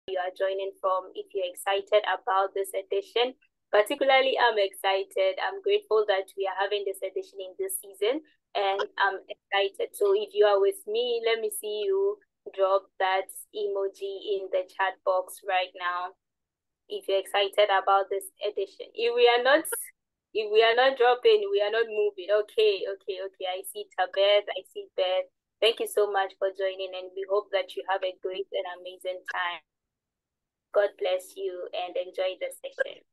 you are joining from, if you're excited about this edition. Particularly, I'm excited. I'm grateful that we are having this edition in this season, and I'm excited. So if you are with me, let me see you drop that emoji in the chat box right now if you're excited about this edition. If we are not dropping, we are not moving. Okay. I see Tabeth, I see Beth. Thank you so much for joining, and we hope that you have a great and amazing time. God bless you and enjoy the session.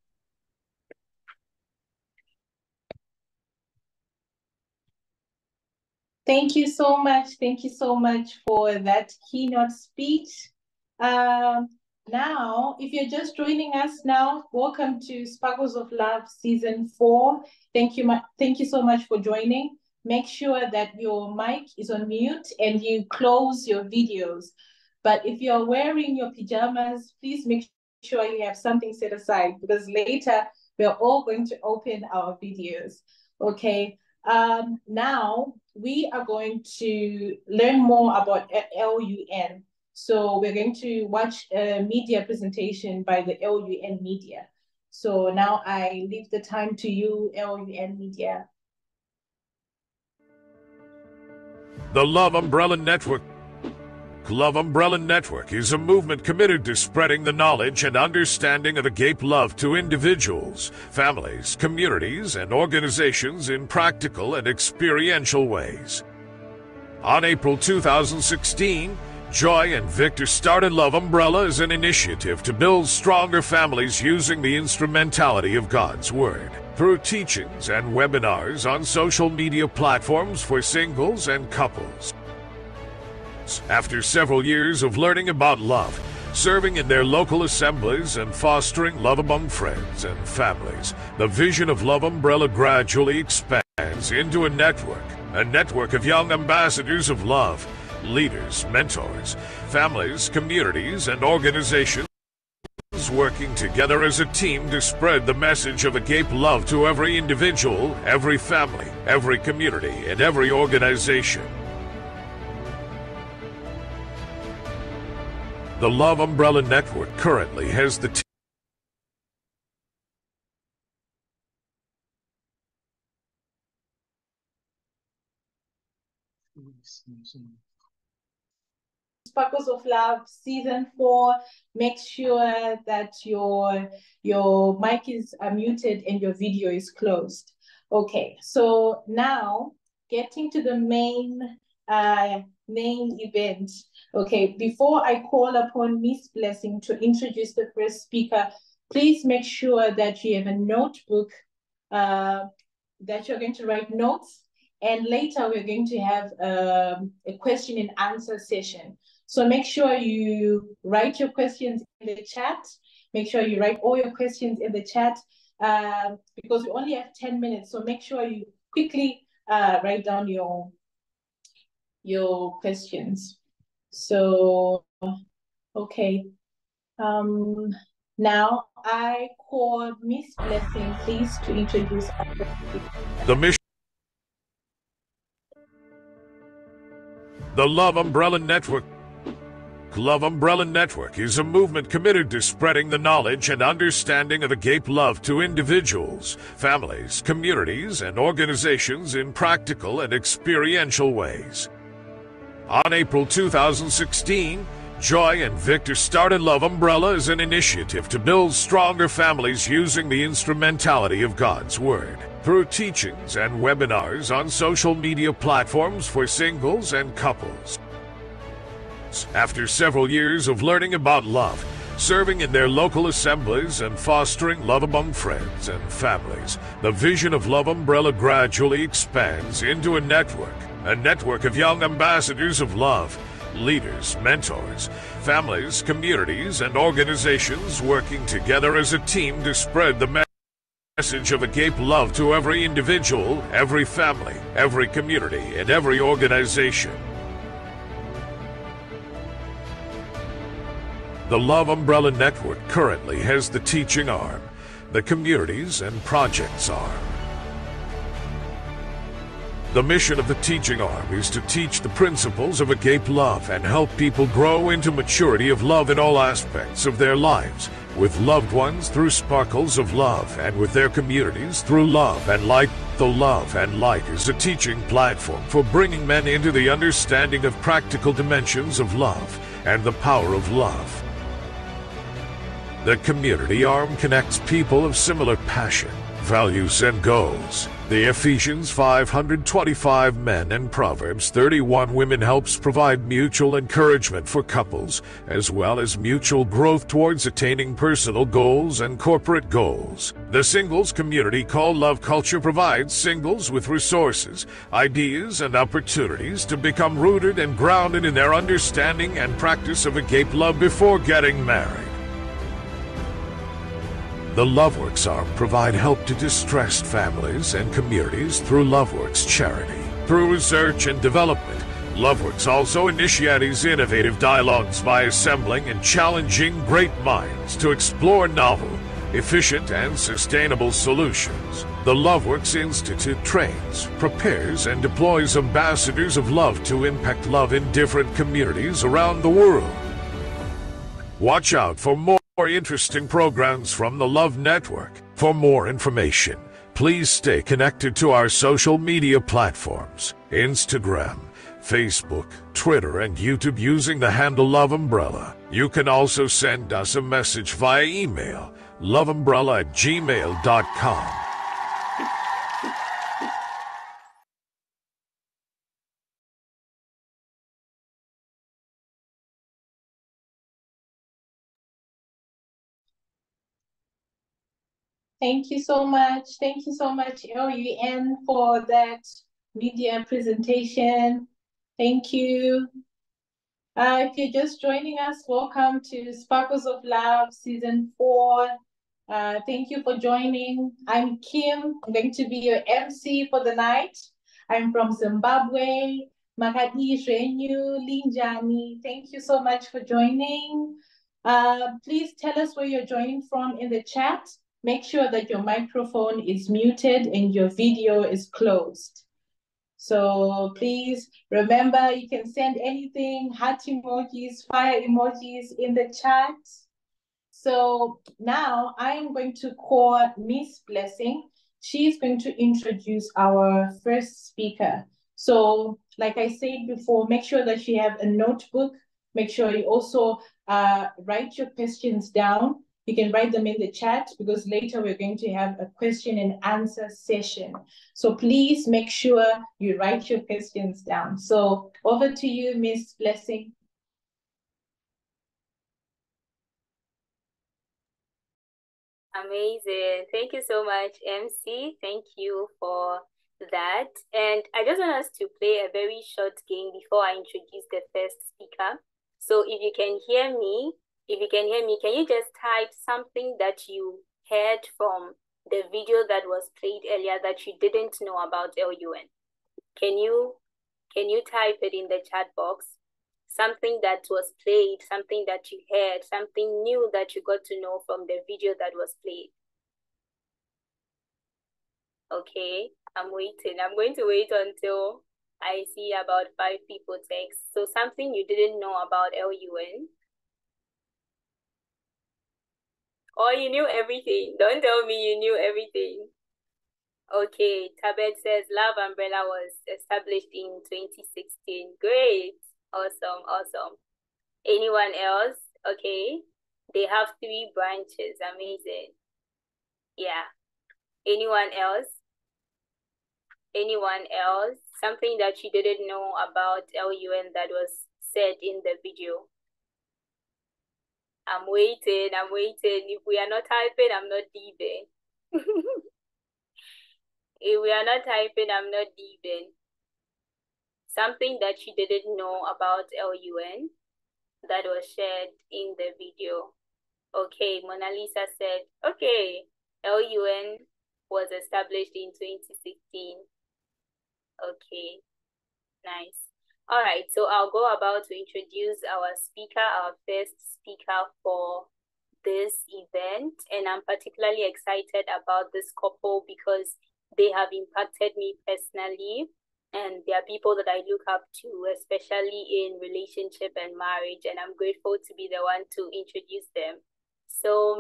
Thank you so much. Thank you so much for that keynote speech. Now, if you're just joining us now, welcome to Sparkles of Love Season 4. Thank you so much for joining. Make sure that your mic is on mute and you close your videos. But if you're wearing your pajamas, please make sure you have something set aside, because later we're all going to open our videos. Okay. Now we are going to learn more about LUN. So we're going to watch a media presentation by the LUN Media. So now I leave the time to you, LUN Media. The Love Umbrella Network. Love Umbrella Network is a movement committed to spreading the knowledge and understanding of agape love to individuals, families, communities, and organizations in practical and experiential ways. On April 2016, Joy and Victor started Love Umbrella as an initiative to build stronger families using the instrumentality of God's Word, through teachings and webinars on social media platforms for singles and couples. After several years of learning about love, serving in their local assemblies, and fostering love among friends and families, the vision of Love Umbrella gradually expands into a network of young ambassadors of love, leaders, mentors, families, communities, and organizations working together as a team to spread the message of agape love to every individual, every family, every community, and every organization. The Love Umbrella Network currently has the Sparkles of Love Season 4. Make sure that your mic is muted and your video is closed. Okay, so now getting to the main event. Okay, before I call upon Miss Blessing to introduce the first speaker, please make sure that you have a notebook that you're going to write notes, and later we're going to have a question and answer session. So make sure you write your questions in the chat. Make sure you write all your questions in the chat because we only have 10 minutes. So make sure you quickly write down your questions. So, okay. Now I call Miss Blessing, please, to introduce the mission. The Love Umbrella Network. Love Umbrella Network is a movement committed to spreading the knowledge and understanding of agape love to individuals, families, communities, and organizations in practical and experiential ways. On April 2016, Joy and Victor started Love Umbrella as an initiative to build stronger families using the instrumentality of God's Word, through teachings and webinars on social media platforms for singles and couples. After several years of learning about love, serving in their local assemblies, and fostering love among friends and families, the vision of Love Umbrella gradually expands into a network of young ambassadors of love, leaders, mentors, families, communities, and organizations working together as a team to spread the message of agape love to every individual, every family, every community, and every organization. The Love Umbrella Network currently has the teaching arm, the communities and projects arm, The mission of the teaching arm is to teach the principles of agape love and help people grow into maturity of love in all aspects of their lives, with loved ones through sparkles of love, and with their communities through love and light. The Love and Light is a teaching platform for bringing men into the understanding of practical dimensions of love and the power of love. The community arm connects people of similar passion, values, and goals. The Ephesians 5:125 men and Proverbs 31 women helps provide mutual encouragement for couples, as well as mutual growth towards attaining personal goals and corporate goals. The singles community called Love Culture provides singles with resources, ideas, and opportunities to become rooted and grounded in their understanding and practice of agape love before getting married. The LoveWorks arm provide help to distressed families and communities through LoveWorks charity. Through research and development, LoveWorks also initiates innovative dialogues by assembling and challenging great minds to explore novel, efficient, and sustainable solutions. The LoveWorks Institute trains, prepares, and deploys ambassadors of love to impact love in different communities around the world. Watch out for more interesting programs from the Love Network. For more information, please stay connected to our social media platforms, Instagram, Facebook, Twitter, and YouTube using the handle Love Umbrella. You can also send us a message via email, loveumbrella@gmail.com. Thank you so much. Thank you so much, LUN, for that media presentation. Thank you. If you're just joining us, welcome to Sparkles of Love Season 4. Thank you for joining. I'm Kim. I'm going to be your MC for the night. I'm from Zimbabwe. Makadi Renyu Linjani. Thank you so much for joining. Please tell us where you're joining from in the chat. Make sure that your microphone is muted and your video is closed. So please remember, you can send anything, heart emojis, fire emojis in the chat. So now I am going to call Miss Blessing. She's going to introduce our first speaker. So like I said before, make sure that you have a notebook. Make sure you also write your questions down. You can write them in the chat because later we're going to have a question and answer session. So please make sure you write your questions down. So over to you, Miss Blessing. Amazing. Thank you so much, MC. Thank you for that. And I just want us to play a very short game before I introduce the first speaker. So if you can hear me, can you just type something that you heard from the video that was played earlier that you didn't know about LUN? Can you type it in the chat box? Something that was played, something that you heard, something new that you got to know from the video that was played. Okay, I'm waiting. I'm going to wait until I see about 5 people text. So something you didn't know about LUN. Or you knew everything. Don't tell me you knew everything. Okay, Tabet says Love Umbrella was established in 2016. Great. Awesome, awesome. Anyone else? Okay. They have 3 branches. Amazing. Yeah. Anyone else? Anyone else? Something that you didn't know about LUN that was said in the video. I'm waiting. If we are not typing, I'm not leaving. If we are not typing, I'm not leaving. Something that you didn't know about LUN that was shared in the video. Okay, Mona Lisa said, okay, LUN was established in 2016. Okay, nice. All right, so I'll go about to introduce our speaker, our first speaker for this event. And I'm particularly excited about this couple because they have impacted me personally. And they are people that I look up to, especially in relationship and marriage, and I'm grateful to be the one to introduce them. So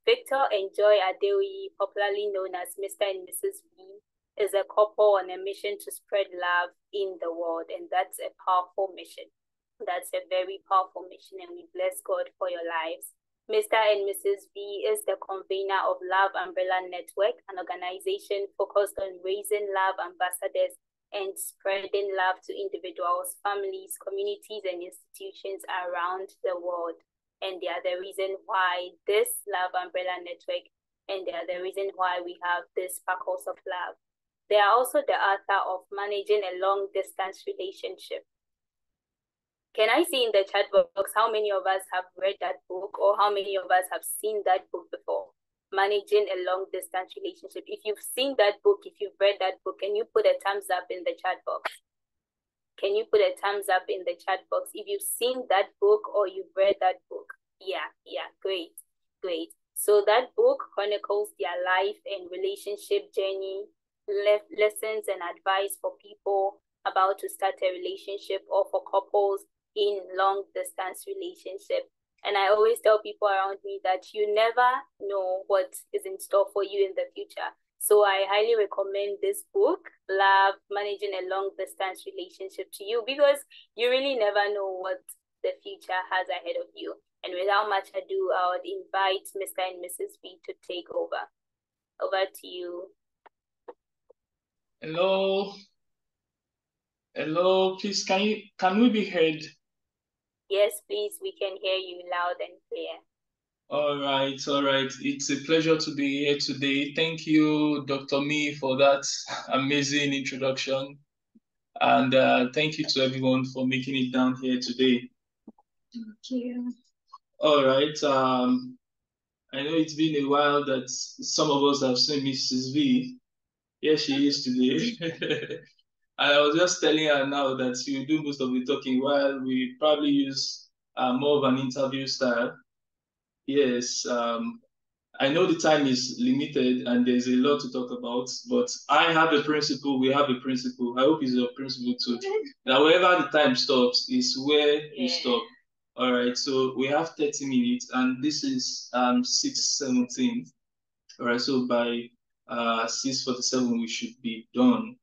Victor and Joy Adeoye, popularly known as Mr. and Mrs. V, is a couple on a mission to spread love in the world, and that's a powerful mission. That's a very powerful mission, and we bless God for your lives. Mr. and Mrs. V is the convener of Love Umbrella Network, an organization focused on raising love ambassadors and spreading love to individuals, families, communities, and institutions around the world. And they are the reason why this Love Umbrella Network, and they are the reason why we have this Sparkles of Love. They are also the author of Managing a Long-Distance Relationship. Can I see in the chat box how many of us have read that book, or how many of us have seen that book before? Managing a Long-Distance Relationship. If you've seen that book, if you've read that book, can you put a thumbs up in the chat box? Can you put a thumbs up in the chat box if you've seen that book or you've read that book? Yeah, great. So that book chronicles their life and relationship journey, lessons and advice for people about to start a relationship, or for couples in long-distance relationship. And I always tell people around me that you never know what is in store for you in the future. So I highly recommend this book, Love, Managing a Long-Distance Relationship, to you, because you really never know what the future has ahead of you. And without much ado, I would invite Mr. and Mrs. V to take over. Over to you. Hello. Hello, please, can we be heard? Yes, please, we can hear you loud and clear. All right. It's a pleasure to be here today. Thank you, Dr. Me, for that amazing introduction. And thank you to everyone for making it down here today. Thank you. All right. I know it's been a while that some of us have seen Mrs. V. Here she is today. I was just telling her now that she will do most of the talking, while we probably use more of an interview style. Yes, I know the time is limited and there's a lot to talk about, but I have a principle, we have a principle. I hope it's your principle too. That wherever the time stops is where we stop. All right, so we have 30 minutes and this is 6:17. All right, so by 6:47 we should be done.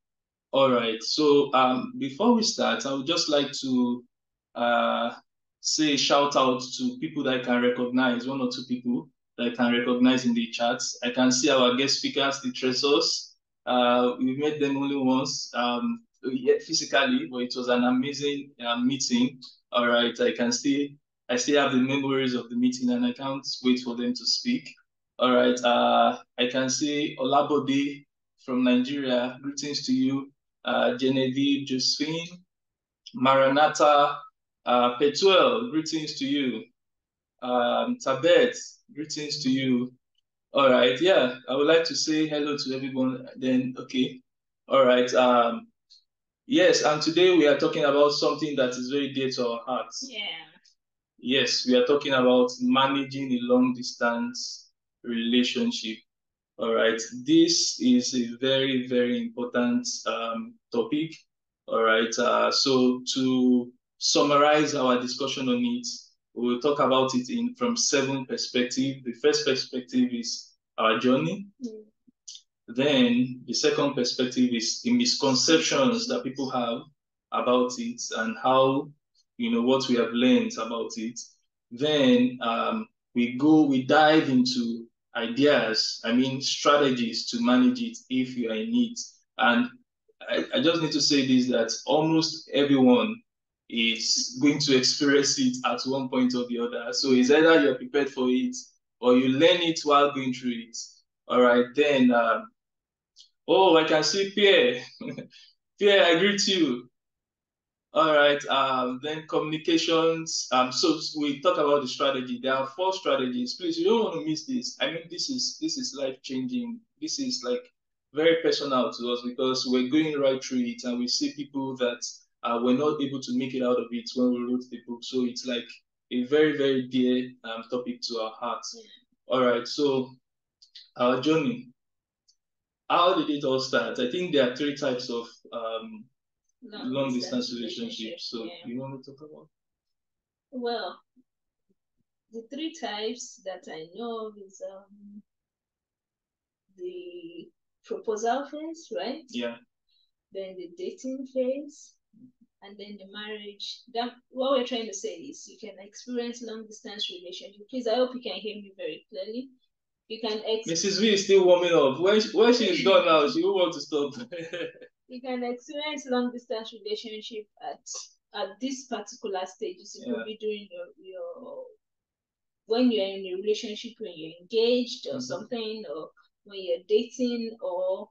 All right, so before we start, I would just like to say a shout out to people that I can recognize, one or two people that I can recognize in the chats. I can see our guest speakers, the Tresors. We met them only once physically, but it was an amazing meeting. All right, I still have the memories of the meeting and I can't wait for them to speak. All right, I can see Olabode from Nigeria. Greetings to you. Genevieve, Josephine, Maranatha, Petuel, greetings to you. Tabet, greetings to you. All right, yeah, I would like to say hello to everyone then, okay. All right, yes, and today we are talking about something that is very dear to our hearts. Yeah. Yes, we are talking about managing a long-distance relationship. All right, this is a very, very important topic. All right, so to summarize our discussion on it, we'll talk about it from 7 perspectives. The first perspective is our journey. Then the second perspective is the misconceptions that people have about it and how, what we have learned about it. Then we dive into ideas, strategies to manage it if you are in it. And I just need to say this, that almost everyone is going to experience it at one point or the other. So it's either you're prepared for it or you learn it while going through it. All right, then, I can see Pierre. Pierre, I greet you. All right, then communications. So we talk about the strategy. There are 4 strategies. Please, you don't want to miss this. This is life-changing. This is like very personal to us because we're going right through it and we see people that were not able to make it out of it when we wrote the book. So it's like a very, very dear topic to our hearts. All right, so our journey. How did it all start? I think there are 3 types of long distance relationship. So you want to talk about? Well, the 3 types that I know of is the proposal phase, right? Yeah. Then the dating phase, and then the marriage. That what we're trying to say is you can experience long distance relationship. Please, I hope you can hear me very clearly. You can Mrs. V is still warming up. When she's done now, she will want to stop. You can experience long distance relationship at this particular stages. It could be during your when you're in a relationship, when you're engaged or something, or when you're dating, or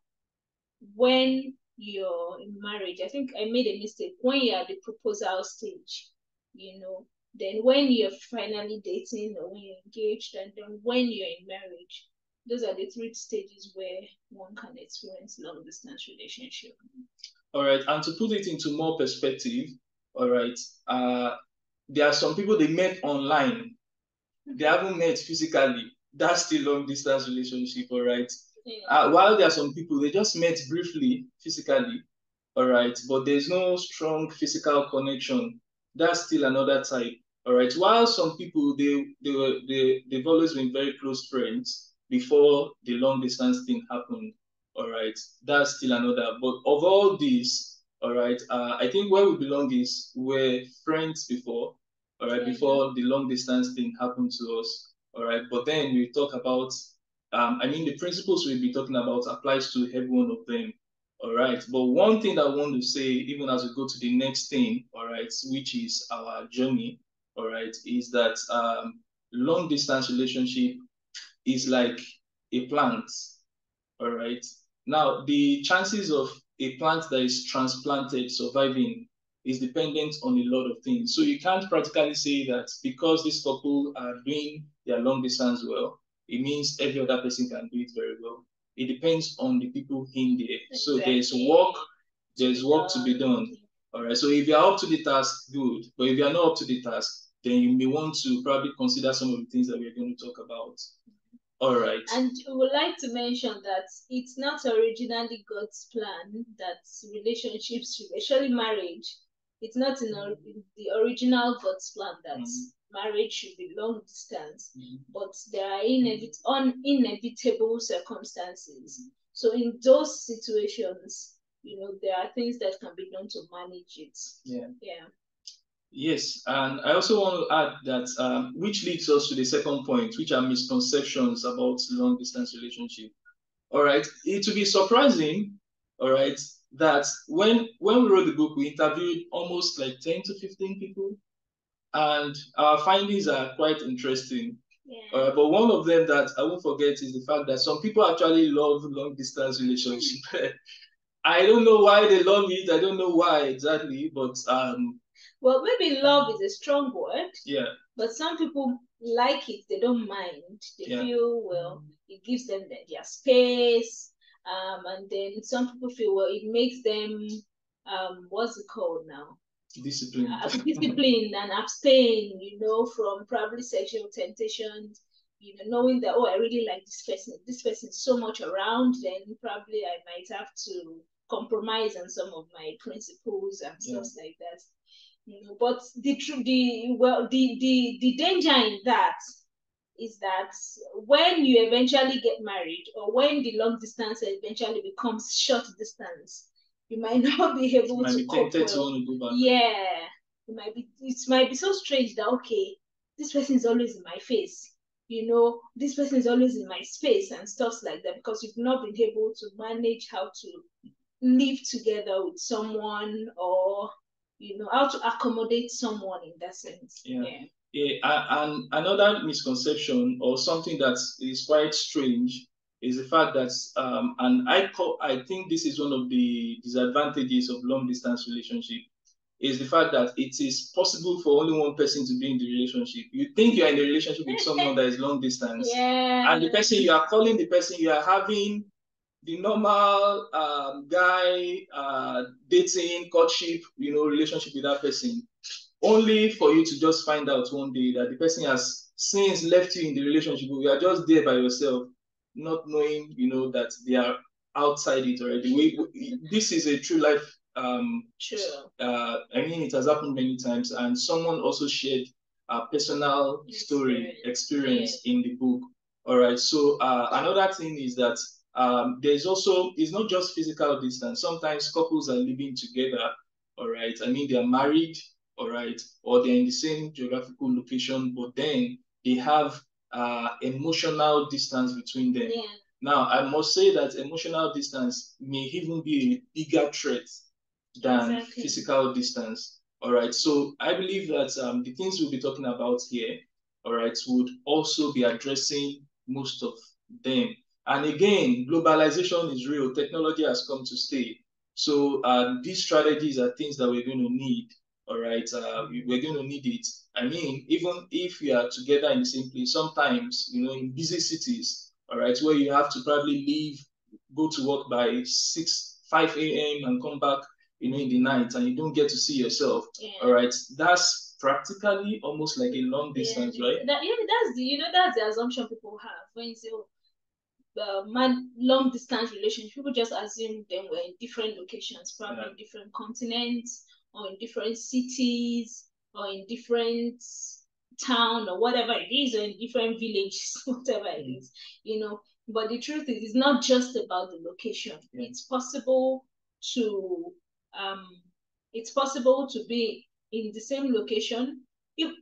when you're in marriage. I think I made a mistake. When you're at the proposal stage, then when you're finally dating or when you're engaged, and then when you're in marriage. Those are the 3 stages where one can experience long distance relationship. All right, and to put it into more perspective, all right, there are some people they met online. They haven't met physically. That's still long distance relationship, all right? Yeah. While there are some people, they just met briefly, physically, all right? But there's no strong physical connection. That's still another type, all right? While some people, they've always been very close friends before the long distance thing happened, all right? That's still another. But of all these, all right, I think where we belong is we're friends before, all right, before the long distance thing happened to us, all right? But then we talk about, the principles we'll be talking about applies to every one of them, all right? But one thing I want to say, even as we go to the next thing, all right, which is our journey, all right, is that long distance relationship is like a plant, all right? Now, the chances of a plant that is transplanted surviving is dependent on a lot of things. So you can't practically say that because this couple are doing their long distance well, it means every other person can do it very well. It depends on the people in there. Exactly. So there's work to be done. All right. So if you're up to the task, good. But if you're not up to the task, then you may want to probably consider some of the things that we're going to talk about. All right. And we would like to mention that it's not originally God's plan that relationships, especially marriage, it's not in the original God's plan that marriage should be long distance, but there are inevitable circumstances. So in those situations, there are things that can be done to manage it. Yeah. Yes, and I also want to add that, which leads us to the second point, which are misconceptions about long distance relationship. All right, it will be surprising, all right, that when we wrote the book, we interviewed almost like 10 to 15 people, and our findings are quite interesting. Yeah. But one of them that I won't forget is the fact that some people actually love long distance relationship. I don't know why they love it. I don't know why exactly, but well, maybe love is a strong word. Yeah. But some people like it. They don't mind. They feel, well, it gives them their space. And then some people feel, well, it makes them, what's it called now? Discipline. Discipline and abstain, from probably sexual temptations. Knowing that, I really like this person. This person is so much around, then probably I might have to compromise on some of my principles and stuff like that. But the danger in that is that when you eventually get married, or when the long distance eventually becomes short distance, you might not be able to cope well. Yeah, it might be so strange that this person is always in my face. This person is always in my space and stuff like that, because you've not been able to manage how to live together with someone, or how to accommodate someone in that sense. And another misconception, or something that is quite strange, is the fact that and I think this is one of the disadvantages of long distance relationship, is the fact that it is possible for only one person to be in the relationship. You think you are in a relationship with someone that is long distance, and the person you are calling, the person you are having the normal guy dating, courtship, relationship with that person, only for you to just find out one day that the person has since left you in the relationship. You are just there by yourself, not knowing, that they are outside it already. This is a true life True. I mean, it has happened many times, and someone also shared a personal experience in the book. All right. So another thing is that there's also, it's not just physical distance. Sometimes couples are living together. All right. I mean, they're married. All right, or they're in the same geographical location, but then they have emotional distance between them. Yeah. Now, I must say that emotional distance may even be a bigger threat than physical distance. All right, so I believe that the things we'll be talking about here, all right, would also be addressing most of them. And again, globalization is real. Technology has come to stay. So these strategies are things that we're going to need. All right, we're going to need it. I mean, even if we are together in the same place, sometimes, you know, in busy cities, all right, where you have to probably leave, go to work by 5 a.m. and come back, you know, in the night, and you don't get to see yourself. Yeah. All right, that's practically almost like a long distance, right? That's the assumption people have when you say, long distance relationship. People just assume them were in different locations, probably in different continents, or in different cities, or in different town, or whatever it is, or in different villages, whatever it is, you know. But the truth is, it's not just about the location. Yeah. It's possible to be in the same location,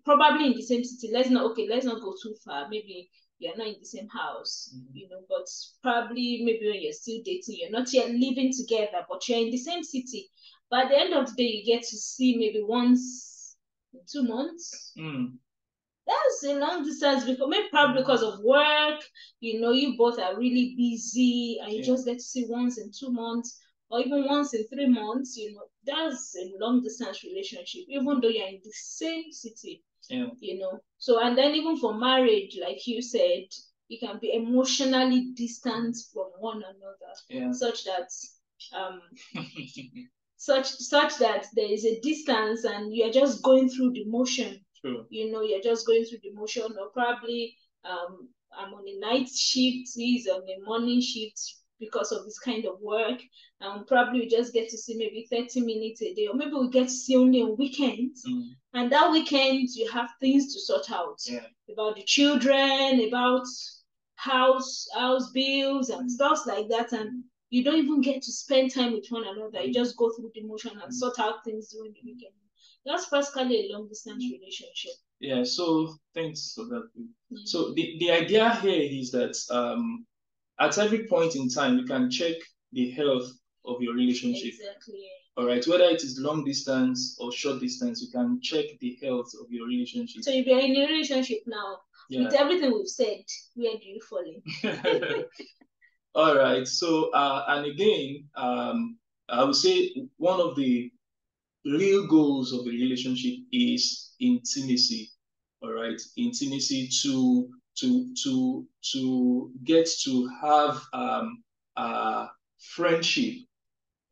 probably in the same city. Let's not go too far. Maybe you're not in the same house, you know, but probably maybe when you're still dating, you're not yet living together, but you're in the same city. But at the end of the day, you get to see maybe once in 2 months. That's a long distance, because maybe probably because of work, you know, you both are really busy, and you just get to see once in 2 months, or even once in 3 months. You know, that's a long distance relationship, even though you're in the same city. Yeah. You know, so, and then even for marriage, like you said, you can be emotionally distant from one another, such that such that there is a distance, and you're just going through the motion. True. You know, you're just going through the motion, or probably I'm on a night shift, he's on a morning shift because of this kind of work, and probably we just get to see maybe 30 minutes a day, or maybe we get to see only on weekends. And that weekend you have things to sort out, about the children, about house bills and stuff like that, and you don't even get to spend time with one another. You just go through the motion and sort out things during the weekend. That's basically a long distance relationship. Yeah, so thanks for that. So the idea here is that at every point in time, you can check the health of your relationship. Exactly. All right, whether it is long distance or short distance, you can check the health of your relationship. So if you're in a relationship now, with everything we've said, where do you fall in? All right, so and again, I would say one of the real goals of the relationship is intimacy. All right, intimacy to get to have friendship.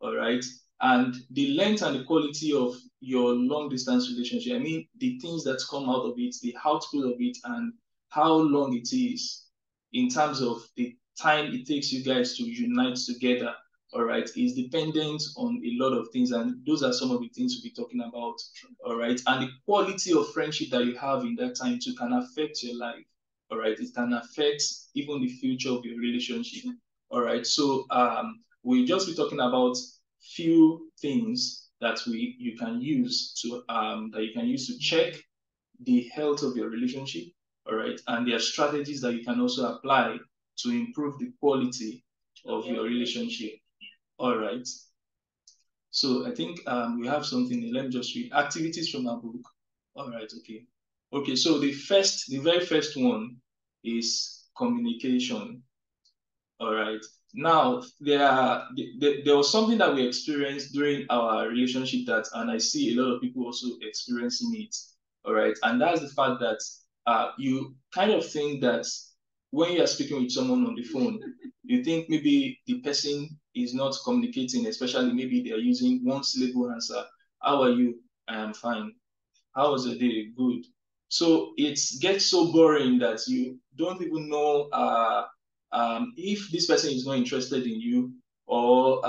All right, and the length and the quality of your long distance relationship, I mean, the things that come out of it, the output of it, and how long it is in terms of the time it takes you guys to unite together, all right, is dependent on a lot of things. And those are some of the things we'll be talking about, all right? And the quality of friendship that you have in that time too can affect your life, all right? It can affect even the future of your relationship, all right? So we'll just be talking about few things that you can use to check the health of your relationship, all right? And there are strategies that you can also apply to improve the quality of your relationship. All right. So I think we have something. Let me just read activities from our book. All right. Okay. Okay. So the very first one is communication. All right. Now there was something that we experienced during our relationship and I see a lot of people also experiencing it. All right. And that's the fact that you kind of think that when you are speaking with someone on the phone, you think maybe the person is not communicating, especially maybe they are using one syllable answer. How are you? I am fine. How was your day? Good. So it gets so boring that you don't even know if this person is not interested in you, or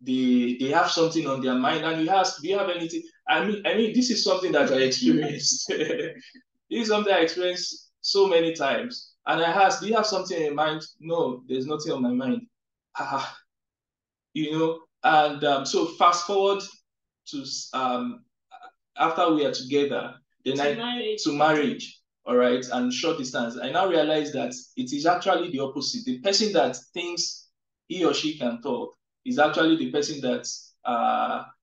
they have something on their mind, and you ask, do you have anything? I mean, this is something that I experienced. This is something I experienced so many times. And I asked, do you have something in mind? No, there's nothing on my mind. You know, and so fast forward to after we are together, then to marriage, all right, and short distance. I now realize that it is actually the opposite. The person that thinks he or she can talk is actually the person that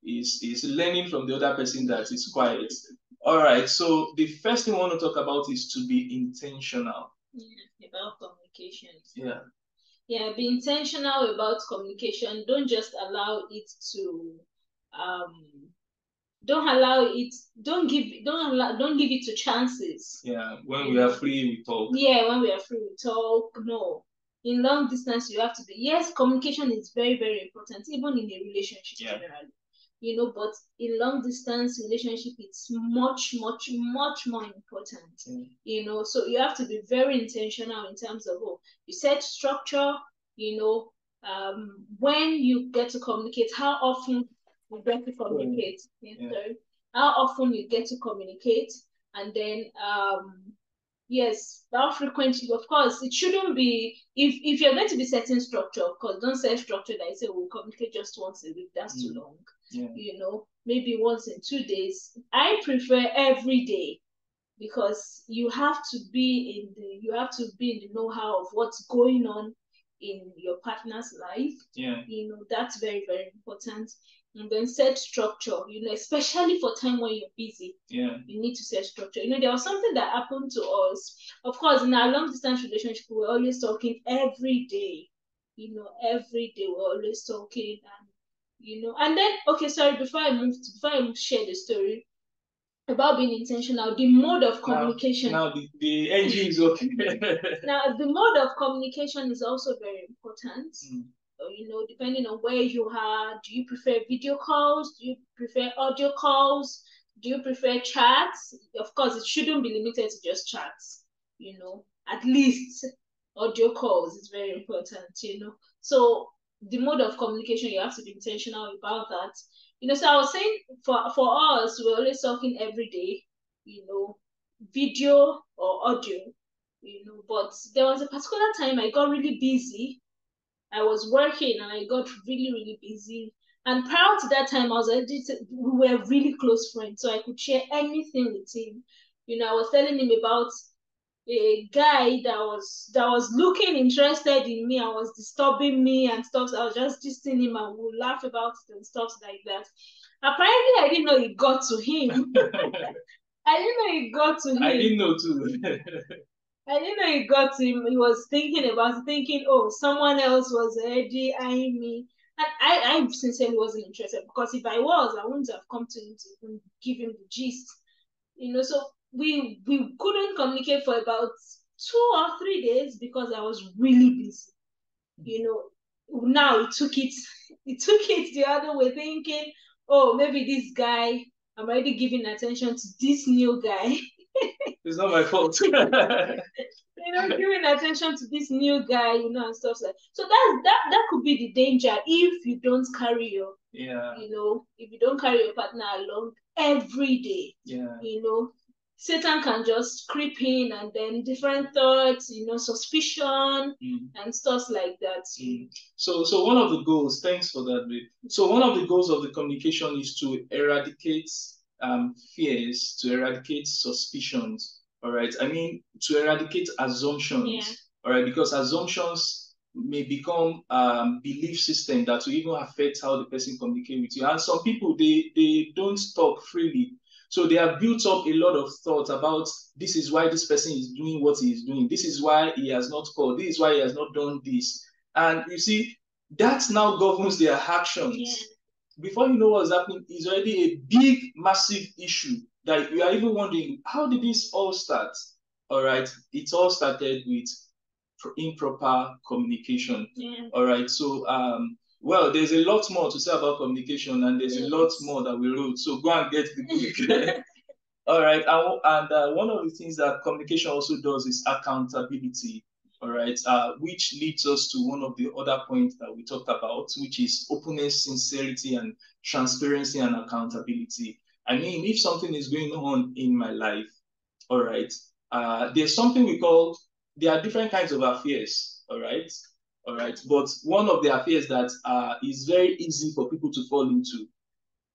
is learning from the other person that is quiet. All right, so the first thing I want to talk about is to be intentional. Yeah, about communication. Yeah. Yeah, be intentional about communication. Don't just allow it to don't give it to chances. Yeah, when we are free, we talk. Yeah, when we are free, we talk. No. In long distance, you have to be, yes, communication is very, very important, even in a relationship generally. You know, but in long distance relationship, it's much, much, much more important. You know, so you have to be very intentional in terms of, you set structure, you know, when you get to communicate, how often you get to communicate. How often you get to communicate, and then yes, how frequently. Of course, it shouldn't be, if you're going to be setting structure, of course, don't set structure that you say we'll communicate just once a week. That's too long. You know, maybe once in 2 days. I prefer every day, because you have to be in the know-how of what's going on in your partner's life. You know, that's very, very important. And then set structure, you know, especially for time when you're busy. You need to set structure. You know, there was something that happened to us. Of course, in our long distance relationship, we're always talking every day. You know, every day we're always talking, and you know, and then before I share the story about being intentional, the mode of communication. Now the NG is okay. Now the mode of communication is also very important. You know, depending on where you are, do you prefer video calls? Do you prefer audio calls? Do you prefer chats? Of course, it shouldn't be limited to just chats. You know, at least audio calls is very important. You know, so the mode of communication, you have to be intentional about that. You know, so I was saying, for us, we're always talking every day. You know, video or audio. You know, but there was a particular time I got really busy. I was working and I got really, really busy. And prior to that time, we were really close friends, so I could share anything with him. You know, I was telling him about a guy that was looking interested in me and was disturbing me and stuff. So I was just gisting him and we would laugh about it and stuff like that. Apparently, I didn't know it got to him. I didn't know it got to him. I didn't know too. I didn't know it got to him. He was thinking, oh, someone else was already eyeing me. And I sincerely wasn't interested, because if I was, I wouldn't have come to him to even give him the gist. You know, so we couldn't communicate for about 2 or 3 days because I was really busy. You know, now it took it the other way, thinking, oh, maybe this guy, I'm already giving attention to this new guy. It's not my fault. You know, giving attention to this new guy, you know, and stuff like that. So that could be the danger if you don't carry your, you know, if you don't carry your partner along every day. You know, Satan can just creep in, and then different thoughts, you know, suspicion and stuff like that. So one of the goals, thanks for that, babe. So one of the goals of the communication is to eradicate fears, to eradicate suspicions. All right. I mean, to eradicate assumptions. All right, because assumptions may become belief system that will even affect how the person communicates with you. And some people, they don't talk freely. So they have built up a lot of thoughts about, this is why this person is doing what he is doing. This is why he has not called. This is why he has not done this. And you see, that now governs their actions. Before you know what's happening, it's already a big, massive issue that you are even wondering, how did this all start? All right. It all started with improper communication. All right. So, well, there's a lot more to say about communication, and there's a lot more that we wrote. So go and get the book. All right. And one of the things that communication also does is accountability. all right, which leads us to one of the other points that we talked about, which is openness, sincerity, and transparency and accountability. I mean, if something is going on in my life, all right, there's something we call, there are different kinds of affairs, all right, but one of the affairs that is very easy for people to fall into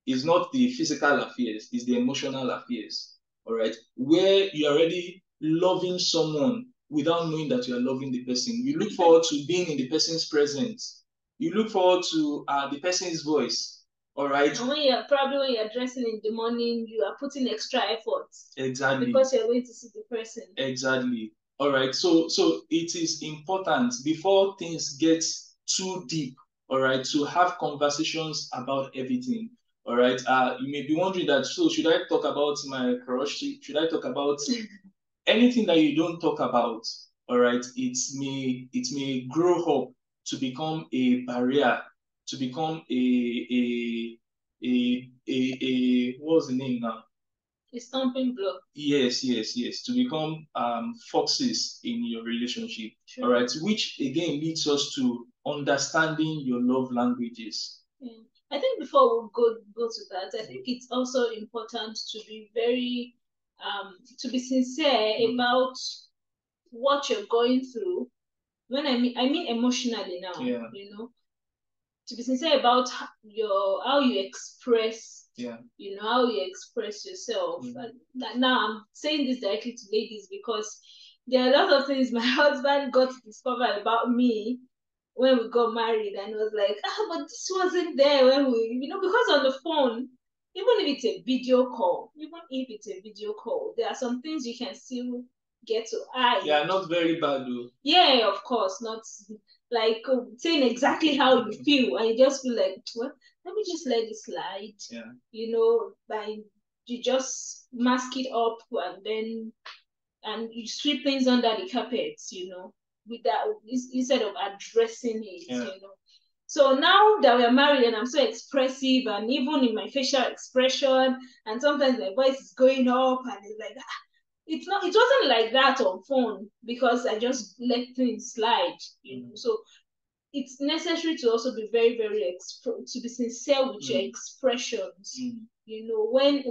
is not the physical affairs, it's the emotional affairs, all right, where you're already loving someone without knowing that you are loving the person. You look forward to being in the person's presence. You look forward to the person's voice, all right? And when you're dressing in the morning, you are putting extra effort. Exactly. Because you're going to see the person. Exactly. All right. So it is important before things get too deep, all right, to have conversations about everything. All right. You may be wondering that, so should I talk about my crush? Should I talk about anything that you don't talk about? All right. It may grow up to become a barrier, to become a what's the name now? A stumbling block. Yes, to become foxes in your relationship. Sure. All right, which again leads us to understanding your love languages. Yeah. I think before we go to that, I think it's also important to be very to be sincere about what you're going through. When I mean emotionally now, yeah. You know, to be sincere about how you express, yeah, you know, how you express yourself. And now I'm saying this directly to ladies because there are a lot of things my husband got to discover about me when we got married, and was like, but this wasn't there when we, you know, because on the phone, even if it's a video call, there are some things you can still get to hide. Yeah, not very bad though. Yeah, of course, not like saying exactly how you feel, and you just feel like, well, let me just let it slide. Yeah. You know, by you just mask it up and you sweep things under the carpet, you know, with that instead of addressing it, yeah. You know. So now that we're married and I'm so expressive, and even in my facial expression, and sometimes my voice is going up, and it's like, it wasn't like that on phone because I just let things slide, you know. So it's necessary to also be very, very to be sincere with your expressions. You know, when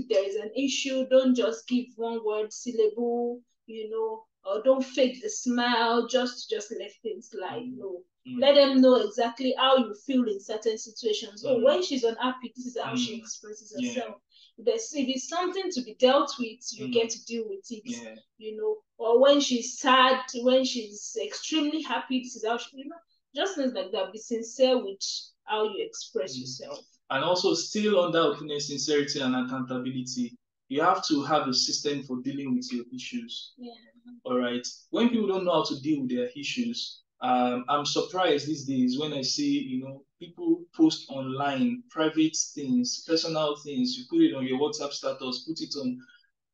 there is an issue, don't just give one word syllable, you know, or don't fake the smile just let things slide. No. Let them know exactly how you feel in certain situations. Oh, when she's unhappy, this is how she expresses herself. If it's something to be dealt with, you get to deal with it. Yeah. You know, or when she's sad, when she's extremely happy, this is how she, you know, just things like that. Be sincere with how you express yourself. And also, still under openness, sincerity, and accountability, you have to have a system for dealing with your issues. Yeah. All right. When people don't know how to deal with their issues, I'm surprised these days when I see, you know, people post online private things, personal things. You put it on your WhatsApp status, put it on.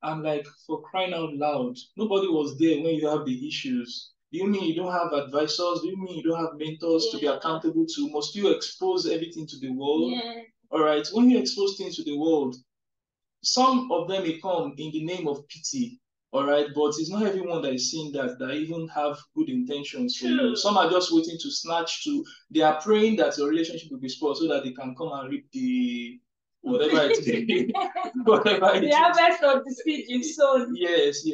I'm like, for crying out loud, nobody was there when you have the issues. Do you mean you don't have advisors? Do you mean you don't have mentors to be accountable to? Must you expose everything to the world? Yeah. All right. When you expose things to the world, some of them may come in the name of pity. All right, but it's not everyone that is seeing that even have good intentions for you. Some are just waiting to snatch to. They are praying that your relationship will be spoiled so that they can come and reap the whatever it is. Whatever it is. The harvest of the seed you've sown. Yes.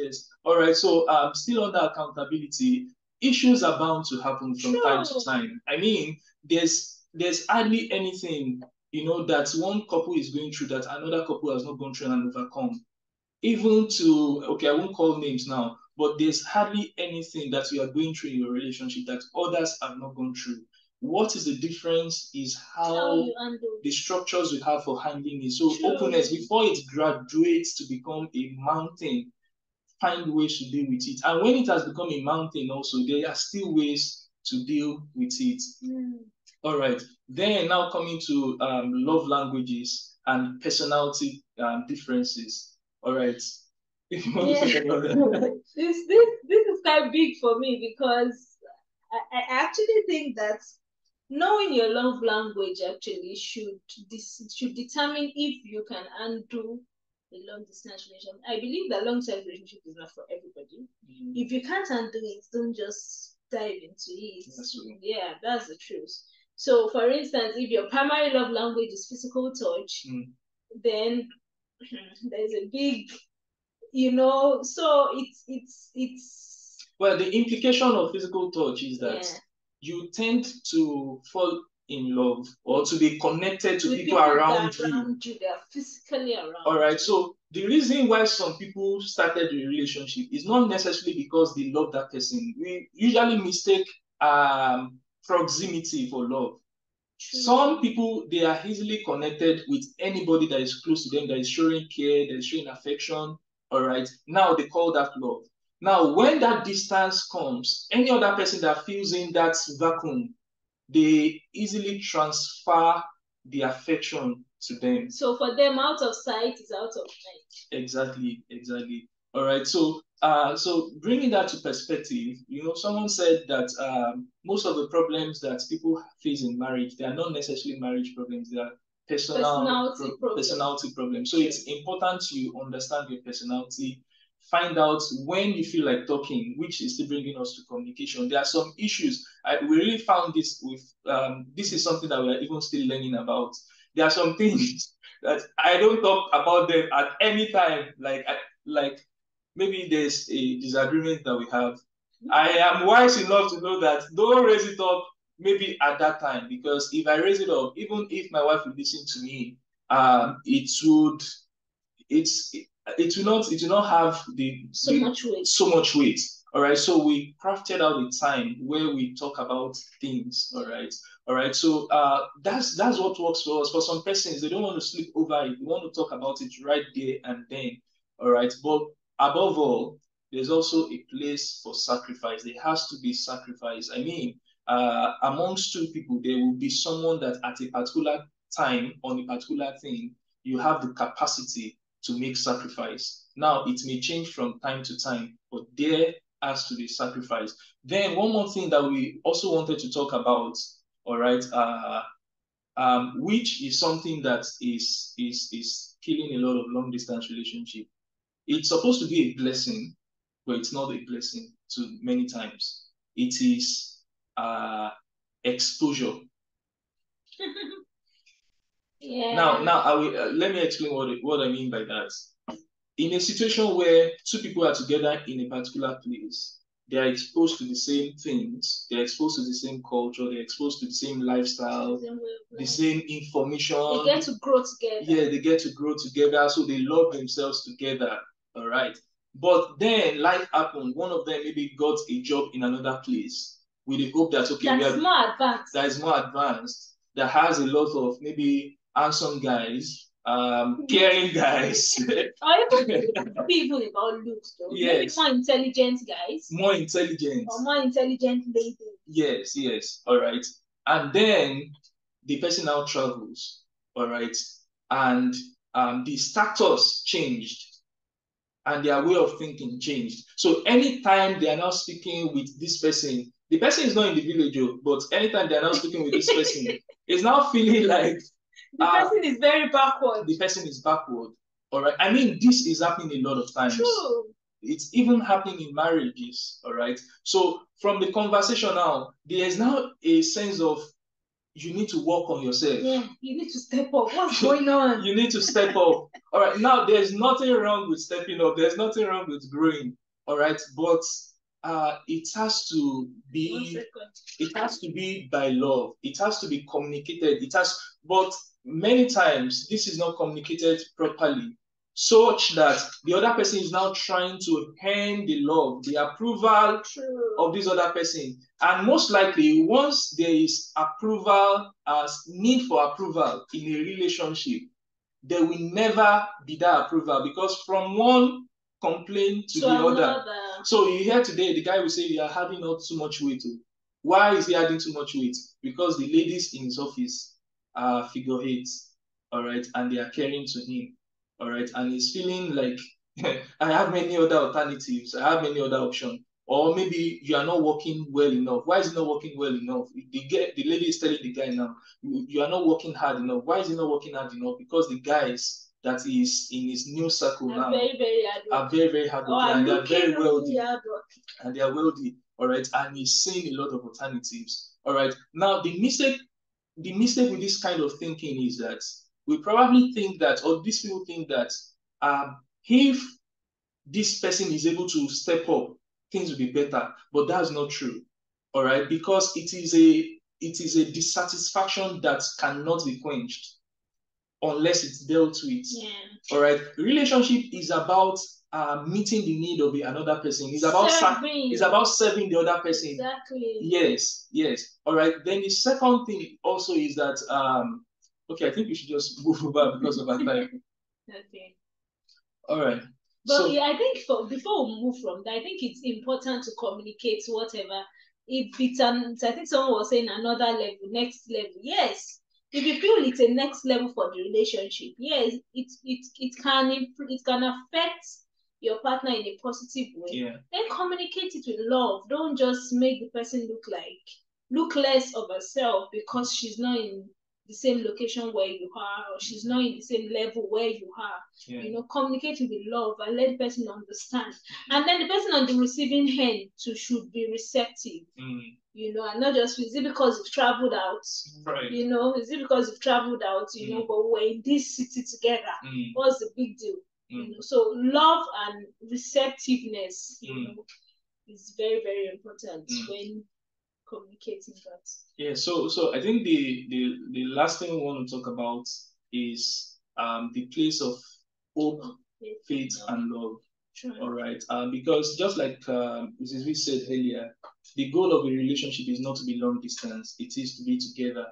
All right. So still under accountability, issues are bound to happen from time to time. I mean, there's hardly anything, you know, that one couple is going through that another couple has not gone through and overcome. Even to, okay, I won't call names now, but there's hardly anything that you are going through in your relationship that others have not gone through. What is the difference is how the structures you have for handling it. So openness, before it graduates to become a mountain, find ways to deal with it. And when it has become a mountain also, there are still ways to deal with it. All right. Then now coming to love languages and personality differences. All right. If you want to talk about that. This is quite big for me because I actually think that knowing your love language actually should determine if you can handle a long distance relationship. I believe that long-term relationship is not for everybody. If you can't handle it, don't just dive into it. Yeah, that's the truth. So, for instance, if your primary love language is physical touch, then there's a big, so it's. Well, the implication of physical touch is that you tend to fall in love or to be connected to people around you. They are physically around. All right. So the reason why some people started a relationship is not necessarily because they love that person. We usually mistake proximity for love. True. Some people, they are easily connected with anybody that is close to them, that is showing care, that is showing affection. All right. Now they call that love. Now, when that distance comes, any other person that feels in that vacuum, they easily transfer the affection to them. So for them, out of sight is out of mind. Exactly. All right. So bringing that to perspective, someone said that most of the problems that people face in marriage, they are not necessarily marriage problems. They are personality problems. So it's important to understand your personality. Find out when you feel like talking, which is still bringing us to communication. There are some issues. We really found this with, this is something that we are even still learning about. There are some things that I don't talk about them at any time. Like maybe there's a disagreement that we have. I am wise enough to know that don't raise it up maybe at that time, because if I raise it up, even if my wife would listen to me, it will not have so much weight. All right. So we crafted out a time where we talk about things. All right. So that's what works for us. For some persons, they don't want to sleep over it. They want to talk about it right there and then. All right. But above all, there's also a place for sacrifice. There has to be sacrifice. I mean, amongst two people, there will be someone that at a particular time on a particular thing, you have the capacity to make sacrifice. Now, it may change from time to time, but there has to be sacrifice. Then one more thing that we also wanted to talk about, all right, which is something that is killing a lot of long distance relationship. It's supposed to be a blessing, but it's not a blessing to many times. It is exposure. Yeah. Now let me explain what I mean by that. In a situation where two people are together in a particular place, they are exposed to the same things, they're exposed to the same culture, they're exposed to the same lifestyle, the same information. They get to grow together. Yeah, they get to grow together, so they love themselves together. All right. But then life happened. One of them maybe got a job in another place with the hope that, okay, that is more advanced, that has a lot of maybe handsome guys, caring guys. Or even people about looks, though. Yes. Maybe more intelligent guys. More intelligent. Or more intelligent ladies. Yes. All right. And then the person now travels. All right. And the status changed. And their way of thinking changed. So anytime they are now speaking with this person, the person is not in the village, but anytime they are now speaking with this person, it's now feeling like the person is very backward. The person is backward. All right. I mean, this is happening a lot of times. True. It's even happening in marriages. All right. So from the conversation now, there is now a sense of you need to work on yourself. Yeah, you need to step up. What's going on? You need to step up. All right. Now, there's nothing wrong with stepping up. There's nothing wrong with growing. All right. But it has to be by love. It has to be communicated. But many times this is not communicated properly, such that the other person is now trying to earn the love, the approval of this other person. And most likely, once there is approval, need for approval in a relationship, there will never be that approval, because from one complaint to the other. So you hear today, the guy will say, you are having not too much weight. Why is he adding too much weight? Because the ladies in his office are figureheads, all right, and they are caring to him, all right, and he's feeling like I have many other alternatives, I have many other options. Or maybe you are not working well enough. Why is it not working well enough? The lady is telling the guy now, you are not working hard enough. Why is he not working hard enough? Because the guys that is in his new circle now very, very are very, very hardworking, and they are very wealthy. And they are wealthy, all right, and he's seeing a lot of alternatives, all right. Now, the mistake with this kind of thinking is that we probably think that, or these people think that, if this person is able to step up, things will be better, but that's not true, all right, because it is a dissatisfaction that cannot be quenched unless it's dealt with. Yeah. All right. Relationship is about meeting the need of another person. It's about serving the other person. Exactly. Yes. All right. Then the second thing also is that okay, I think we should just move over because of our time. Okay. All right. But yeah, I think before we move from that, I think it's important to communicate whatever. If it's I think someone was saying another level, next level. Yes. If you feel it's a next level for the relationship, yes, it can affect your partner in a positive way. Yeah. Then communicate it with love. Don't just make the person look less of herself because she's not in the same location where you are, or she's not in the same level where you are. Yeah. You know, communicate with love and let the person understand. And then the person on the receiving end too should be receptive. You know, and not just, is it because you've traveled out? Right. You know, is it because you've traveled out? You know, but we're in this city together. What's the big deal? You know, so love and receptiveness, you know, is very, very important when communicating that. Yeah. So I think the last thing we want to talk about is the place of hope, faith, and love. Sure. All right. Because just like Mrs. V said earlier, the goal of a relationship is not to be long distance, it is to be together.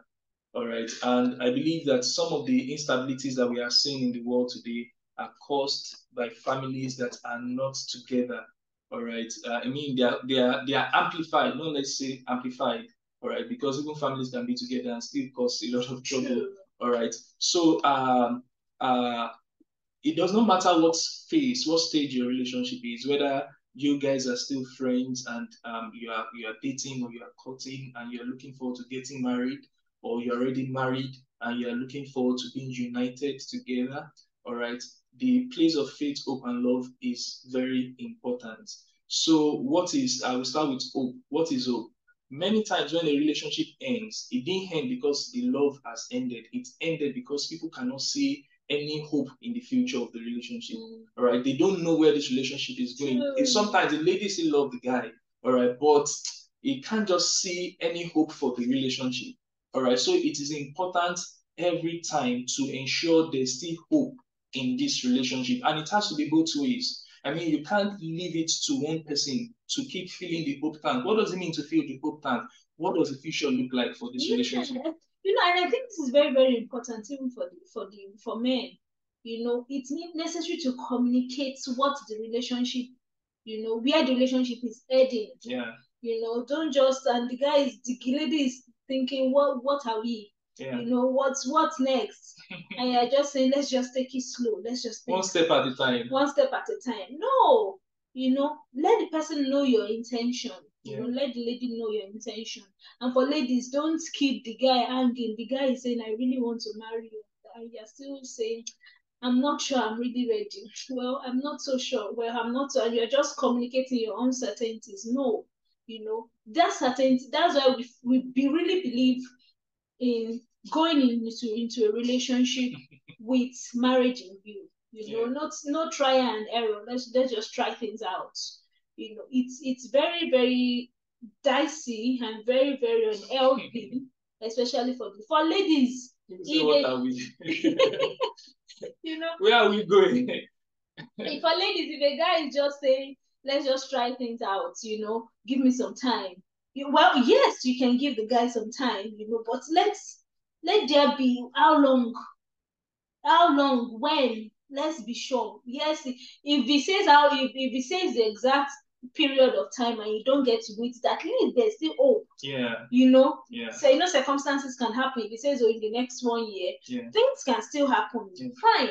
All right. And I believe that some of the instabilities that we are seeing in the world today are caused by families that are not together. All right. I mean, they are amplified, not let's say amplified. All right. Because even families can be together and still cause a lot of trouble. All right. So it does not matter what stage your relationship is, whether you guys are still friends and you are dating, or you are courting and you're looking forward to getting married, or you're already married and you're looking forward to being united together. All right. The place of faith, hope, and love is very important. So I will start with hope. What is hope? Many times when a relationship ends, it didn't end because the love has ended. It ended because people cannot see any hope in the future of the relationship. All right. They don't know where this relationship is going. Sometimes the lady still love the guy. All right. But he can't just see any hope for the relationship. All right. So it is important every time to ensure there's still hope in this relationship. And it has to be both ways. I mean, you can't leave it to one person to keep filling the hope tank. What does it mean to fill the hope tank? What does the future look like for this relationship? You know, and I think this is very, very important even for men. You know, it's necessary to communicate what the relationship, you know, where the relationship is heading. Yeah. You know, don't just, and the lady is thinking, what are we? Yeah. You know, what's next? And you're just saying, let's just take it slow. Let's just one step at a time. One step at a time. No, you know, let the person know your intention. You know, let the lady know your intention. And for ladies, don't keep the guy hanging. The guy is saying, I really want to marry you. And you're still saying, I'm not sure I'm really ready. Well, I'm not so sure. Well, I'm not so, and you're just communicating your uncertainties. No, you know, that's certainty. That's why we really believe in going into a relationship with marriage in view. You know, not try and error. Let's just try things out. You know, it's very, very dicey and very, very unhealthy, especially for ladies. What are we? You know, where are we going? For ladies, if a guy is just saying, let's just try things out, you know, give me some time. Well, yes, you can give the guy some time, you know, but let there be how long, when. Let's be sure. Yes, if he says if he says the exact period of time and you don't get to meet that, at least there's still hope. Yeah. You know? Yeah. So, you know, circumstances can happen. If he says, in the next 1 year, things can still happen. Yeah. Fine.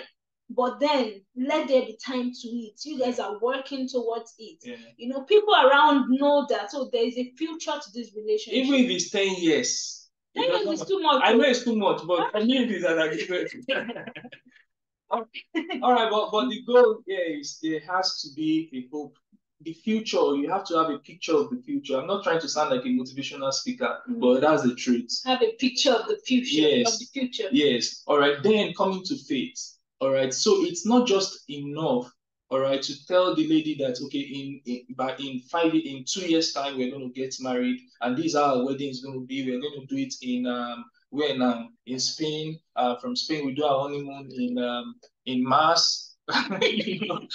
But then let there be time to it. You guys are working towards it. Yeah. You know, people around know that, there is a future to this relationship. Even if it's 10 years. 10 years is too much. I know it's too much, but for me it is an agreement. All right, but the goal here is there has to be a hope. The future, you have to have a picture of the future. I'm not trying to sound like a motivational speaker, but that's the truth. Have a picture of the future. Yes. Of the future. Yes. All right. Then coming to faith. All right. So it's not just enough, all right, to tell the lady that okay, in 2 years time we're going to get married, and this is how our wedding is going to be. We're going to do it in Spain. From Spain we do our honeymoon in Mars. You know,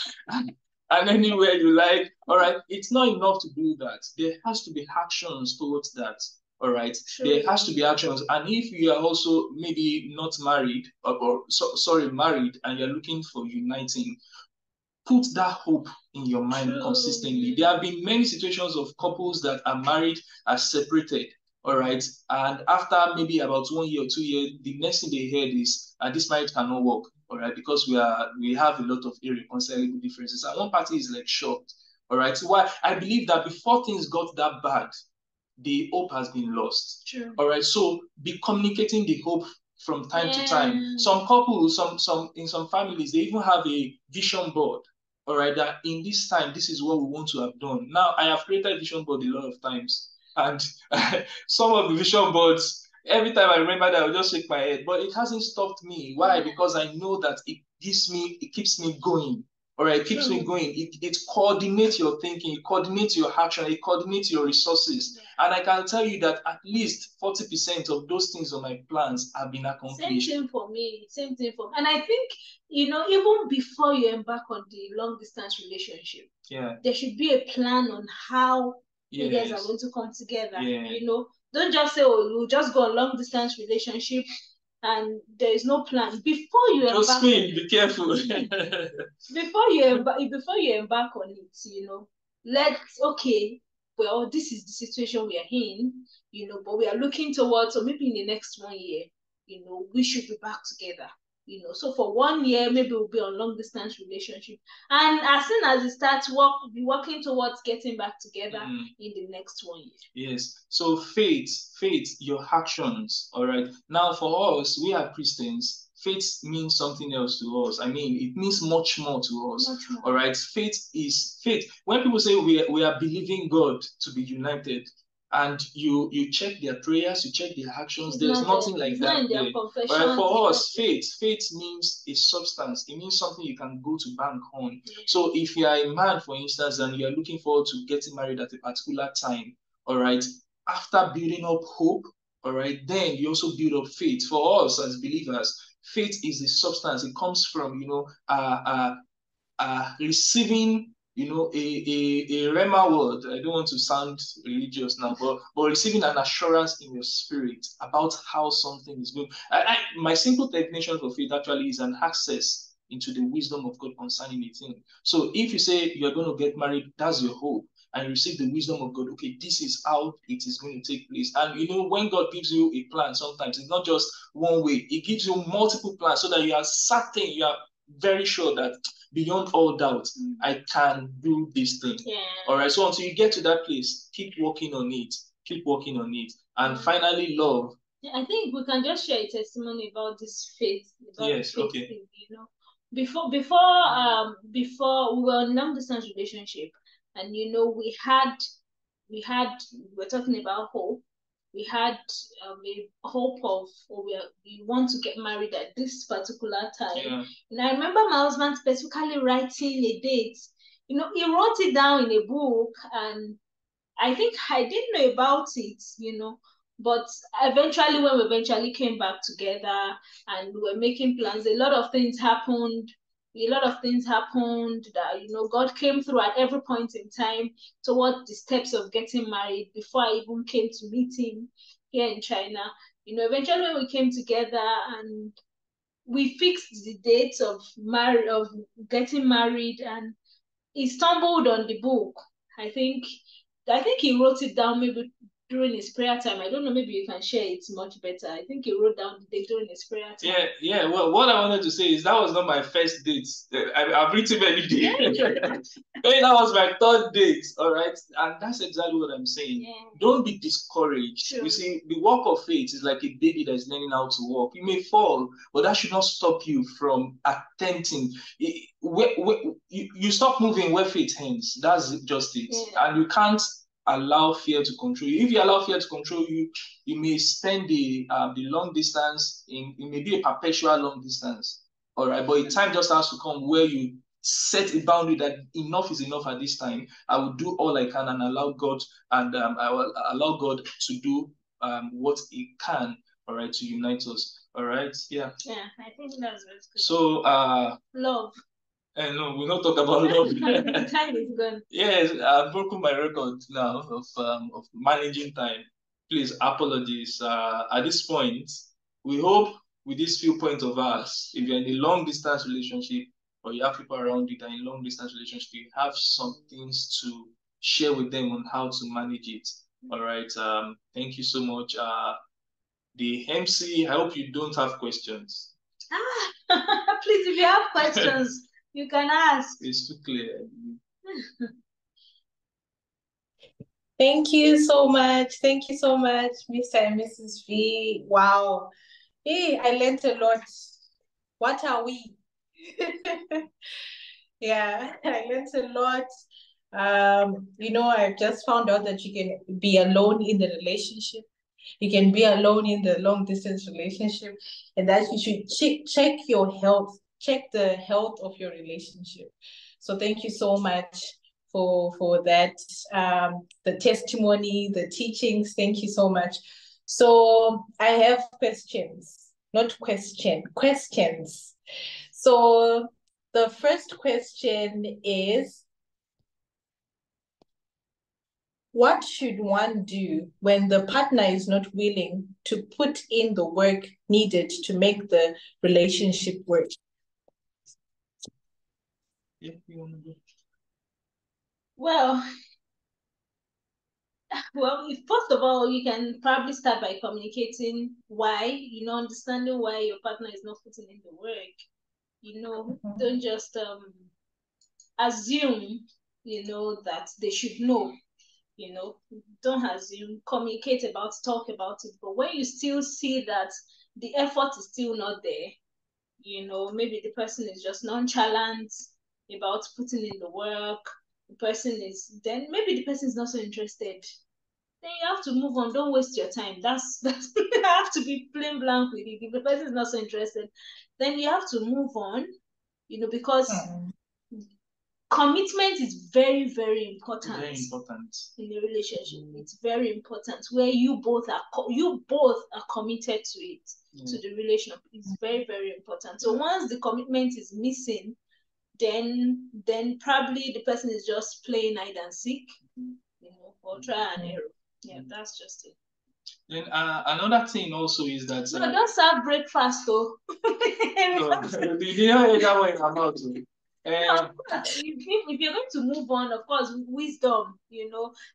and anywhere you like. All right, it's not enough to do that. There has to be actions towards that. All right, sure. There has to be actions. And if you are also maybe not married married, and you're looking for uniting, put that hope in your mind consistently. There have been many situations of couples that are married, are separated. All right, and after maybe about 1 year or 2 years, the next thing they heard is this marriage cannot work. All right, because we have a lot of irreconcilable differences, and one party is like shocked. All right, so why I believe that before things got that bad, the hope has been lost. True. All right, so be communicating the hope from time to time. Some couples, in some families, they even have a vision board. All right, that in this time, this is what we want to have done. Now, I have created a vision board a lot of times, and some of the vision boards, every time I remember that, I'll just shake my head. But it hasn't stopped me. Why? Because I know that it keeps me going. All right, it keeps me going. It coordinates your thinking, it coordinates your action, it coordinates your resources. And I can tell you that at least 40% of those things on my plans have been accomplished. Same thing for me. Same thing for me. And I think, even before you embark on the long distance relationship, there should be a plan on how you guys are going to come together. Don't just say, oh, we'll just go on long distance relationship and there is no plan. Before you embark, be careful. before you embark on it, well, this is the situation we are in, but we are looking towards, or maybe in the next 1 year, we should be back together. So for 1 year, maybe we'll be on long distance relationship. And as soon as it starts working towards getting back together in the next 1 year. Yes. So faith, your actions. All right. Now for us, we are Christians. Faith means something else to us. I mean, it means much more to us. All right. Faith is faith. When people say we are believing God to be united, and you check their prayers, you check their actions, there's nothing like that there. But for us, faith means a substance. It means something you can go to bank on. So if you are a man, for instance, and you are looking forward to getting married at a particular time, all right, after building up hope, all right, then you also build up faith. For us as believers, faith is the substance. It comes from, receiving a rhema word. I don't want to sound religious now, but receiving an assurance in your spirit about how something is going. My simple definition for faith actually is an access into the wisdom of God concerning a thing. So if you say you're going to get married, that's your hope, and you receive the wisdom of God, okay, this is how it is going to take place. And when God gives you a plan, sometimes it's not just one way. It gives you multiple plans so that you are certain, you are very sure that beyond all doubt, I can do this thing. All right. So until you get to that place, keep working on it. And finally, love. I think we can just share a testimony about this faith. Okay. Thing, Before we were in long distance relationship, and we were talking about hope. We had a hope of, we want to get married at this particular time. And I remember my husband specifically writing a date. He wrote it down in a book, and I think I didn't know about it, but eventually when we eventually came back together and we were making plans, a lot of things happened that, God came through at every point in time towards the steps of getting married before I even came to meet him here in China. Eventually when we came together and we fixed the dates of getting married, and he stumbled on the book. I think he wrote it down maybe during his prayer time. I don't know, maybe you can share it much better. I think he wrote down the date during his prayer time. Yeah. Well, what I wanted to say is that was not my first date. I've written many dates. Hey, that was my third date, all right? And that's exactly what I'm saying. Yeah. Don't be discouraged. Sure. You see, the walk of faith is like a baby that is learning how to walk. You may fall, but that should not stop you from attempting. You stop moving where faith ends. That's just it. Yeah. And you can't allow fear to control you. If you allow fear to control you, you may spend the long distance it may be a perpetual long distance. All right, but a time just has to come where you set a boundary that enough is enough at this time. I will do all I can and allow God, and I will allow God to do what He can. All right, to unite us. All right, yeah. Yeah, I think that's very good. So love. No, we'll not talk about love. Time is gone. Yes, I've broken my record now of managing time. Please, apologies. At this point, we hope with these few points of ours, if you're in a long distance relationship or you have people around you that are in a long distance relationship, you have some things to share with them on how to manage it. All right. Thank you so much. The MC, I hope you don't have questions. Please, if you have questions, you can ask. It's too clear. Thank you so much. Thank you so much, Mr. and Mrs. V. Wow. Hey, I learned a lot. What are we? Yeah, I learned a lot. I've just found out that you can be alone in the relationship. You can be alone in the long distance relationship, and that you should check your health, check the health of your relationship. So thank you so much for that, the testimony, the teachings. Thank you so much. So I have questions, not questions. So the first question is, what should one do when the partner is not willing to put in the work needed to make the relationship work? Yeah, you want to go? Well, first of all, you can probably start by communicating why, understanding why your partner is not putting in the work. Don't just assume, that they should know. Don't assume, communicate about, talk about it. But when you still see that the effort is still not there, maybe the person is just nonchalant about putting in the work, then maybe the person is not so interested. Then you have to move on. Don't waste your time. That's I have to be plain blank with it. If the person is not so interested, then you have to move on, because commitment is very, very important. Very important in a relationship. It's very important where you both are committed to it, to the relationship. It's very, very important. So once the commitment is missing, then probably the person is just playing hide and seek, or try and error. Yeah, that's just it. Then another thing also is that no, don't serve breakfast though. No, you know that way about it. If you're going to move on, of course, wisdom,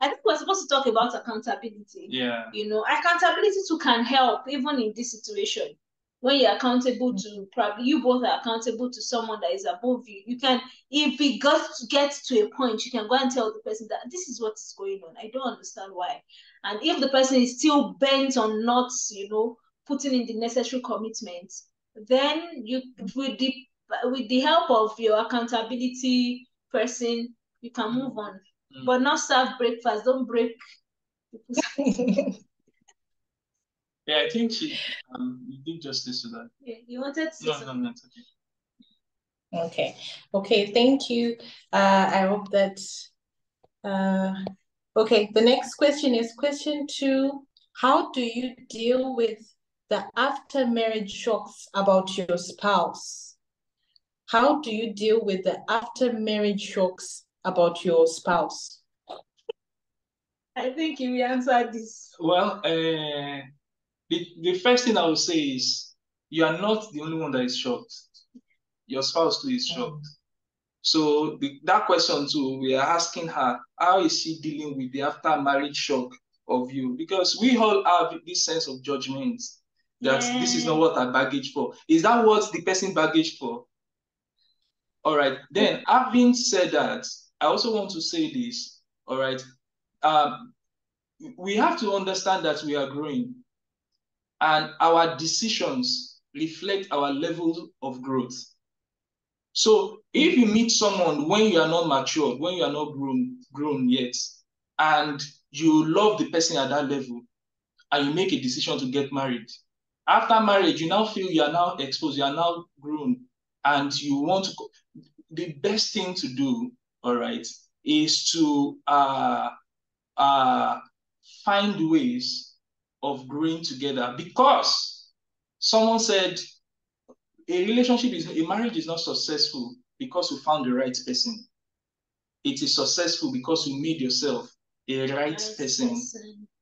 I think we're supposed to talk about accountability. Yeah. Accountability too can help even in this situation. When you're accountable to, probably you both are accountable to someone that is above you. You can, if it gets to a point, you can go and tell the person that this is what is going on. I don't understand why. And if the person is still bent on not, putting in the necessary commitment, then you, with the help of your accountability person, you can move on. But not serve breakfast. Don't break. Yeah, I think you did justice to that. Yeah, you wanted to say something? No, it's okay. Okay, thank you. I hope that okay, the next question is question 2. How do you deal with the after marriage shocks about your spouse? How do you deal with the after marriage shocks about your spouse? I think you will answer this. Well, the first thing I would say is you are not the only one that is shocked. Your spouse too is shocked. So that question too, we are asking her, how is she dealing with the after marriage shock of you, because we all have this sense of judgment that this is not what I baggage for. Is that what the person baggaged for? All right. Then, having said that, I also want to say this. All right. We have to understand that we are growing, and our decisions reflect our level of growth. So if you meet someone when you are not matured, when you are not grown yet, and you love the person at that level, and you make a decision to get married, after marriage, you now feel you are now exposed, you are now grown, and you want to, the best thing to do, all right, is to find ways of growing together. Because someone said a marriage is not successful because you found the right person. It is successful because you made yourself a right person.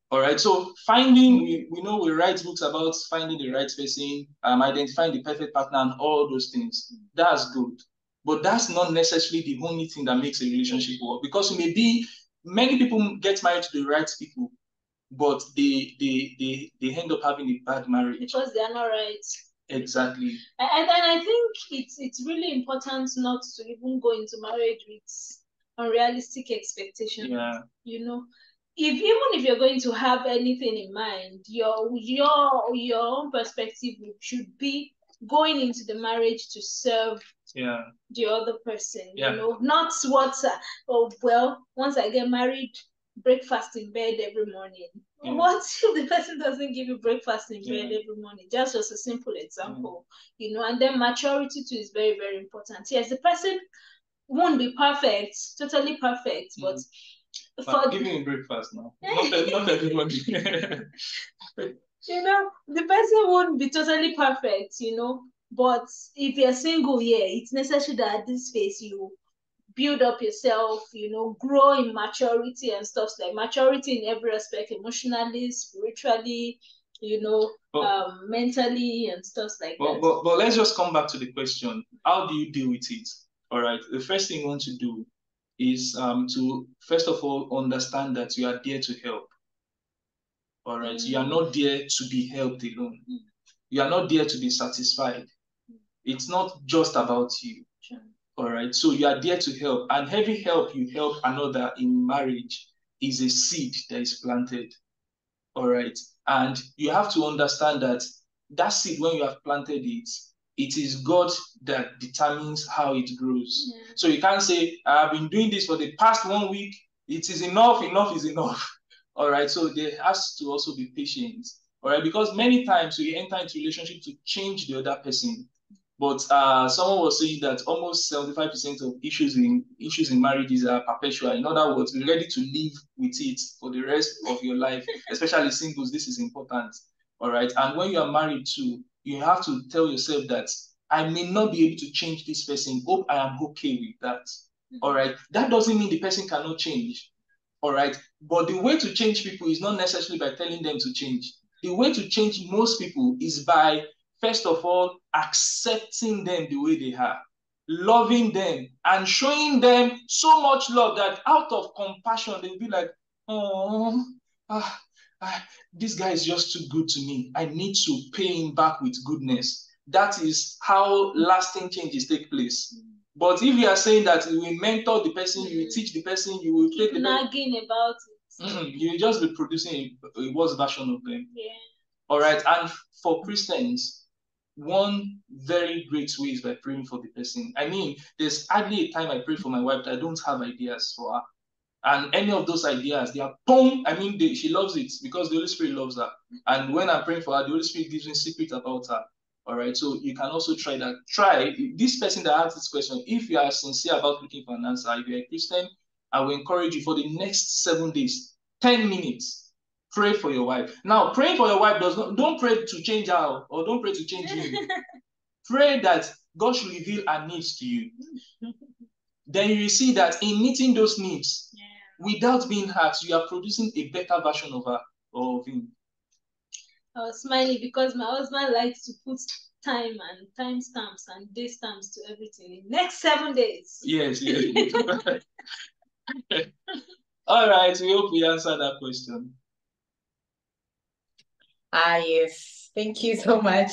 All right. So we know we write books about finding the right person, identifying the perfect partner, and all those things. That's good. But that's not necessarily the only thing that makes a relationship work. Because many people get married to the right people, but they end up having a bad marriage. Because they are not right. Exactly. And I think it's really important not to even go into marriage with unrealistic expectations. Yeah. You know, even if you're going to have anything in mind, your own perspective should be going into the marriage to serve the other person. You know, not what once I get married, breakfast in bed every morning. Yeah. What if the person doesn't give you breakfast in bed every morning? Just as a simple example, you know. And then maturity too is very, very important. Yes, the person won't be perfect, totally perfect, but give me breakfast now. Not everybody. You know, the person won't be totally perfect, you know. But if you're single, it's necessary that at this phase you build up yourself, you know, grow in maturity and stuff like maturity in every aspect, emotionally, spiritually, you know, mentally and stuff like that. But let's just come back to the question. How do you deal with it? All right. The first thing you want to do is to, first of all, understand that you are there to help. All right. You are not there to be helped alone. You are not there to be satisfied. It's not just about you. Sure. All right. So you are there to help, and every help you help another in marriage is a seed that is planted. All right. And you have to understand that seed, when you have planted it, it is God that determines how it grows. Yeah. So you can't say, I've been doing this for the past 1 week. It is enough is enough. All right. So there has to also be patience. All right. Because many times we enter into relationship to change the other person. But someone was saying that almost 75% of issues in marriages are perpetual. In other words, be ready to live with it for the rest of your life, especially singles. This is important. All right. And when you are married too, you have to tell yourself that I may not be able to change this person. Hope I am okay with that. All right. That doesn't mean the person cannot change. All right. But the way to change people is not necessarily by telling them to change. The way to change most people is by, first of all, accepting them the way they are, loving them, and showing them so much love that out of compassion, they'll be like, this guy is just too good to me. I need to pay him back with goodness. That is how lasting changes take place. But if you are saying that you will mentor the person, you will teach the person, you will keep nagging about it, you will just be producing a worse version of them. Yeah. All right. And for Christians, one very great way is by praying for the person. I mean, there's hardly a time I pray for my wife that I don't have ideas for her. And any of those ideas, they are boom. I mean, she loves it because the Holy Spirit loves her. And when I'm praying for her, the Holy Spirit gives me secret about her. All right. So you can also try that. Try this person that asked this question. If you are sincere about looking for an answer, if you're a Christian, I will encourage you for the next 7 days, 10 minutes, pray for your wife. Now, praying for your wife don't pray to change her or don't pray to change him. Pray that God should reveal her needs to you. Then you will see that in meeting those needs, without being hurt, you are producing a better version of her or of him. I was smiling because my husband likes to put time and timestamps and day stamps to everything in next 7 days. Yes. All right, we hope we answered that question. Ah, yes. Thank you so much.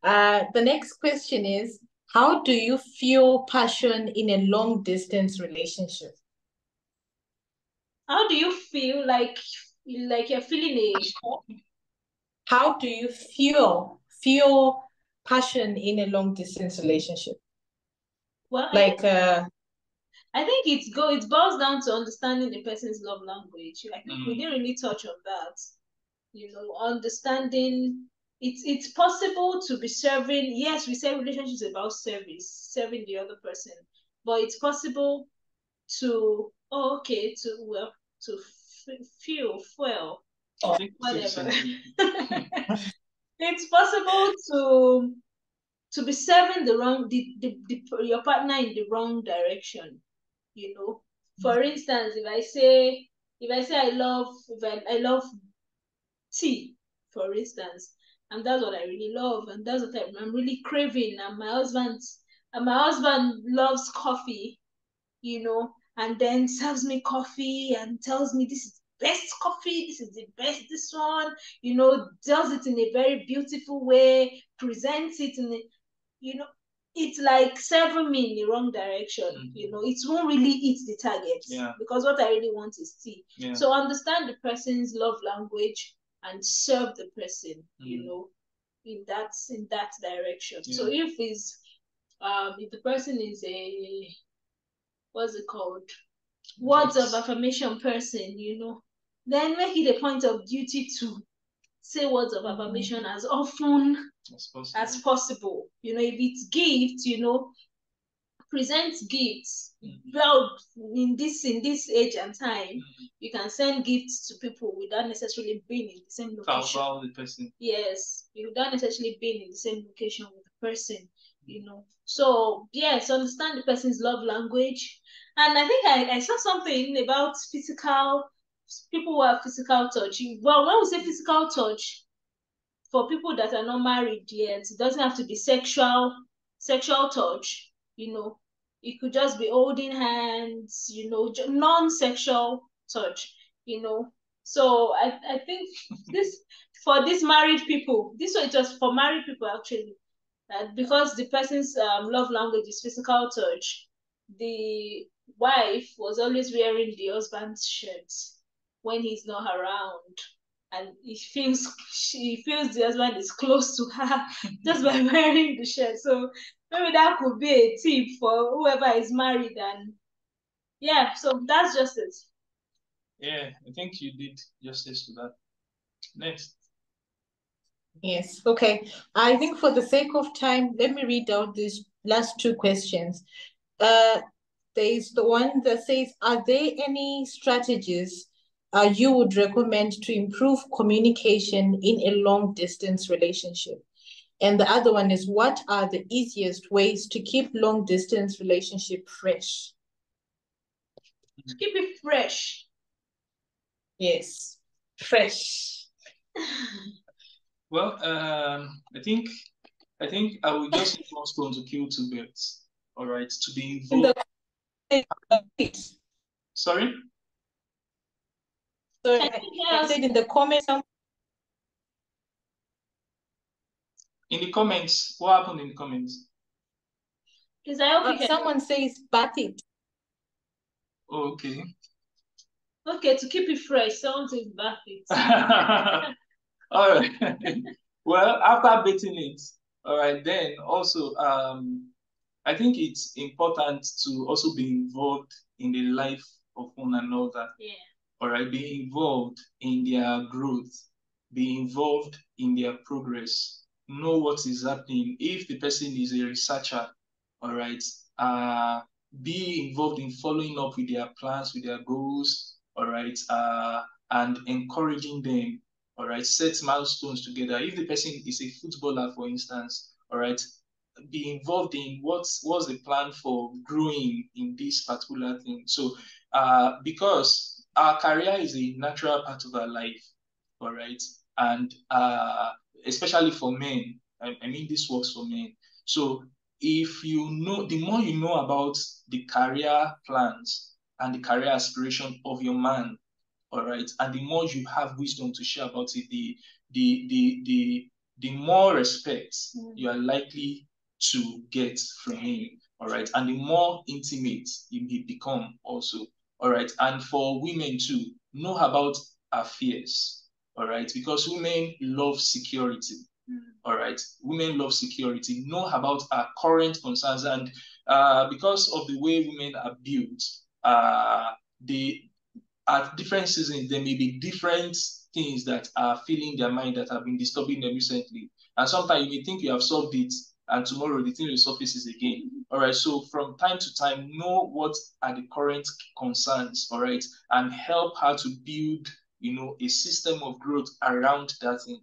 The next question is, how do you feel passion in a long distance relationship? How do you feel like you're feeling How do you feel passion in a long distance relationship? well, Like I think it boils down to understanding the person's love language. I think we didn't really touch on that. Understanding it's possible to be serving. Yes, we say relationships about service, serving the other person, but it's possible to feel whatever. It's possible to be serving your partner in the wrong direction. For instance, if I say I love tea, for instance, and that's what I really love, and that's what I'm really craving, and my husband loves coffee, and then serves me coffee and tells me this is the best coffee, this is the best, this one, does it in a very beautiful way, presents it in a, it's like serving me in the wrong direction. It won't really hit the target. Yeah. Because what I really want is tea. Yeah. So understand the person's love language and serve the person, in that direction. Yeah. So if the person is a, what's it called, words of affirmation person, then make it a point of duty to say words of affirmation as often as possible. If it's gifts, present gifts. Well, in this age and time, you can send gifts to people without necessarily being in the same location. About the person. Yes, without necessarily being in the same location with the person. So yes, understand the person's love language. And I think I saw something about people who have physical touch. Well, when we say physical touch, for people that are not married yet, it doesn't have to be sexual touch. It could just be holding hands, non-sexual touch. So I think this for these married people, this one just for married people actually, because the person's love language is physical touch. The wife was always wearing the husband's shirt when he's not around, and she feels the husband is close to her just by wearing the shirt. So maybe that could be a tip for whoever is married. And yeah, so that's just it. Yeah, I think you did justice to that. Next. Yes, okay. I think for the sake of time, let me read out these last two questions. There's the one that says, are there any strategies you would recommend to improve communication in a long distance relationship? And the other one is, what are the easiest ways to keep long distance relationship fresh? To keep it fresh. Yes, fresh. Well, I think I will just use one stone to kill two birds. All right, to be involved. Sorry? So I said in the comments. In the comments, what happened in the comments? Because I hope someone says bath it. Oh, okay. Okay, to keep it fresh, someone says bath it. All right. Well, after bathing it, all right, then also I think it's important to also be involved in the life of one another. Yeah. All right, be involved in their growth, be involved in their progress, know what is happening. If the person is a researcher, all right, be involved in following up with their plans, with their goals, all right, and encouraging them, all right, set milestones together. If the person is a footballer, for instance, all right, be involved in what's the plan for growing in this particular thing. So because our career is a natural part of our life, all right, and especially for men, I mean this works for men. So if you know, the more you know about the career plans and the career aspiration of your man, all right? And the more you have wisdom to share about it, the more respect you are likely to get from him, all right? And the more intimate you may become also, all right? And for women too, know about our fears, all right? Because women love security, all right? Women love security. Know about our current concerns. And because of the way women are built, at different seasons, there may be different things that are filling their mind that have been disturbing them recently. And sometimes you may think you have solved it, and tomorrow the thing resurfaces again. All right. So from time to time, know what are the current concerns, all right, and help her to build, a system of growth around that thing.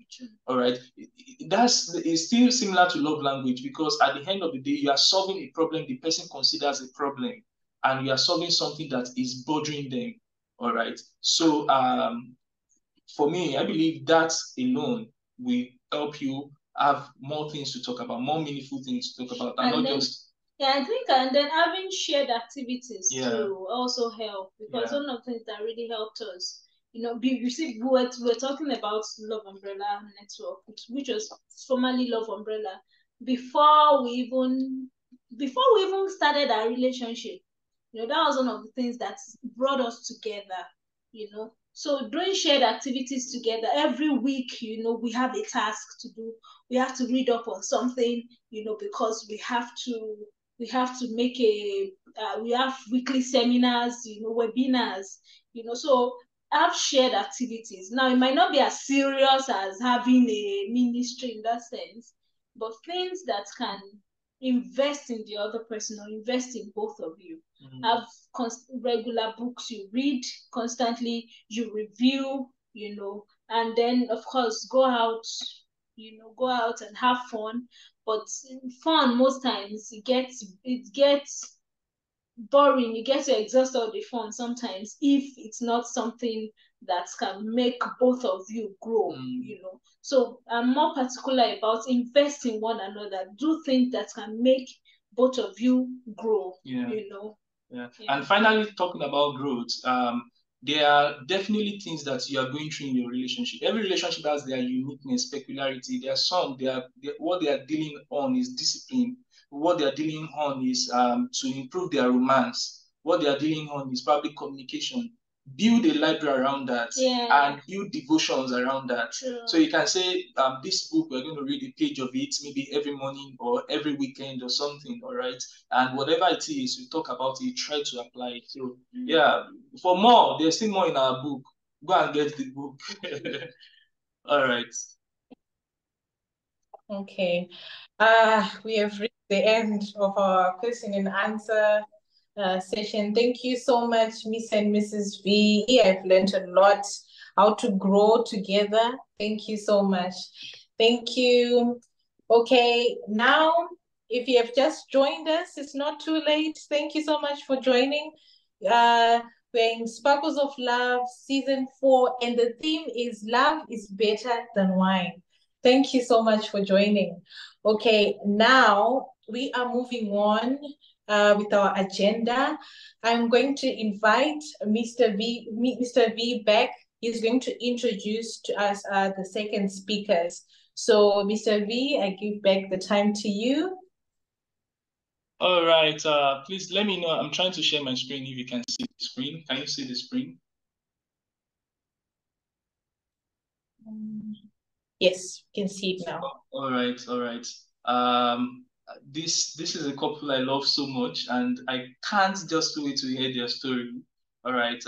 All right. It's still similar to love language, because at the end of the day, you are solving a problem the person considers a problem, and you are solving something that is bothering them. All right. So for me, I believe that alone will help you have more things to talk about, more meaningful things to talk about, and not just. Yeah, I think, and then having shared activities to also help, because one of the things that really helped us, you see, we're talking about Love Umbrella Network, which was formerly Love Umbrella, before we even started our relationship. That was one of the things that brought us together, So doing shared activities together every week, we have a task to do. We have to read up on something, because we have to make we have weekly seminars, webinars, so have shared activities. Now, it might not be as serious as having a ministry in that sense, but things that can invest in the other person or invest in both of you. Have regular books you read constantly, you review, and then of course go out and have fun. But fun, most times it gets boring. You get to exhaust all the fun sometimes if it's not something that can make both of you grow, So I'm more particular about investing in one another. Do things that can make both of you grow, Yeah. And finally, talking about growth, there are definitely things that you are going through in your relationship. Every relationship has their uniqueness, peculiarity. There are some, what they are dealing on is discipline. What they are dealing on is to improve their romance. What they are dealing on is probably communication. Build a library around that, and build devotions around that. True. So you can say, this book, we're going to read a page of it, maybe every morning or every weekend or something, all right? And whatever it is, we talk about it, try to apply it. So yeah, for more, there's still more in our book. Go and get the book. All right. Okay. We have reached the end of our question and answer session. Thank you so much, Miss and Mrs. V. I've learned a lot how to grow together. Thank you so much. Thank you. Okay, now if you have just joined us, it's not too late. Thank you so much for joining. We're in Sparkles of Love Season 4, and the theme is Love is Better Than Wine. Thank you so much for joining. Okay, now we are moving on with our agenda. I'm going to invite Mr. V back. He's going to introduce to us the second speakers. So, Mr. V, I give back the time to you. All right. Please let me know. I'm trying to share my screen if you can see the screen. Can you see the screen? Yes, you can see it now. All right. All right. This is a couple I love so much, and I can't just wait to hear their story. All right.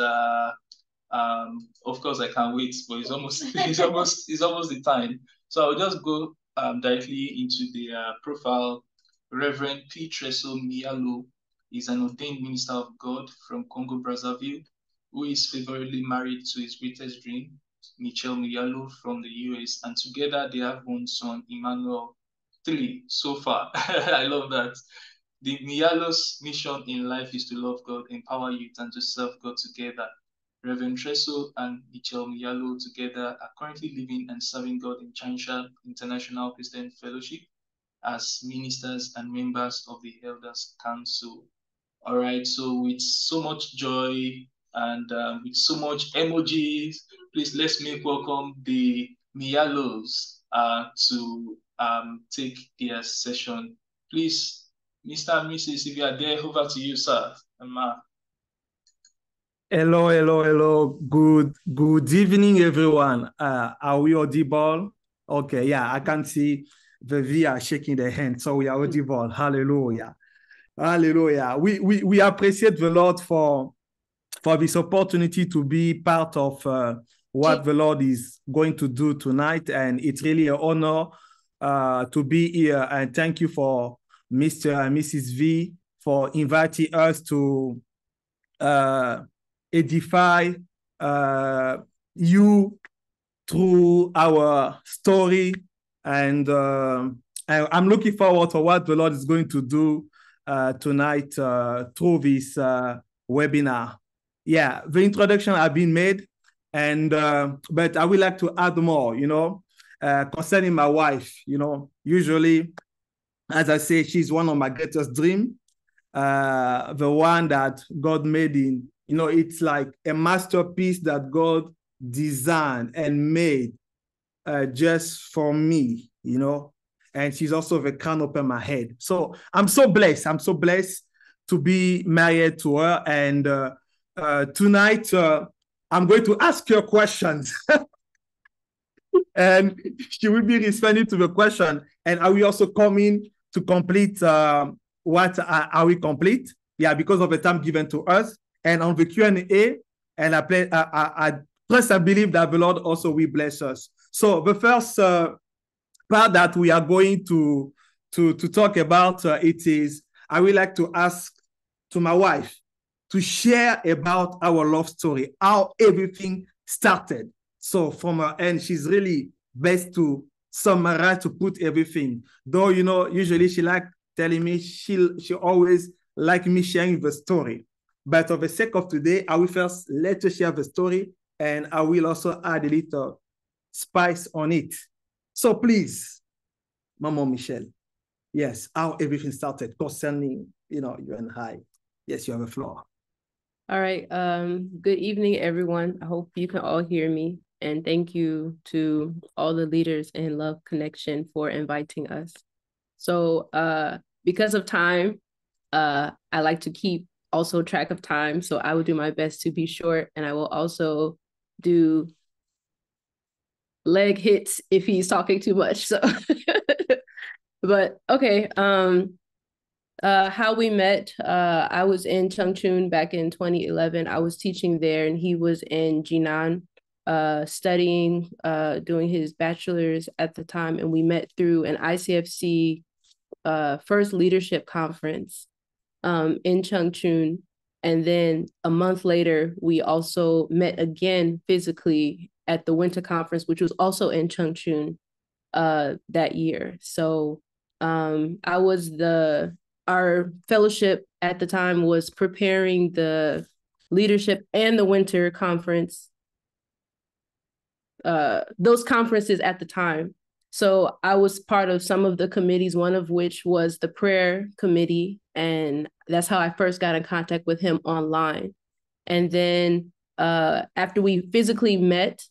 Of course I can't wait, but it's almost the time. So I'll just go directly into the profile. Reverend P. Treso Mialo is an ordained minister of God from Congo Brazzaville, who is favorably married to his greatest dream, Michelle Mialo from the US, and together they have one son, Emmanuel. 3 so far. I love that. The Mialo's mission in life is to love God, empower youth, and to serve God together. Reverend Treso and Michelle Mialo together are currently living and serving God in Changsha International Christian Fellowship as ministers and members of the Elders Council. All right, so with so much joy, and with so much emojis. Please let's make welcome the Miyalos to take their session. Please, Mr. and Mrs., if you are there, over to you, sir. Hello, hello, hello. Good evening, everyone. Are we audible? Okay, yeah, I can see the V are shaking their hands, so we are audible. Hallelujah. Hallelujah. We appreciate the Lord for this opportunity to be part of what the Lord is going to do tonight. And it's really an honor to be here. And thank you for Mr. and Mrs. V for inviting us to edify you through our story. And I'm looking forward to what the Lord is going to do tonight through this webinar. Yeah, the introduction has been made, and but I would like to add more, concerning my wife. Usually, as I say, she's one of my greatest dreams, the one that God made in, it's like a masterpiece that God designed and made just for me, and she's also the crown upon my head. So I'm so blessed. I'm so blessed to be married to her. And tonight, I'm going to ask her questions. And she will be responding to the question. And I will also come in to complete what are we complete? Yeah, because of the time given to us. And on the Q&A, and I trust and believe that the Lord also will bless us. So the first part that we are going to talk about, it is, I would like to ask to my wife to share about our love story, how everything started. So from her end, she's really best to summarize, to put everything. Though, usually she like telling me, she always like me sharing the story. But for the sake of today, I will first let her share the story, and I will also add a little spice on it. So please, Mama Michelle, yes, how everything started concerning, you and I. Yes, you have the floor. All right. Good evening, everyone. I hope you can all hear me. And thank you to all the leaders in Love Connection for inviting us. So because of time, I like to keep also track of time. So I will do my best to be short, and I will also do leg hits if he's talking too much. So, but okay. How we met, I was in Changchun back in 2011. I was teaching there, and he was in Jinan, studying, doing his bachelor's at the time. And we met through an ICFC first leadership conference in Changchun. And then a month later, we also met again physically at the winter conference, which was also in Changchun that year. So our fellowship at the time was preparing the leadership and the winter conference, those conferences at the time. So I was part of some of the committees, one of which was the prayer committee. And that's how I first got in contact with him online. And then after we physically met,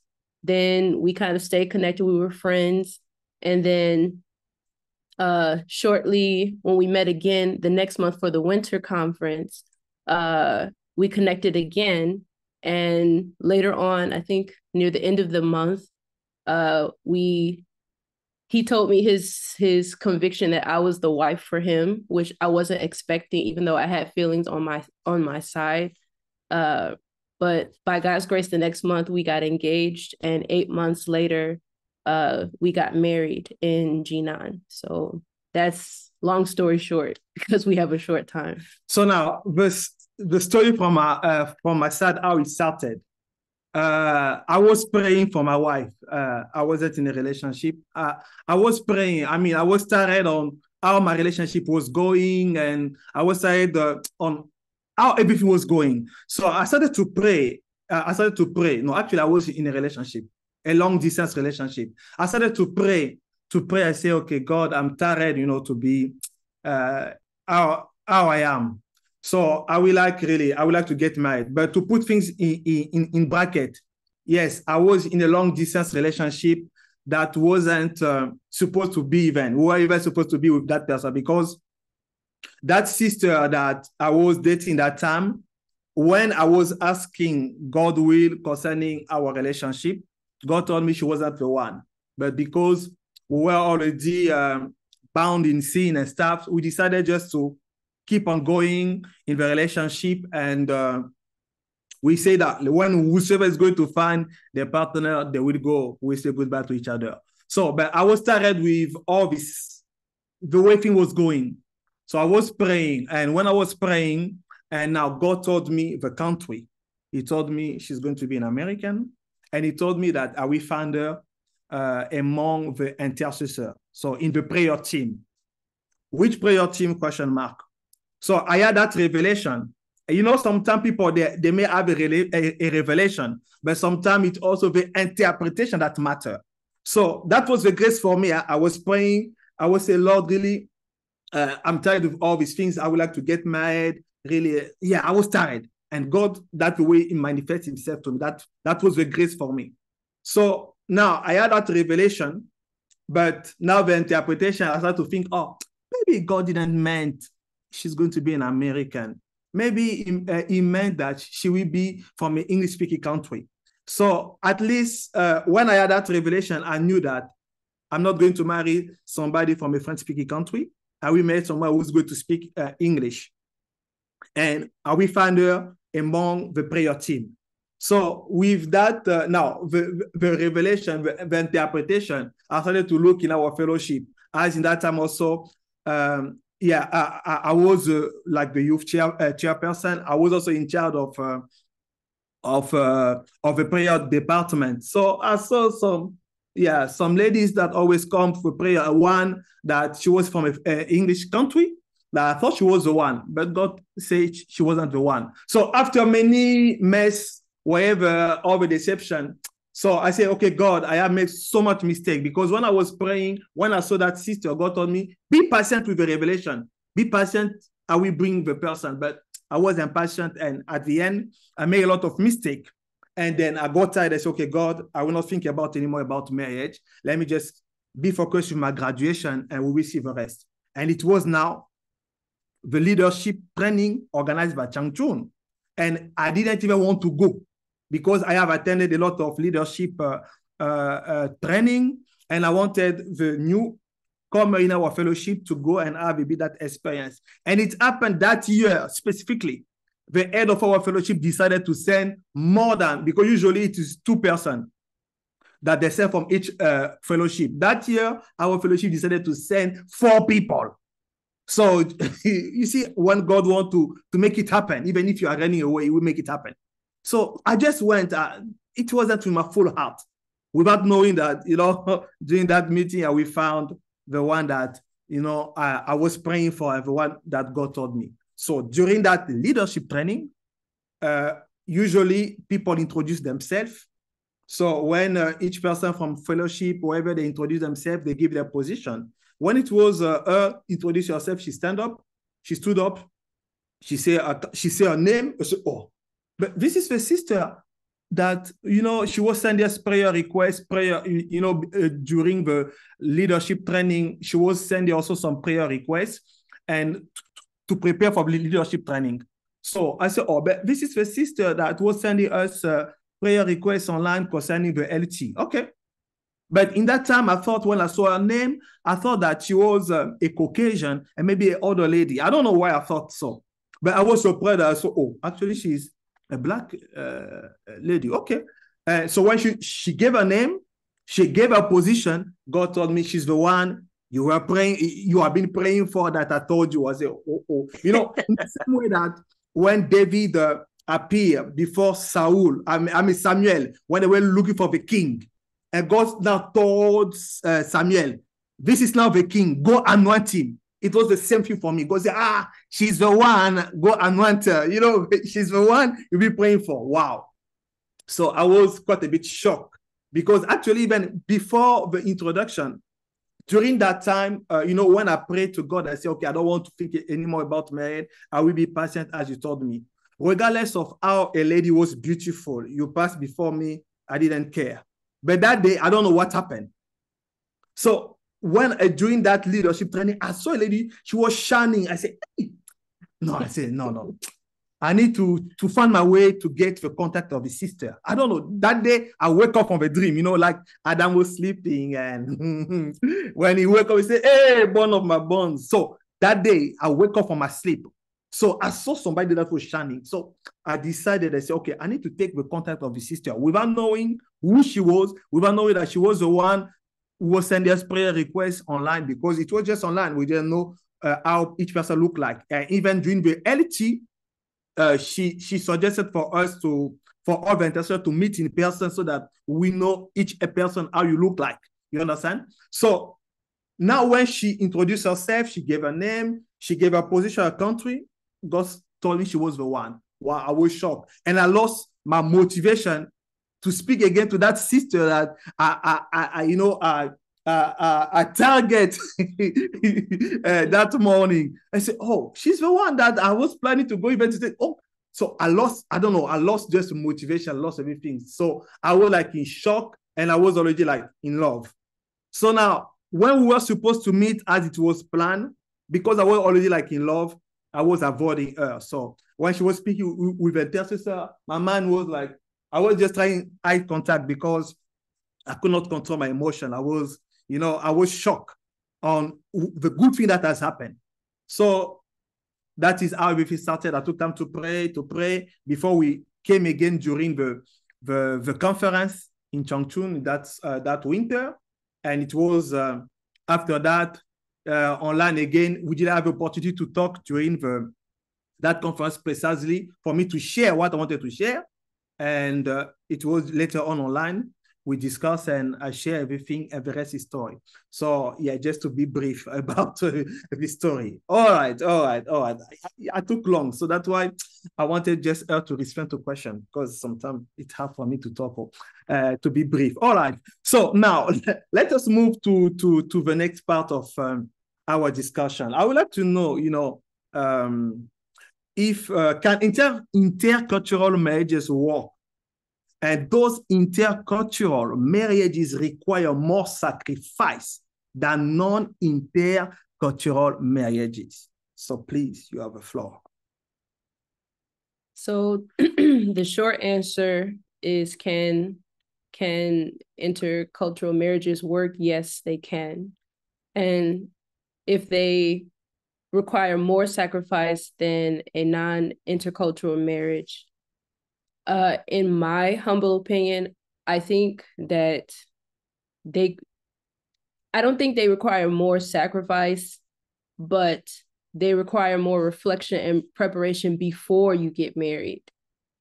then we kind of stayed connected. We were friends. And then shortly when we met again the next month for the winter conference, we connected again. And later on, I think near the end of the month, he told me his conviction that I was the wife for him, which I wasn't expecting, even though I had feelings on my side. But by God's grace, the next month we got engaged, and 8 months later, we got married in Jinan. So that's long story short, because we have a short time. So now the story from my side, how it started. I was praying for my wife. I wasn't in a relationship. I was praying. I was tired on how my relationship was going, and I was tired on how everything was going. So I started to pray. No, actually, I was in a relationship, a long distance relationship. I started to pray. I say, okay, God, I'm tired, to be how I am. So I would like to get married. But to put things in bracket, yes, I was in a long distance relationship that wasn't supposed to be even. We were even supposed to be with that person because that sister that I was dating that time, when I was asking God will concerning our relationship, God told me she wasn't the one. But because we were already bound in sin and stuff, we decided just to keep on going in the relationship. And we say that when whoever is going to find their partner, they will go, we say goodbye to each other. So, but I was tired with all this, the way things was going. So I was praying. And when I was praying, and now God told me the country. He told me she's going to be an American. And he told me that I will find her among the intercessor. So in the prayer team. Which prayer team, question mark. So I had that revelation. You know, sometimes people, they may have a revelation, but sometimes it's also the interpretation that matter. So that was the grace for me. I was praying. I was saying, Lord, really, I'm tired of all these things. I would like to get married. Really, yeah, I was tired. And God, that way he manifests himself to me. That was the grace for me. So now I had that revelation, but now the interpretation, I started to think, oh, maybe God didn't meant she's going to be an American. Maybe he meant that she will be from an English-speaking country. So at least when I had that revelation, I knew that I'm not going to marry somebody from a French-speaking country. I will marry someone who's going to speak English. And I will find her among the prayer team. So with that, now the revelation, the interpretation, I started to look in our fellowship. As in that time also, I was like the youth chairperson. I was also in charge of a prayer department. So I saw some ladies that always come for prayer. One that she was from an English country. That I thought she was the one, but God said she wasn't the one. So after many mess, whatever, all the deception, so I said, okay, God, I have made so much mistake because when I was praying, when I saw that sister, God told me, be patient with the revelation. Be patient, I will bring the person. But I was impatient, and at the end, I made a lot of mistake. And then I got tired. I said, okay, God, I will not think anymore about marriage. Let me just be focused with my graduation, and we will see the rest. And it was now the leadership training organized by Changchun. And I didn't even want to go because I have attended a lot of leadership training, and I wanted the newcomer in our fellowship to go and have a bit that experience. And it happened that year specifically. The head of our fellowship decided to send more than, because usually it is 2 persons that they send from each fellowship. That year, our fellowship decided to send 4 people. So you see, when God wants to make it happen, even if you are running away, he will make it happen. So I just went, it wasn't with my full heart, without knowing that, during that meeting, we found the one that, I was praying for, the one that God told me. So during that leadership training, usually people introduce themselves. So when each person from fellowship, whoever they introduce themselves, they give their position. When it was her, introduce yourself, she stood up, she said her name. I said, oh, but this is the sister that, she was sending us prayer requests, during the leadership training, she was sending also some prayer requests and to prepare for the leadership training. So I said, oh, but this is the sister that was sending us prayer requests online concerning the LT. Okay. But in that time, I thought when I saw her name, I thought that she was a Caucasian and maybe an older lady. I don't know why I thought so. But I was surprised. I saw, oh, actually, she's a Black lady. Okay. So when she gave her name, she gave her position, God told me she's the one you were praying, you have been praying for that I told you. I said, oh. In the same way that when David appeared before Samuel, when they were looking for the king, and God now told Samuel, this is now the king, go anoint him. It was the same thing for me. God said, she's the one, go anoint her. She's the one you'll be praying for. Wow. So I was quite a bit shocked because actually even before the introduction, during that time, when I prayed to God, I said, okay, I don't want to think anymore about marriage. I will be patient as you told me. Regardless of how a lady was beautiful, you passed before me, I didn't care. But that day, I don't know what happened. So when during that leadership training, I saw a lady, she was shining. I said, hey. No. I need to find my way to get the contact of the sister. I don't know. That day, I wake up from a dream, like Adam was sleeping. And when he woke up, he said, hey, bone of my bones. So that day, I wake up from my sleep. So I saw somebody that was shining. So I decided, I said, okay, I need to take the contact of the sister without knowing who she was, without knowing that she was the one who was sending us prayer requests online, because it was just online. We didn't know how each person looked like. And even during the LT, she suggested for us for all the intercessors to meet in person so that we know each person how you look like. You understand? So now when she introduced herself, she gave her name, she gave her position, her country. God told me she was the one. Wow, I was shocked. And I lost my motivation to speak again to that sister that I target that morning. I said, oh, she's the one that I was planning to go even to say, oh. So I lost just motivation, lost everything. So I was like in shock, and I was already like in love. So now when we were supposed to meet as it was planned, because I was already like in love, I was avoiding her. So when she was speaking with the intercessor, my mind was like, I was just trying eye contact because I could not control my emotion. I was shocked on the good thing that has happened. So that is how everything started. I took time to pray before we came again during the conference in Changchun that winter. And it was after that, online again, we didn't have the opportunity to talk during that conference precisely for me to share what I wanted to share. And it was later on online. We discussed and I share everything, and the rest is story. So yeah, just to be brief about the story. All right. I took long, so that's why I wanted just to respond to question, because sometimes it's hard for me to talk to be brief. All right. So now let us move to the next part of our discussion. I would like to know, if can intercultural marriages work? And those intercultural marriages require more sacrifice than non-intercultural marriages. So please, you have the floor. So the short answer is, can intercultural marriages work? Yes, they can. And if they require more sacrifice than a non-intercultural marriage, in my humble opinion, I think that I don't think they require more sacrifice, but they require more reflection and preparation before you get married.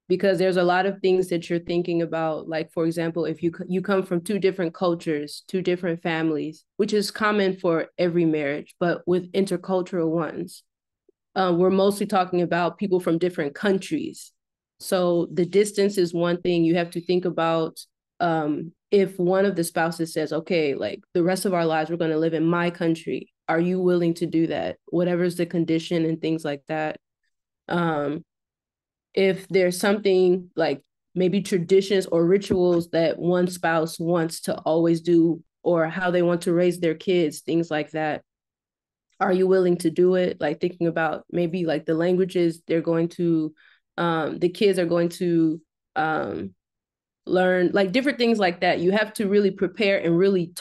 Because there's a lot of things that you're thinking about. Like, for example, if you come from two different cultures, two different families, which is common for every marriage, but with intercultural ones, we're mostly talking about people from different countries. So the distance is one thing you have to think about. If one of the spouses says, okay, like the rest of our lives, we're going to live in my country, are you willing to do that? Whatever's the condition and things like that. If there's something like maybe traditions or rituals that one spouse wants to always do, or how they want to raise their kids, things like that, are you willing to do it? Like thinking about maybe like the languages they're going to the kids are going to learn, like different things like that. You have to really prepare and really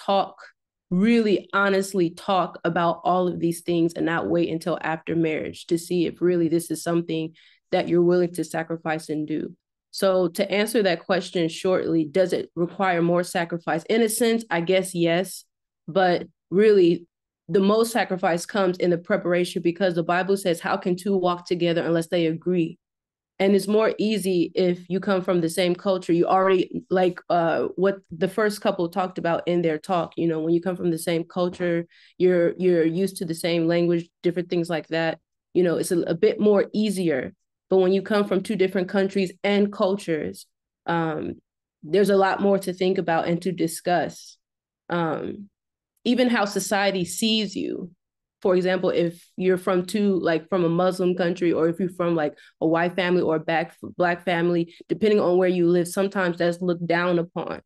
honestly talk about all of these things, and not wait until after marriage to see if really this is something that you're willing to sacrifice and do. So to answer that question shortly, does it require more sacrifice? In a sense, I guess yes, but really the most sacrifice comes in the preparation, because the Bible says, how can two walk together unless they agree? And it's more easy if you come from the same culture. You already, like what the first couple talked about in their talk, when you come from the same culture, you're used to the same language, different things like that, it's a bit more easier. But when you come from two different countries and cultures, there's a lot more to think about and to discuss. even how society sees you. For example, if you're from from a Muslim country, or if you're from like a white family or a black family, depending on where you live, sometimes that's looked down upon.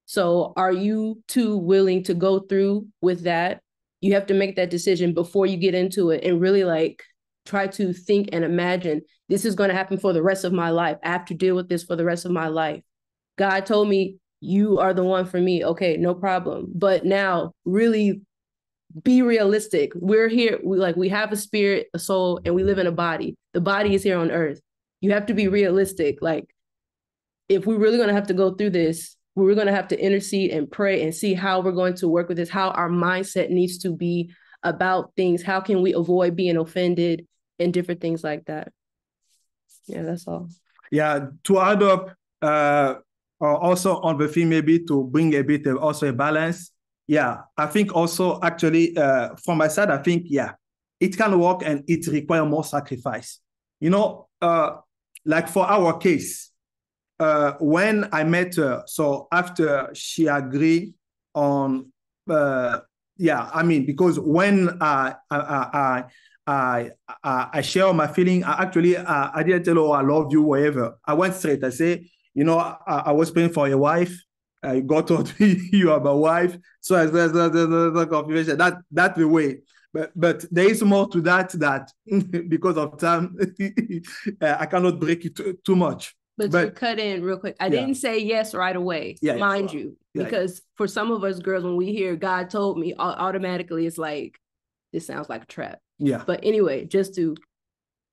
So are you too willing to go through with that? You have to make that decision before you get into it, and really like try to think and imagine, this is going to happen for the rest of my life. I have to deal with this for the rest of my life. God told me, you are the one for me. Okay, no problem. But now really be realistic. We're here. We have a spirit, a soul, and we live in a body. The body is here on earth. You have to be realistic. Like, if we're really going to have to go through this, we're going to have to intercede and pray and see how we're going to work with this, how our mindset needs to be about things. How can we avoid being offended and different things like that? Yeah, that's all. Yeah, to add up, also on the thing, maybe to bring a bit of also a balance. Yeah, I think also actually from my side, I think, yeah, it can work and it requires more sacrifice. You know, like for our case, when I met her, so after she agreed on, yeah, I mean, because when I share my feeling, I didn't tell her I love you, whatever. I went straight. I say, you know, I was praying for your wife. God told me you are my wife. So as the confirmation, that's the way. But there is more to that because of time, I cannot break it too much. But to cut in real quick, I didn't say yes right away, mind you, because for some of us girls, when we hear God told me, automatically it's like, this sounds like a trap. Yeah. But anyway, just to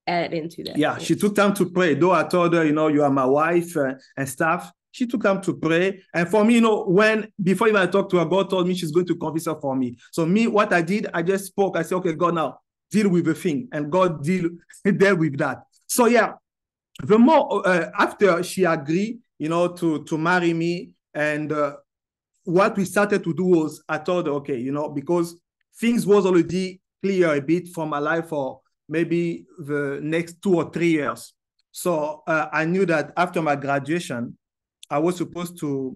add into that. Yeah, she took time to pray. Though I told her, you know, you are my wife and stuff, she took time to pray. And for me, you know, before even I talked to her, God told me she's going to confess her for me. So me, what I did, I just spoke. I said, okay, God, now deal with the thing. And God dealt with that. So yeah, the more, after she agreed, you know, to marry me, and what we started to do was, I told her, okay, you know, because things was already clear a bit for my life for maybe the next 2 or 3 years. So I knew that after my graduation, I was supposed to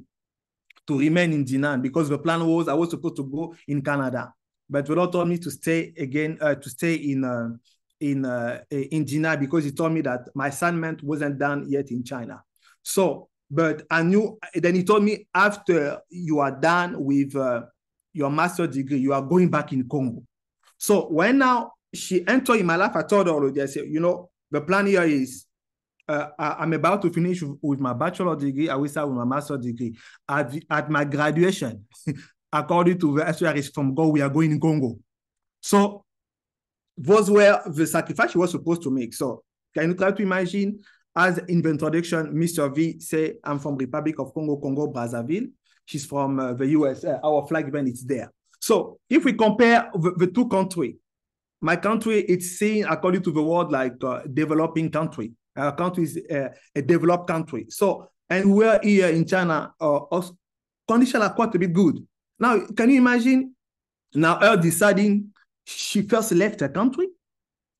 remain in Jinan, because the plan was I was supposed to go in Canada. But the Lord told me to stay again, to stay in Jinan, because he told me that my assignment wasn't done yet in China. So, but I knew, then he told me, after you are done with your master's degree, you are going back in Congo. So when now she entered in my life, I told her already, I said, you know, the plan here is, I'm about to finish with my bachelor degree. I will start with my master's degree. At my graduation, according to the SRS from God, we are going in Congo. So those were the sacrifice she was supposed to make. So can you try to imagine, as in the introduction, Mr. V say, I'm from Republic of Congo, Brazzaville. She's from the US. Our flag event is there. So if we compare the two countries, my country, it's seen according to the world like a developing country. Our country is a developed country. So, and we're here in China, conditions are quite a bit good. Now, can you imagine now her deciding she first left her country,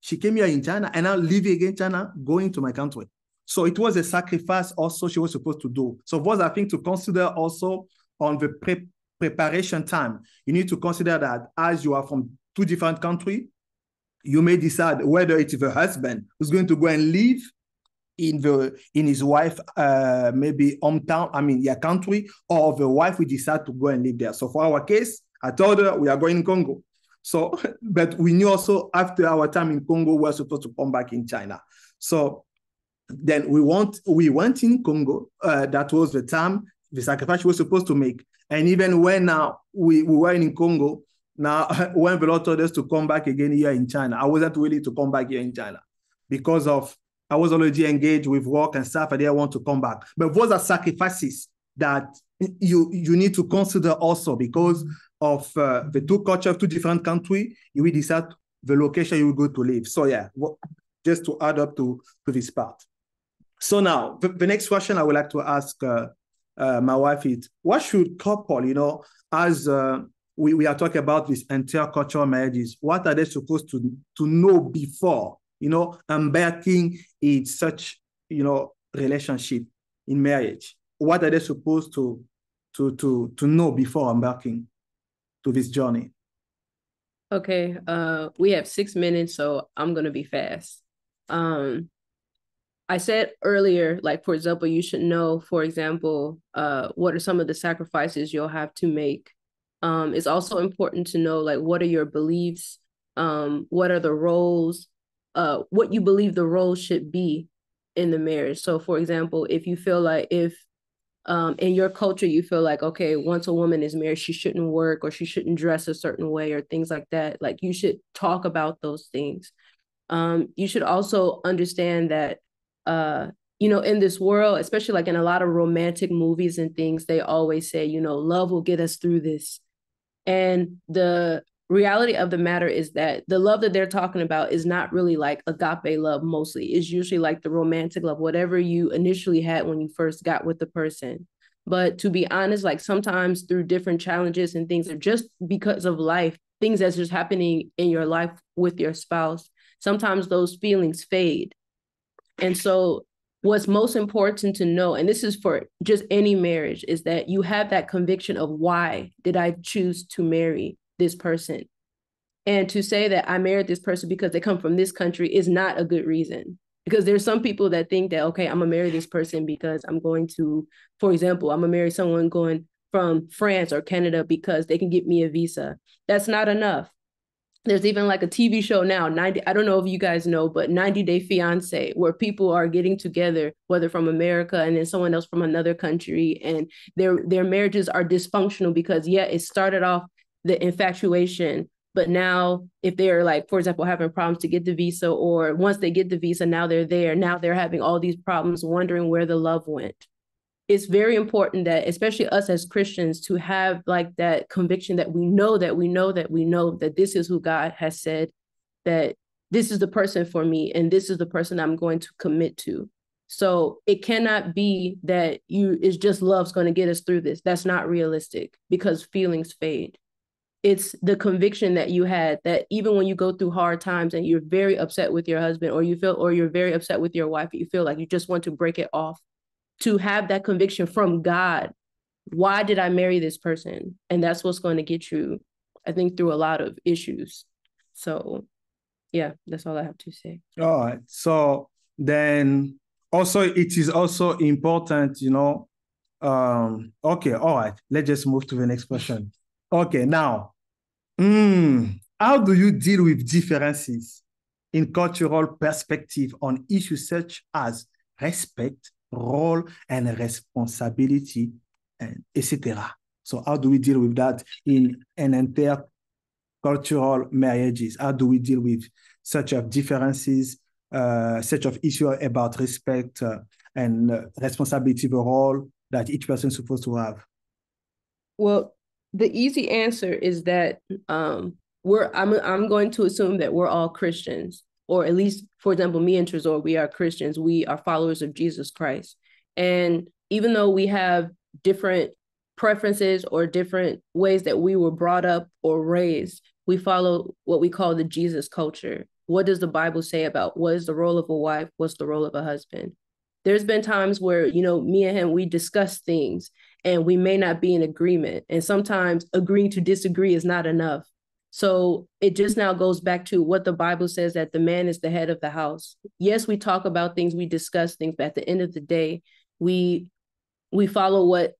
she came here in China, and now leaving again China, going to my country. So it was a sacrifice also she was supposed to do. So those are things to consider also on the preparation time. You need to consider that as you are from two different countries, you may decide whether it's the husband who's going to go and live in his wife, maybe hometown, country, or the wife will decide to go and live there. So for our case, I told her we are going in Congo. So, but we knew also after our time in Congo, we were supposed to come back in China. So then we went in Congo. That was the time, the sacrifice we were supposed to make. And even when now we were in Congo, now when the Lord told us to come back again here in China, I wasn't willing to come back here in China because of I was already engaged with work and stuff. I didn't want to come back. But those are sacrifices that you need to consider also because of the two cultures, two different countries. You will decide the location you will go to live. So yeah, just to add up to this part. So now, the next question I would like to ask my wife is, what should couple, as we are talking about these intercultural marriages, what are they supposed to know before, embarking in such, relationship in marriage? What are they supposed to know before embarking? to this journey? Okay, we have 6 minutes, so I'm gonna be fast. I said earlier, like, for example, you should know, for example, what are some of the sacrifices you'll have to make. It's also important to know, like, what are your beliefs? What are the roles? What you believe the role should be in the marriage. So, for example, if you feel like in your culture, you feel like, okay, once a woman is married, she shouldn't work or she shouldn't dress a certain way or things like that. Like, you should talk about those things. You should also understand that, in this world, especially like in a lot of romantic movies and things, they always say, love will get us through this. And the reality of the matter is that the love that they're talking about is not really like agape love mostly. It's usually like the romantic love, whatever you initially had when you first got with the person. But to be honest, like sometimes through different challenges and things, or just because of life, things that's just happening in your life with your spouse, sometimes those feelings fade. And so what's most important to know, and this is for just any marriage, is that you have that conviction of why did I choose to marry this person? And to say that I married this person because they come from this country is not a good reason. Because there's some people that think that, okay, I'm gonna marry this person because I'm going to, for example, I'm gonna marry someone going from France or Canada because they can get me a visa. That's not enough. There's even like a TV show now, I don't know if you guys know, but 90 Day Fiance, where people are getting together, whether from America and then someone else from another country, and their marriages are dysfunctional because, yeah, it started off the infatuation, but now if they're like, for example, having problems to get the visa, or once they get the visa, now they're having all these problems, wondering where the love went. It's very important that, especially us as Christians, to have like that conviction that we know that this is who God has said, that this is the person for me and this is the person I'm going to commit to. So it cannot be that it's just love's going to get us through this. That's not realistic because feelings fade. It's the conviction that you had that even when you go through hard times and you're very upset with your husband, or you're very upset with your wife, you feel like you just want to break it off, to have that conviction from God. Why did I marry this person? And that's what's going to get you, I think, through a lot of issues. So yeah, that's all I have to say. All right. So then also it is also important, okay, all right. Let's just move to the next question. Okay, now, how do you deal with differences in cultural perspective on issues such as respect, role, and responsibility, and etc.? So how do we deal with that in an intercultural marriages? How do we deal with such of differences, such of issue about respect and responsibility, the role that each person is supposed to have? Well, the easy answer is that I'm going to assume that we're all Christians, or at least, for example, me and Trezor, we are Christians. We are followers of Jesus Christ. And even though we have different preferences or different ways that we were brought up or raised, we follow what we call the Jesus culture. What does the Bible say about what is the role of a wife? What's the role of a husband? There's been times where, me and him, we discuss things and we may not be in agreement. And sometimes agreeing to disagree is not enough. So it just now goes back to what the Bible says, that the man is the head of the house. Yes, we talk about things, we discuss things, but at the end of the day, we follow what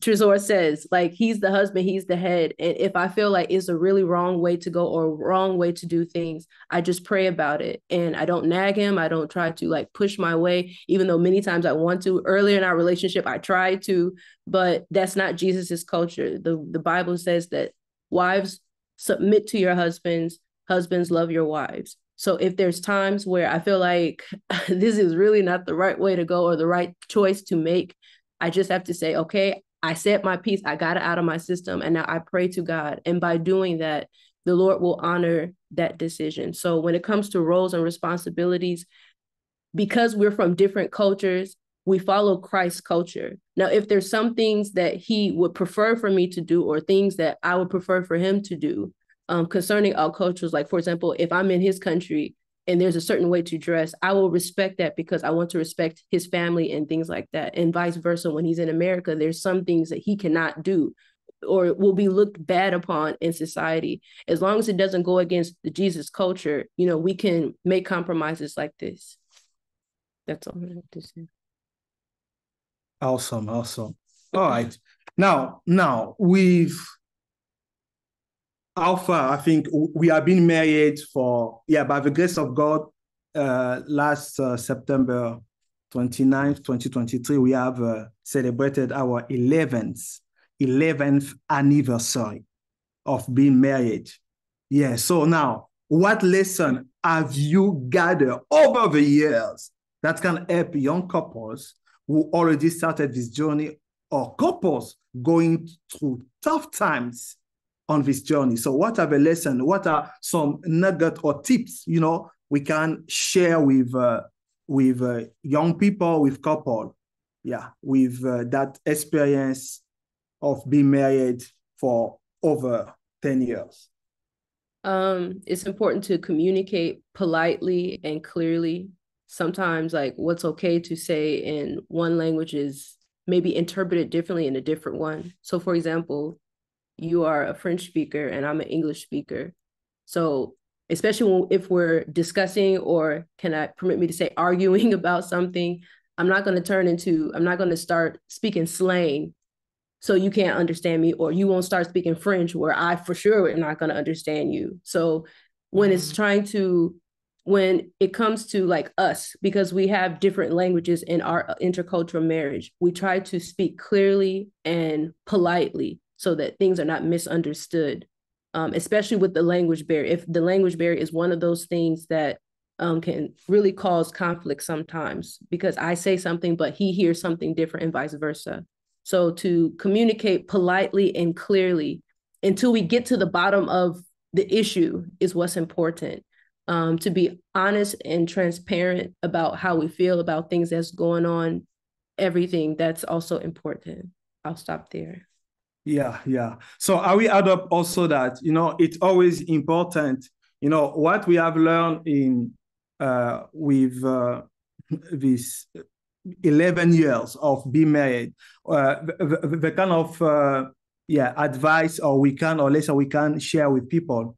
Trezor says. Like, he's the husband, he's the head. And if I feel like it's a really wrong way to go or wrong way to do things, I just pray about it. And I don't nag him. I don't try to like push my way, even though many times I want to. Earlier in our relationship, I tried to, but that's not Jesus's culture. The Bible says that wives, submit to your husbands, husbands, love your wives. So if there's times where I feel like this is really not the right way to go or the right choice to make, I just have to say, okay, I said my piece, I got it out of my system, and now I pray to God. And by doing that, the Lord will honor that decision. So when it comes to roles and responsibilities, because we're from different cultures, we follow Christ's culture. Now, if there's some things that he would prefer for me to do or things that I would prefer for him to do concerning our cultures, like, for example, if I'm in his country and there's a certain way to dress, I will respect that because I want to respect his family and things like that. And vice versa, when he's in America, there's some things that he cannot do or will be looked bad upon in society. As long as it doesn't go against the Jesus culture, you know, we can make compromises like this. That's all I have to say. Awesome. All right. Now with Alpha, I think we have been married for, by the grace of God, last September 29th, 2023, we have celebrated our 11th anniversary of being married. Yeah, so now, what lesson have you gathered over the years that can help young couples who already started this journey, or couples going through tough times on this journey? So what are the lessons? What are some nuggets or tips, you know, we can share with young people, with couple, with that experience of being married for over 10 years? It's important to communicate politely and clearly. Sometimes, like, what's okay to say in one language is maybe interpreted differently in a different one. So, for example, you are a French speaker and I'm an English speaker. So especially if we're discussing, or can I permit me to say arguing about something, I'm not going to start speaking slang so you can't understand me, or you won't start speaking French where I for sure am not going to understand you. So when it comes to like us, because we have different languages in our intercultural marriage, we try to speak clearly and politely so that things are not misunderstood, especially with the language barrier. If the language barrier is one of those things that can really cause conflict sometimes, because I say something, but he hears something different and vice versa. So to communicate politely and clearly until we get to the bottom of the issue is what's important. To be honest and transparent about how we feel about things that's going on, everything, that's also important. I'll stop there. Yeah. So I will add up also that, you know, it's always important, you know, what we have learned in with this 11 years of being married, the kind of advice or lesson we can share with people.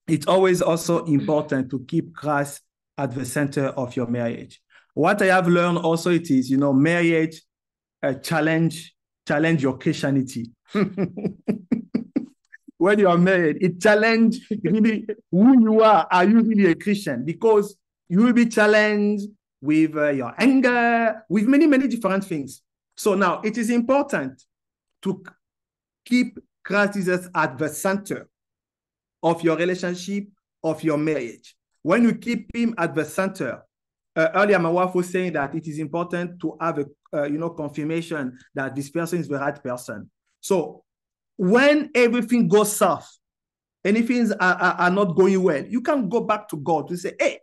It's always also important to keep Christ at the center of your marriage. What I have learned also, it is, you know, marriage challenge your Christianity. When you are married, it challenges really who you are. Are you really a Christian? Because you will be challenged with your anger, with many, many different things. So now it is important to keep Christ Jesus at the center of your relationship, of your marriage. When you keep him at the center, earlier my wife was saying that it is important to have a confirmation that this person is the right person. So when everything goes south, and if things are not going well, you can go back to God to say, hey,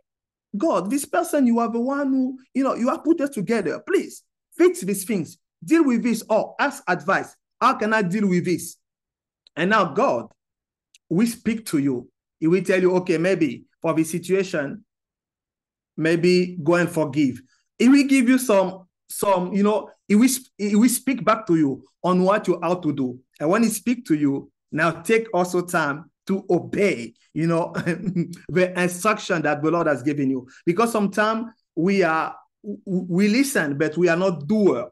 God, this person, you are the one who, you have put us together. Please fix these things, deal with this, or ask advice. How can I deal with this? And now God will speak to you. He will tell you, okay, maybe for this situation, maybe go and forgive. He will give you some, he will speak back to you on what you ought to do. And when he speaks to you, now take also time to obey, the instruction that the Lord has given you. Because sometimes we listen, but we are not doer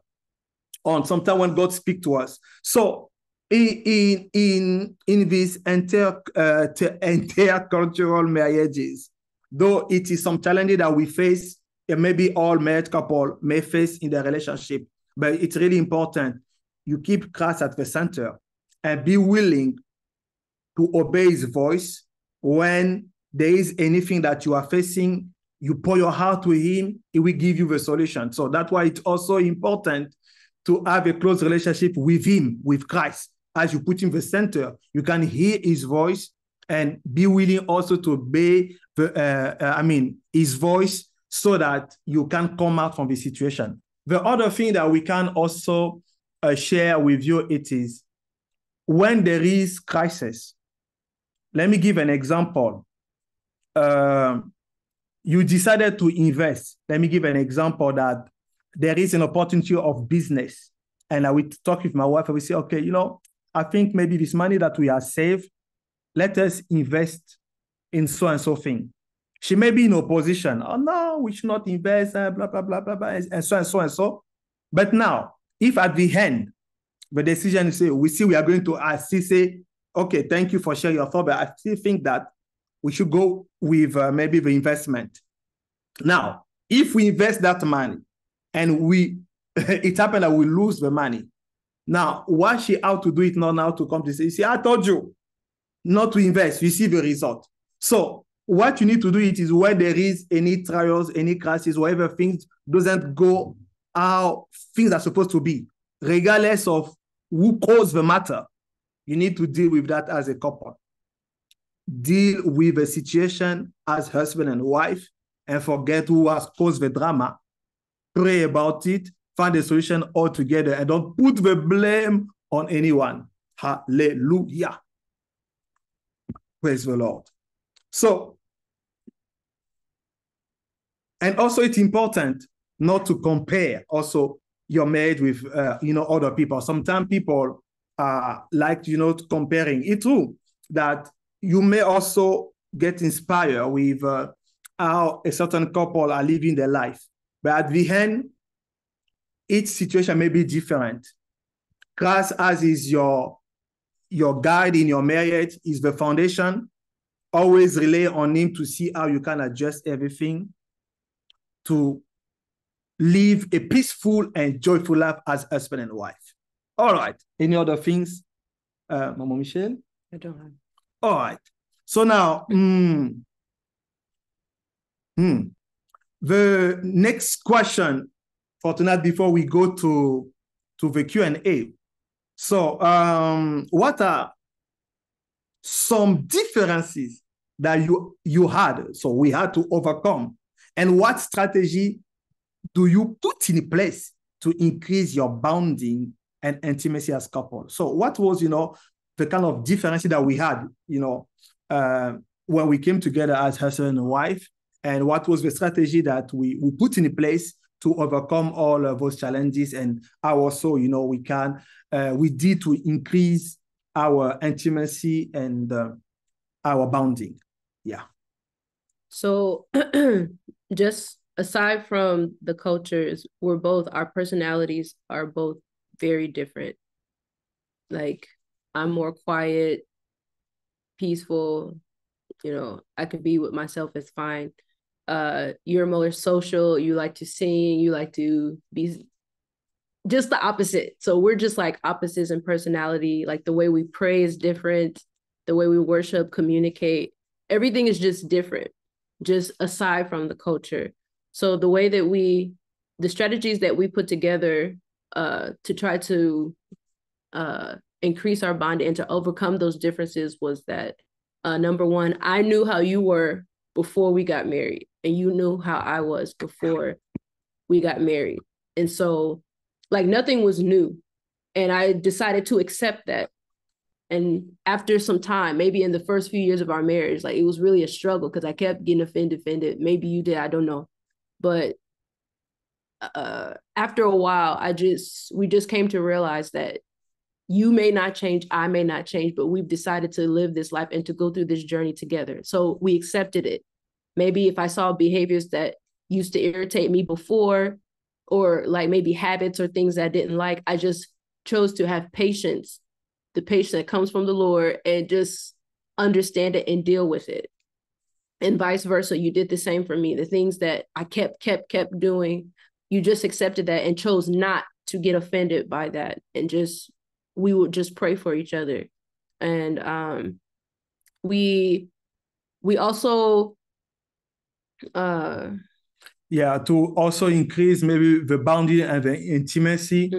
on sometimes when God speaks to us. So in these intercultural marriages, though it is some challenges that we face, and maybe all married couple may face in their relationship, but it's really important you keep Christ at the center and be willing to obey his voice. When there is anything that you are facing, you pour your heart to him, he will give you the solution. So that's why it's also important to have a close relationship with him, with Christ. As you put him in the center, you can hear his voice and be willing also to obey his voice so that you can come out from the situation. The other thing that we can also share with you, it is when there is crisis. Let me give an example. You decided to invest. Let me give an example that there is an opportunity of business. And I will talk with my wife and we say, okay, I think maybe this money that we have saved, let us invest in so and so thing. She may be in opposition. Oh no, we should not invest, blah, blah, blah, blah, blah, and so and so and so. But now, if at the end, the decision is, we are going to still say, okay, thank you for sharing your thought, but I still think that we should go with maybe the investment. Now, if we invest that money and it happened that we lose the money, now, why she out to do it not now to come to say, see, I told you not to invest, you see the result. So what you need to do it is when there is any trials, any crisis, whatever things doesn't go how things are supposed to be, regardless of who caused the matter, you need to deal with that as a couple. Deal with the situation as husband and wife and forget who has caused the drama. Pray about it, find a solution all together, and don't put the blame on anyone. Hallelujah. Praise the Lord. So, and also it's important not to compare also your marriage with, other people. Sometimes people like, comparing. It's true that you may also get inspired with how a certain couple are living their life. But at the end, each situation may be different. Christ, as is your guide in your marriage, is the foundation. Always rely on him to see how you can adjust everything to live a peaceful and joyful life as husband and wife. All right. Any other things, Mama Michelle? I don't have. All right. So now, the next question for tonight before we go to the Q&A. So, what are some differences that you had, so we had to overcome, and what strategy do you put in place to increase your bonding and intimacy as couple? So what was, the kind of differences that we had, when we came together as husband and wife, and what was the strategy that we put in place to overcome all of those challenges, and how also, we did to increase our intimacy and our bonding. Yeah. So just aside from the cultures, our personalities are both very different. Like, I'm more quiet, peaceful, I could be with myself, it's fine. You're more social, you like to sing, you like to be just the opposite. So we're just like opposites in personality. Like, the way we pray is different, the way we worship, communicate, everything is just different, just aside from the culture. So the way that the strategies that we put together to try to increase our bond and to overcome those differences was that, number one, I knew how you were before we got married, and you knew how I was before we got married. And so, like, nothing was new. And I decided to accept that. And after some time, maybe in the first few years of our marriage, like, it was really a struggle because I kept getting offended. Maybe you did, I don't know. But after a while, we just came to realize that you may not change, I may not change, but we've decided to live this life and to go through this journey together. So we accepted it. Maybe if I saw behaviors that used to irritate me before, or like maybe habits or things that I didn't like, I just chose to have patience, the patience that comes from the Lord, and just understand it and deal with it. And vice versa, you did the same for me. The things that I kept doing, you just accepted that and chose not to get offended by that. And we would just pray for each other. And we also to also increase maybe the bonding and the intimacy.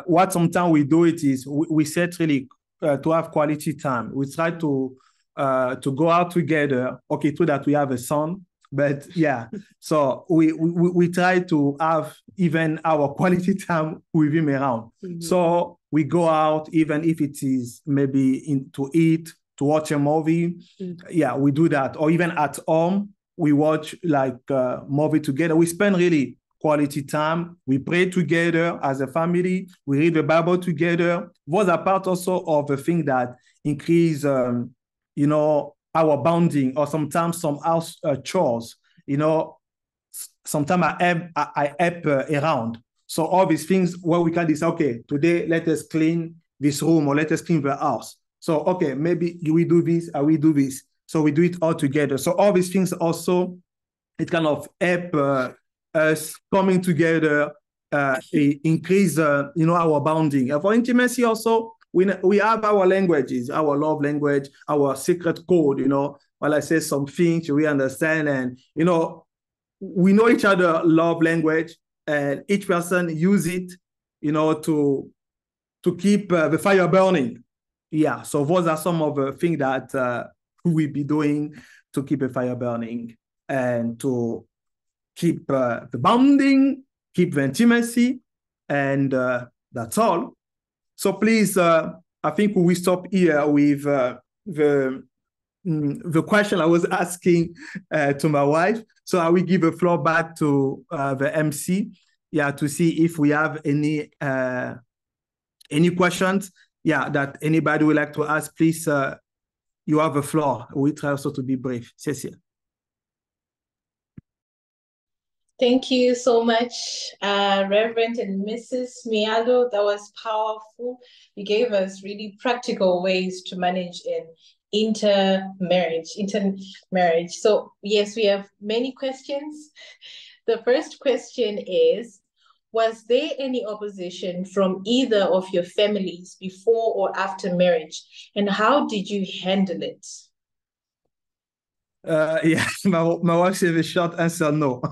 What sometimes we do it is we set really to have quality time. We try to go out together. Okay, true that we have a son, but yeah, so we try to have even our quality time with him around. So we go out, even if it is maybe to eat, to watch a movie. Yeah, we do that. Or even at home, we watch like a movie together. We spend really quality time. We pray together as a family. We read the Bible together. Was a part also of the thing that increase, you know, our bonding, or sometimes some house chores. You know, sometimes I help around. So all these things where we can decide, okay, today let us clean this room or let us clean the house. So, okay, maybe we do this or we do this. So we do it all together. So all these things also, it kind of help us coming together, increase, you know, our bonding. And for intimacy also, we have our languages, our love language, our secret code, you know. While I say some things, we understand, and, you know, we know each other love language, and each person use it, you know, to keep the fire burning. Yeah, so those are some of the things that we'll be doing to keep the fire burning and to keep the bonding, keep the intimacy, and that's all. So please, I think we will stop here with the question I was asking to my wife. So I will give the floor back to the MC, yeah, to see if we have any questions, yeah, that anybody would like to ask. Please, you have the floor. We try also to be brief. Cecilia. Thank you so much, Reverend and Mrs. Mialo. That was powerful. You gave us really practical ways to manage an intermarriage. So yes, we have many questions. The first question is, was there any opposition from either of your families before or after marriage? And how did you handle it? Yeah, my wife said the short answer, no.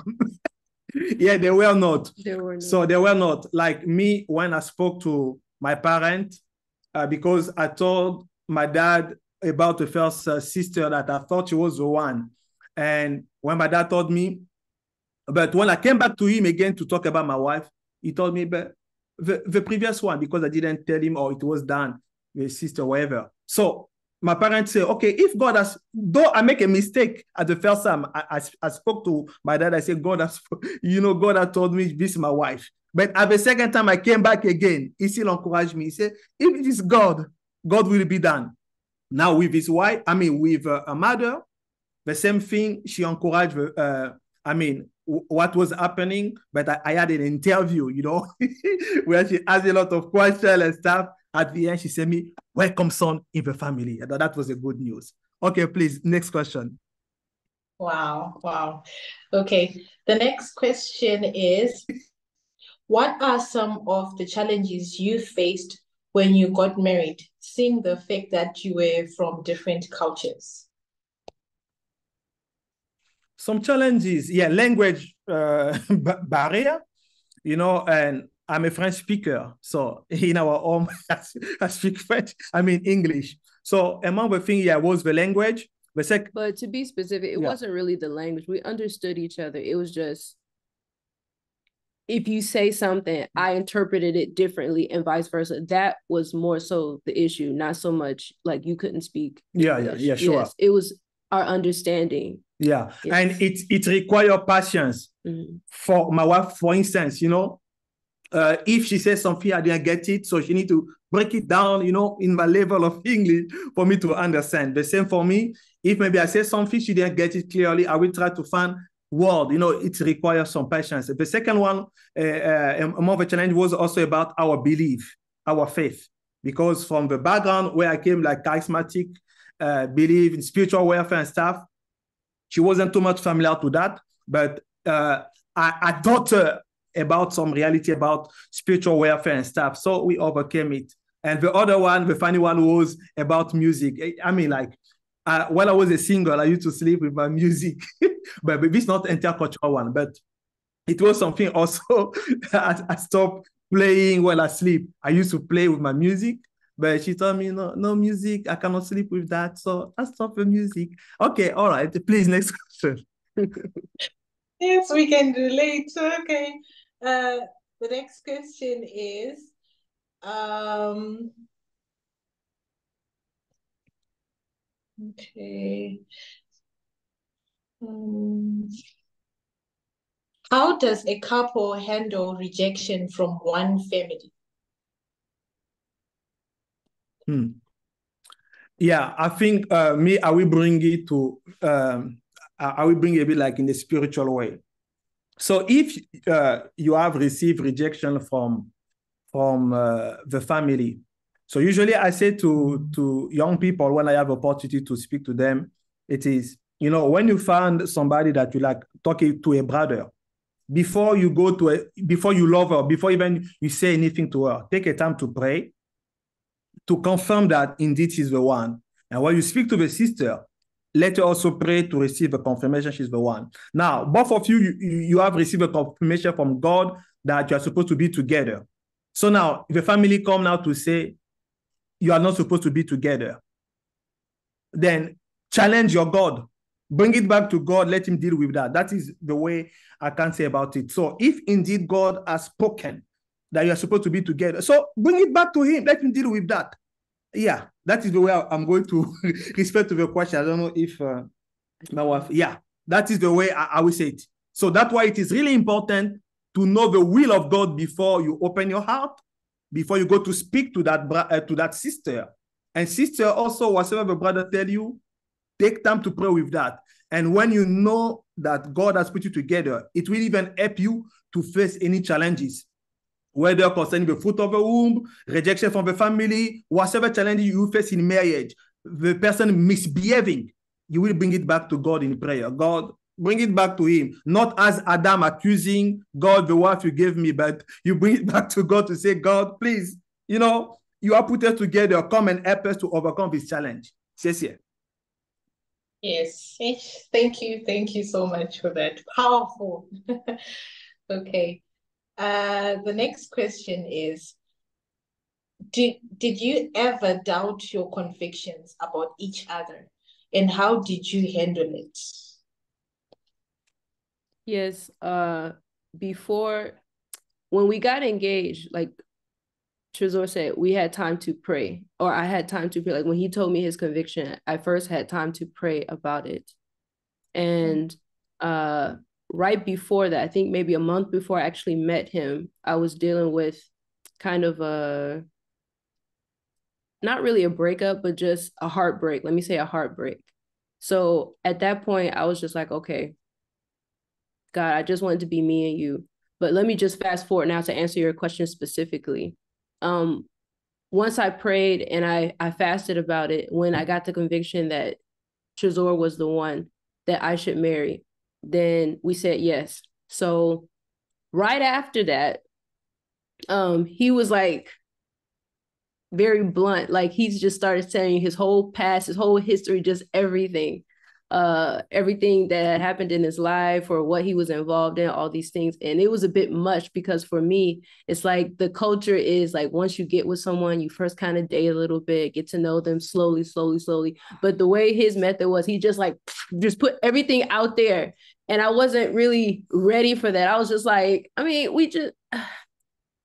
Yeah, they were not. So they were not. Like me, when I spoke to my parents, because I told my dad about the first sister that I thought she was the one. And when my dad told me, but when I came back to him again to talk about my wife, he told me, but the previous one, because I didn't tell him, or it was done, the sister, whatever. So my parents say, okay, if God has, though I make a mistake at the first time, I spoke to my dad, I said, God has, you know, God has told me this is my wife. But at the second time I came back again, he still encouraged me. He said, if it is God, God will be done. Now with his wife, with a mother, the same thing, she encouraged, what was happening, but I had an interview, you know, where she asked a lot of questions and stuff. At the end, she said me, welcome son in the family. That was a good news. Okay, please, next question. Wow. Okay, the next question is, what are some of the challenges you faced when you got married, seeing the fact that you were from different cultures? Some challenges, yeah, language barrier, you know, and I'm a French speaker. So in our home, I speak French, English. So among the things, yeah, was the language. But to be specific, it wasn't really the language. We understood each other. It was just, if you say something, I interpreted it differently and vice versa. That was more so the issue, not so much like you couldn't speak English. Yeah, sure. Yes, it was our understanding. Yeah, yes. And it requires patience. Mm-hmm. For my wife, for instance, you know, if she says something, I didn't get it, so she need to break it down, you know, in my level of English for me to understand. The same for me. If maybe I say something, she didn't get it clearly, I will try to find word, you know, it requires some patience. The second one, more of a challenge was also about our belief, our faith, because from the background where I came, like charismatic, believe in spiritual warfare and stuff, she wasn't too much familiar to that, but I taught her about some reality about spiritual warfare and stuff, so we overcame it. And the other one, the funny one, was about music. When I was a single, I used to sleep with my music, but this is not intercultural one, but it was something also I stopped playing while I sleep. I used to play with my music, but she told me, no music, I cannot sleep with that, so I stopped the music. Okay, all right, please, next question. Yes, we can relate. Okay. The next question is, okay. How does a couple handle rejection from one family? Yeah, I think I will bring it to, I will bring it a bit like in the spiritual way. So if you have received rejection from the family, so usually I say to young people when I have opportunity to speak to them, it is, when you find somebody that you like talking to a brother, before you before you love her, before even you say anything to her, take a time to pray, to confirm that indeed she's the one. And when you speak to the sister, let her also pray to receive a confirmation she's the one. Now, both of you have received a confirmation from God that you are supposed to be together. So now, if the family come now to say, you are not supposed to be together, then challenge your God. Bring it back to God. Let him deal with that. That is the way I can say about it. So if indeed God has spoken that you are supposed to be together, so bring it back to him. Let him deal with that. Yeah, that is the way I'm going to respond to the question. I don't know if my wife, yeah, that is the way I will say it. So that's why it is really important to know the will of God before you open your heart, before you go to speak to that sister. And sister also, whatever the brother tell you, take time to pray with that. And when you know that God has put you together, it will even help you to face any challenges, whether concerning the fruit of the womb, rejection from the family, whatever challenge you face in marriage, the person misbehaving, you will bring it back to God in prayer. God, bring it back to him, not as Adam accusing God, the wife you gave me, but you bring it back to God to say, God, please, you are put us together, come and help us to overcome this challenge. Cecilia. Yes, thank you. Thank you so much for that. Powerful. Okay. The next question is, did you ever doubt your convictions about each other, and how did you handle it? Yes, before, when we got engaged, like Trezor said, we had time to pray, or I had time to pray. Like when he told me his conviction, I first had time to pray about it. And right before that, I think maybe a month before I actually met him, I was dealing with kind of not really a breakup, but just a heartbreak. Let me say a heartbreak. So at that point, I was just like, okay, God, I just wanted to be me and you. But let me just fast forward now to answer your question specifically. Once I prayed and I fasted about it, when I got the conviction that Trezor was the one that I should marry, then we said yes. So right after that, he was like very blunt. Like he's just started saying his whole past, his whole history, just everything that had happened in his life or what he was involved in, all these things. And it was a bit much because for me, it's like the culture is like, once you get with someone, you first kind of date a little bit, get to know them slowly. But the way his method was, he just like, just put everything out there. And I wasn't really ready for that. I was just like,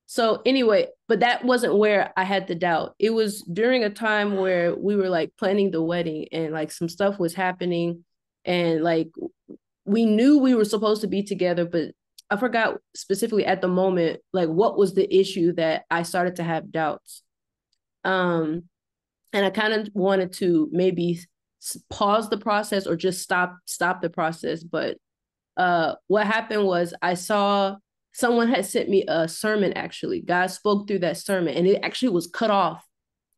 so anyway, but that wasn't where I had the doubt. It was during a time where we were like planning the wedding and like some stuff was happening and like we knew we were supposed to be together, but I forgot specifically at the moment, like what was the issue that I started to have doubts. And I kind of wanted to maybe pause the process or just stop the process. But what happened was I saw someone had sent me a sermon, actually. God spoke through that sermon, and it actually was cut off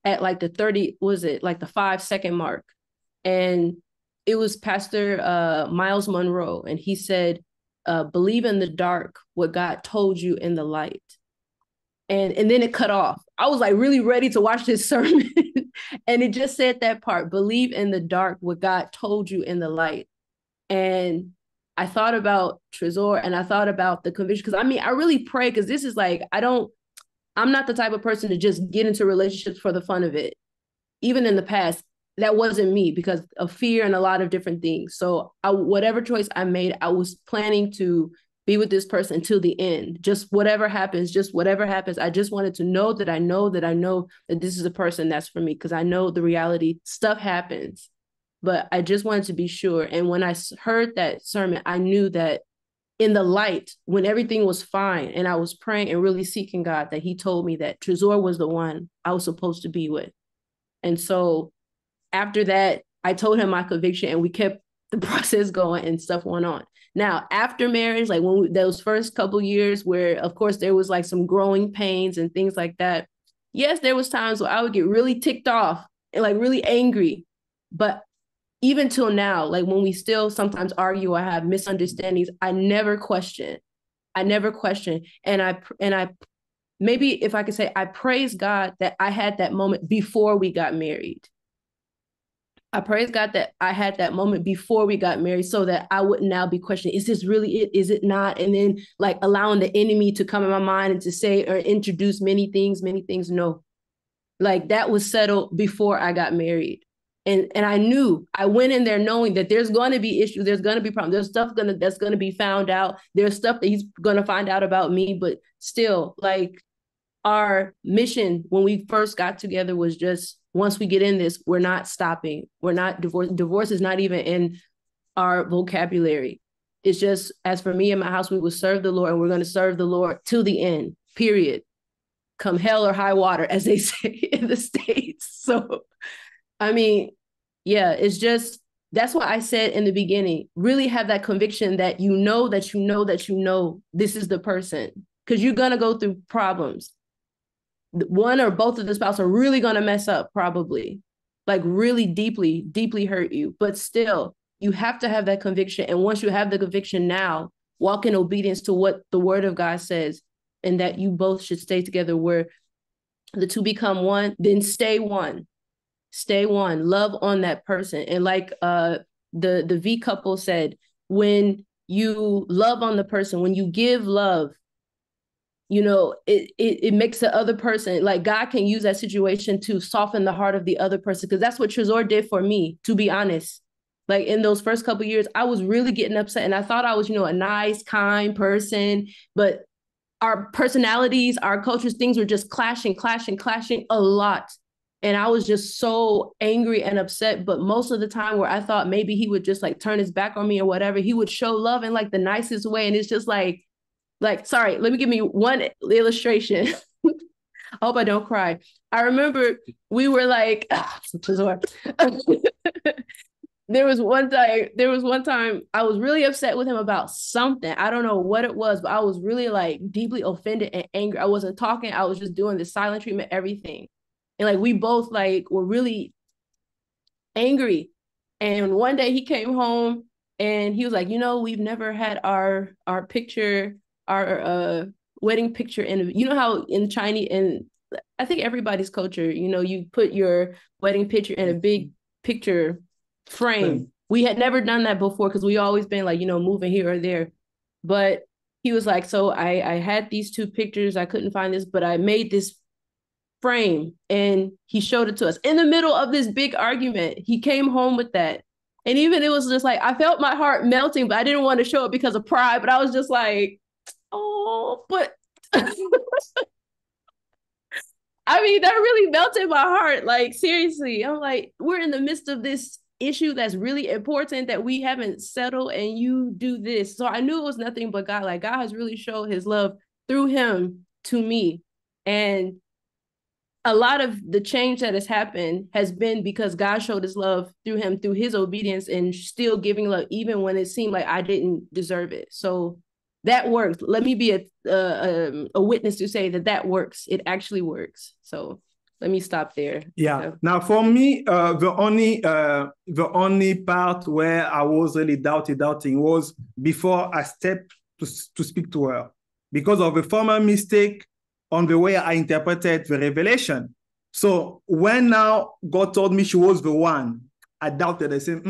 at like the 5-second mark. And it was Pastor Miles Monroe, and he said, believe in the dark what God told you in the light. And then it cut off. I was like really ready to watch this sermon. And it just said that part, believe in the dark what God told you in the light. And I thought about Trezor and I thought about the conviction, because I really pray, because this is like, I'm not the type of person to just get into relationships for the fun of it. Even in the past, that wasn't me because of fear and a lot of different things. So whatever choice I made, I was planning to be with this person until the end. Just whatever happens. I just wanted to know that I know that this is a person that's for me, because I know the reality, stuff happens. But I just wanted to be sure. And when I heard that sermon, I knew that in the light, when everything was fine and I was praying and really seeking God, that he told me that Trezor was the one I was supposed to be with. And so after that, I told him my conviction and we kept the process going and stuff went on. Now, after marriage, like those first couple years where, of course, there was like some growing pains and things like that. Yes, there was times where I would get really ticked off and like really angry. But even till now, like when we still sometimes argue or have misunderstandings, I never question. And I maybe if I could say, I praise God that I had that moment before we got married. I praise God that I had that moment before we got married so that I wouldn't now be questioning, is this really it? Is it not? And then like allowing the enemy to come in my mind and to say or introduce many things. No, like that was settled before I got married. And I knew, I went in there knowing that there's going to be issues. There's going to be problems. There's stuff that's going to be found out. There's stuff that he's going to find out about me, but still like our mission when we first got together was just, once we get in this, we're not stopping. We're not divorced. Divorce is not even in our vocabulary. It's just, as for me and my house, we will serve the Lord and we're going to serve the Lord till the end, period. Come hell or high water, as they say in the States. So, I mean, yeah, it's just, that's what I said in the beginning. Really have that conviction that you know this is the person, because you're going to go through problems. One or both of the spouse are really going to mess up, probably, like really deeply, deeply hurt you. But still, you have to have that conviction. And once you have the conviction now, walk in obedience to what the word of God says, and that you both should stay together where the two become one, then stay one. Stay one. Love on that person. And like the V couple said, when you love on the person, when you give love, you know, it makes the other person, like God can use that situation to soften the heart of the other person. Because that's what Trezor did for me, to be honest. Like in those first couple of years, I was really getting upset and I thought I was, you know, a nice, kind person, but our personalities, our cultures, things were just clashing a lot. And I was just so angry and upset. But most of the time where I thought maybe he would just like turn his back on me or whatever, he would show love in like the nicest way. And it's just like, sorry, let me give me one illustration. I hope I don't cry. I remember we were like, there was one time I was really upset with him about something. I don't know what it was, but I was really like deeply offended and angry. I wasn't talking. I was just doing the silent treatment, everything. And like, we both like were really angry. And one day he came home and he was like, you know, we've never had our picture, our wedding picture in, you know how in Chinese, and I think everybody's culture, you know, you put your wedding picture in a big picture frame. We had never done that before because we always been like, you know, moving here or there. But he was like, so I had these two pictures. I couldn't find this, but I made this frame, and he showed it to us in the middle of this big argument. He came home with that. And even it was just like, I felt my heart melting, but I didn't want to show it because of pride. But I was just like, oh, but I mean, that really melted my heart. Like, seriously, I'm like, we're in the midst of this issue that's really important that we haven't settled, and you do this. So I knew it was nothing but God. Like, God has really showed his love through him to me. And a lot of the change that has happened has been because God showed his love through him, through his obedience, and still giving love, even when it seemed like I didn't deserve it. So that works. Let me be a witness to say that works. It actually works. So let me stop there. Yeah. So. Now, for me, the only part where I was really doubting was before I stepped to speak to her, because of a former mistake on the way I interpreted the revelation. So when now God told me she was the one, I doubted. I said,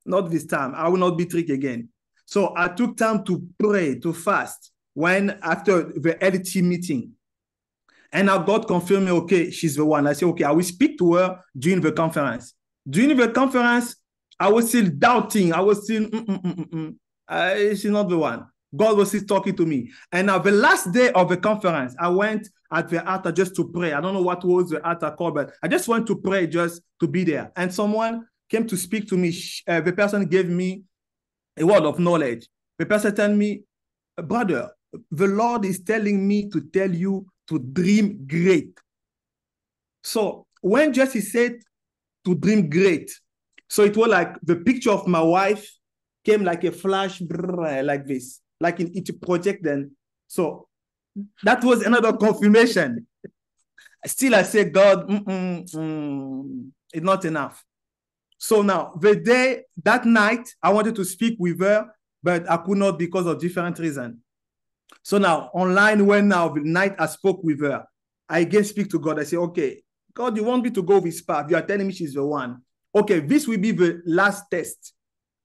not this time. I will not be tricked again. So I took time to pray, to fast, after the LT meeting. And now God confirmed me, okay, she's the one. I said, okay, I will speak to her during the conference. During the conference, I was still doubting. I was still, she's not the one. God was still talking to me. And now the last day of the conference, I went at the altar just to pray. I don't know what was the altar called, but I just went to pray just to be there. And someone came to speak to me. The person gave me a word of knowledge. The person told me, brother, the Lord is telling me to tell you to dream great. So when Jesse said to dream great, so it was like the picture of my wife came like a flash, like this, like in each project then. So that was another confirmation. Still, I say, God, it's not enough. So now, that night, I wanted to speak with her, but I could not because of different reasons. So now, online, when now the night I spoke with her, I again speak to God. I say, okay, God, you want me to go this path. You are telling me she's the one. Okay, this will be the last test.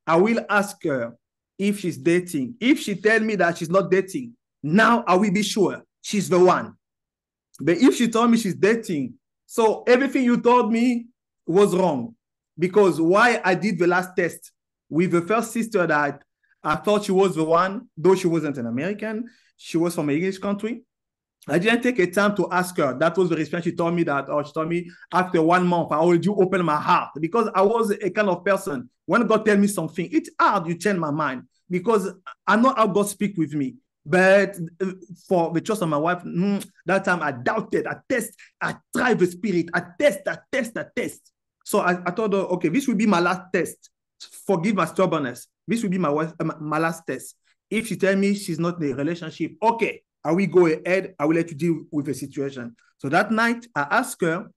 I will ask her if she's dating. If she tells me that she's not dating, now I will be sure she's the one. But if she told me she's dating, so everything you told me was wrong. Because why I did the last test with the first sister that I thought she was the one, though she wasn't an American, she was from an English country. I didn't take a time to ask her. That was the response. She told me that, or she told me after 1 month, I already opened my heart because I was a kind of person. When God tells me something, it's hard you change my mind because I know how God speaks with me. But for the trust of my wife, that time I doubted, I tried the spirit, I test. So I told her, okay, this will be my last test. Forgive my stubbornness. This will be my last test. If she tells me she's not in a relationship, okay, I will go ahead. I will let you deal with the situation. So that night, I asked her,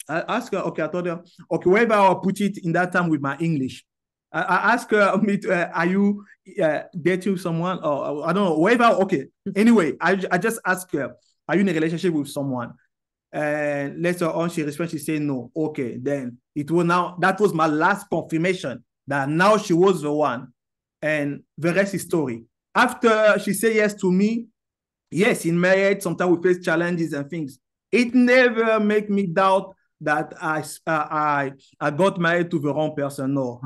okay, I told her, okay, wherever I'll put it in that time with my English. I asked her, are you dating someone? Or I don't know, wherever, okay. Anyway, I just asked her, are you in a relationship with someone? And later on, she responded, she said no. Okay, then that was my last confirmation that now she was the one. And the rest is story. After she said yes to me, yes, in marriage, sometimes we face challenges and things. It never make me doubt that I got married to the wrong person. No,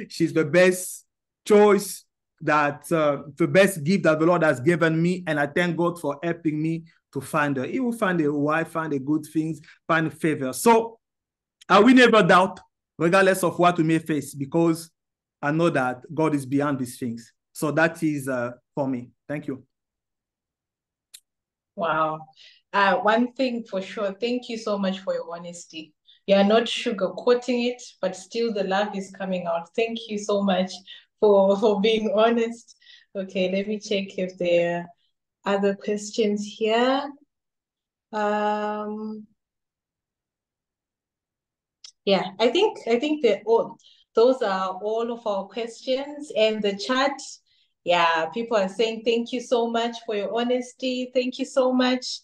she's the best choice, the best gift that the Lord has given me. And I thank God for helping me to find her. He will find a wife, find a good things, find favor. So I will never doubt, regardless of what we may face, because I know that God is beyond these things. So that is for me. Thank you. Wow. One thing for sure, thank you so much for your honesty. You are not sugarcoating it, but still the love is coming out. Thank you so much for being honest. Okay, let me check if there are other questions here. Yeah, I think those are all of our questions. And the chat, yeah, people are saying thank you so much for your honesty. Thank you so much.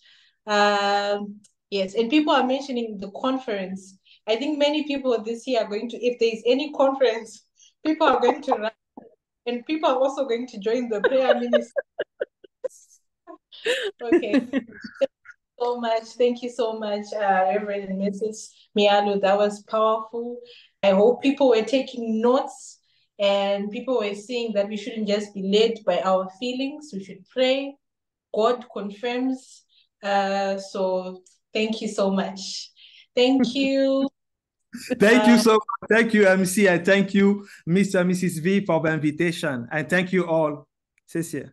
Yes, and people are mentioning the conference. I think many people this year are going to, if there's any conference, people are going to run, and people are also going to join the prayer ministry. Okay. So much. Thank you so much, Reverend and Mrs. Mialu. That was powerful. I hope people were taking notes and people were seeing that we shouldn't just be led by our feelings. We should pray. God confirms. So thank you so much. Thank you. Thank you so much. Thank you, MC. And thank you, Mr. and Mrs. V, for the invitation. And thank you all. Cecilia.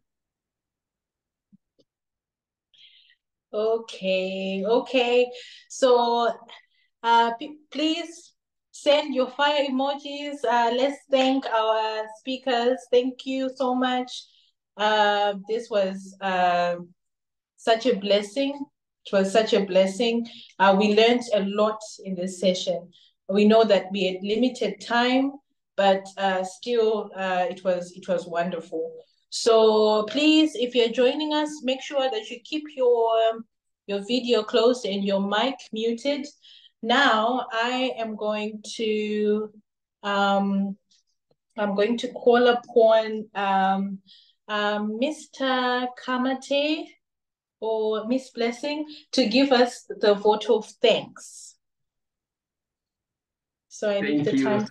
Okay. So please send your fire emojis. Let's thank our speakers. Thank you so much. This was such a blessing. It was such a blessing. We learned a lot in this session. We know that we had limited time, but still it was wonderful. So please, if you're joining us, make sure that you keep your video closed and your mic muted. Now I am going to call upon Mr. Kamate or Miss Blessing to give us the vote of thanks. So I leave the time.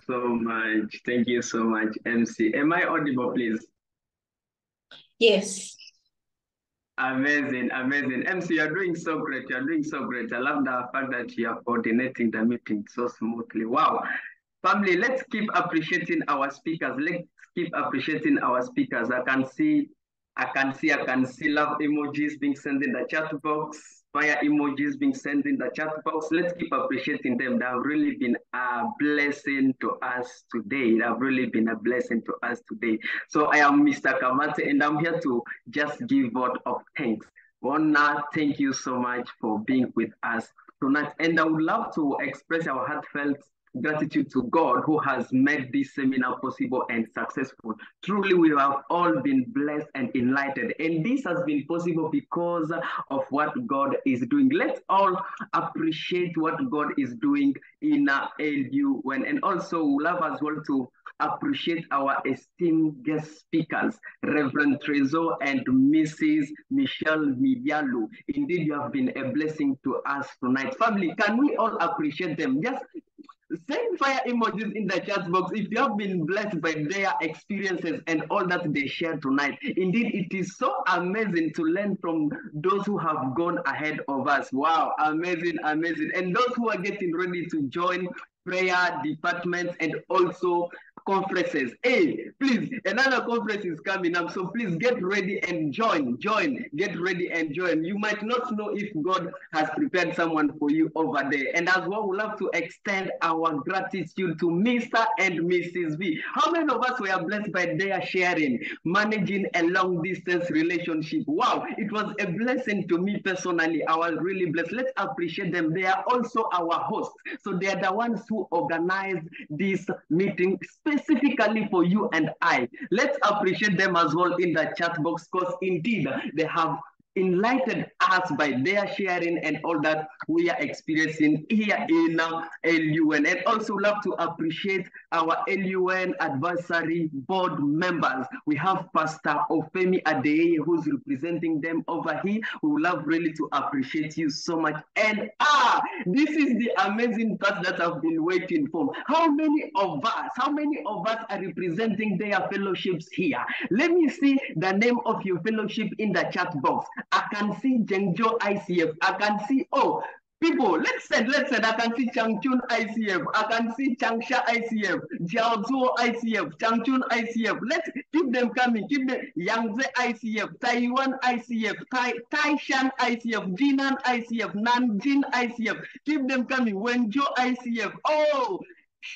Thank you so much, MC. Am I audible, please? Yes. Amazing. MC, you're doing so great. I love the fact that you are coordinating the meeting so smoothly. Wow. Family, let's keep appreciating our speakers. I can see I can see love emojis being sent in the chat box, fire emojis being sent in the chat box. Let's keep appreciating them. They have really been a blessing to us today. They have really been a blessing to us today. So I am Mr. Kamate, and I'm here to just give word of thanks. Wona, thank you so much for being with us tonight. And I would love to express our heartfelt gratitude to God who has made this seminar possible and successful. Truly, we have all been blessed and enlightened. And this has been possible because of what God is doing. Let's all appreciate what God is doing in LUN. And also, we love as well to appreciate our esteemed guest speakers, Reverend Trezor and Mrs. Michelle Mibialu. Indeed, you have been a blessing to us tonight. Family, can we all appreciate them? Just send fire emojis in the chat box if you have been blessed by their experiences and all that they shared tonight. Indeed, it is so amazing to learn from those who have gone ahead of us. Wow, amazing, amazing. And those who are getting ready to join prayer departments and also conferences. Hey, please, another conference is coming up, so please get ready and join, get ready and join. You might not know if God has prepared someone for you over there. And as well, we love to extend our gratitude to Mr. and Mrs. V. How many of us were blessed by their sharing, managing a long distance relationship? Wow, it was a blessing to me personally. I was really blessed. Let's appreciate them. They are also our hosts. So they are the ones who organized this meeting specifically for you and I. Let's appreciate them as well in the chat box, because indeed they have enlightened us by their sharing and all that we are experiencing here in LUN. And also love to appreciate our LUN advisory board members. We have Pastor Ofemi Adeye, who's representing them over here. We would love really to appreciate you so much. And this is the amazing part that I've been waiting for. How many of us are representing their fellowships here? Let me see the name of your fellowship in the chat box. I can see Jengjo ICF. I can see, people, let's say, I can see Changchun ICF. I can see Changsha ICF, Jiaozuo ICF, Changchun ICF. Let's keep them coming. Keep them. Yangtze ICF, Taiwan ICF, Taishan ICF, Jinan ICF, Nanjing ICF. Keep them coming. Wenzhou ICF.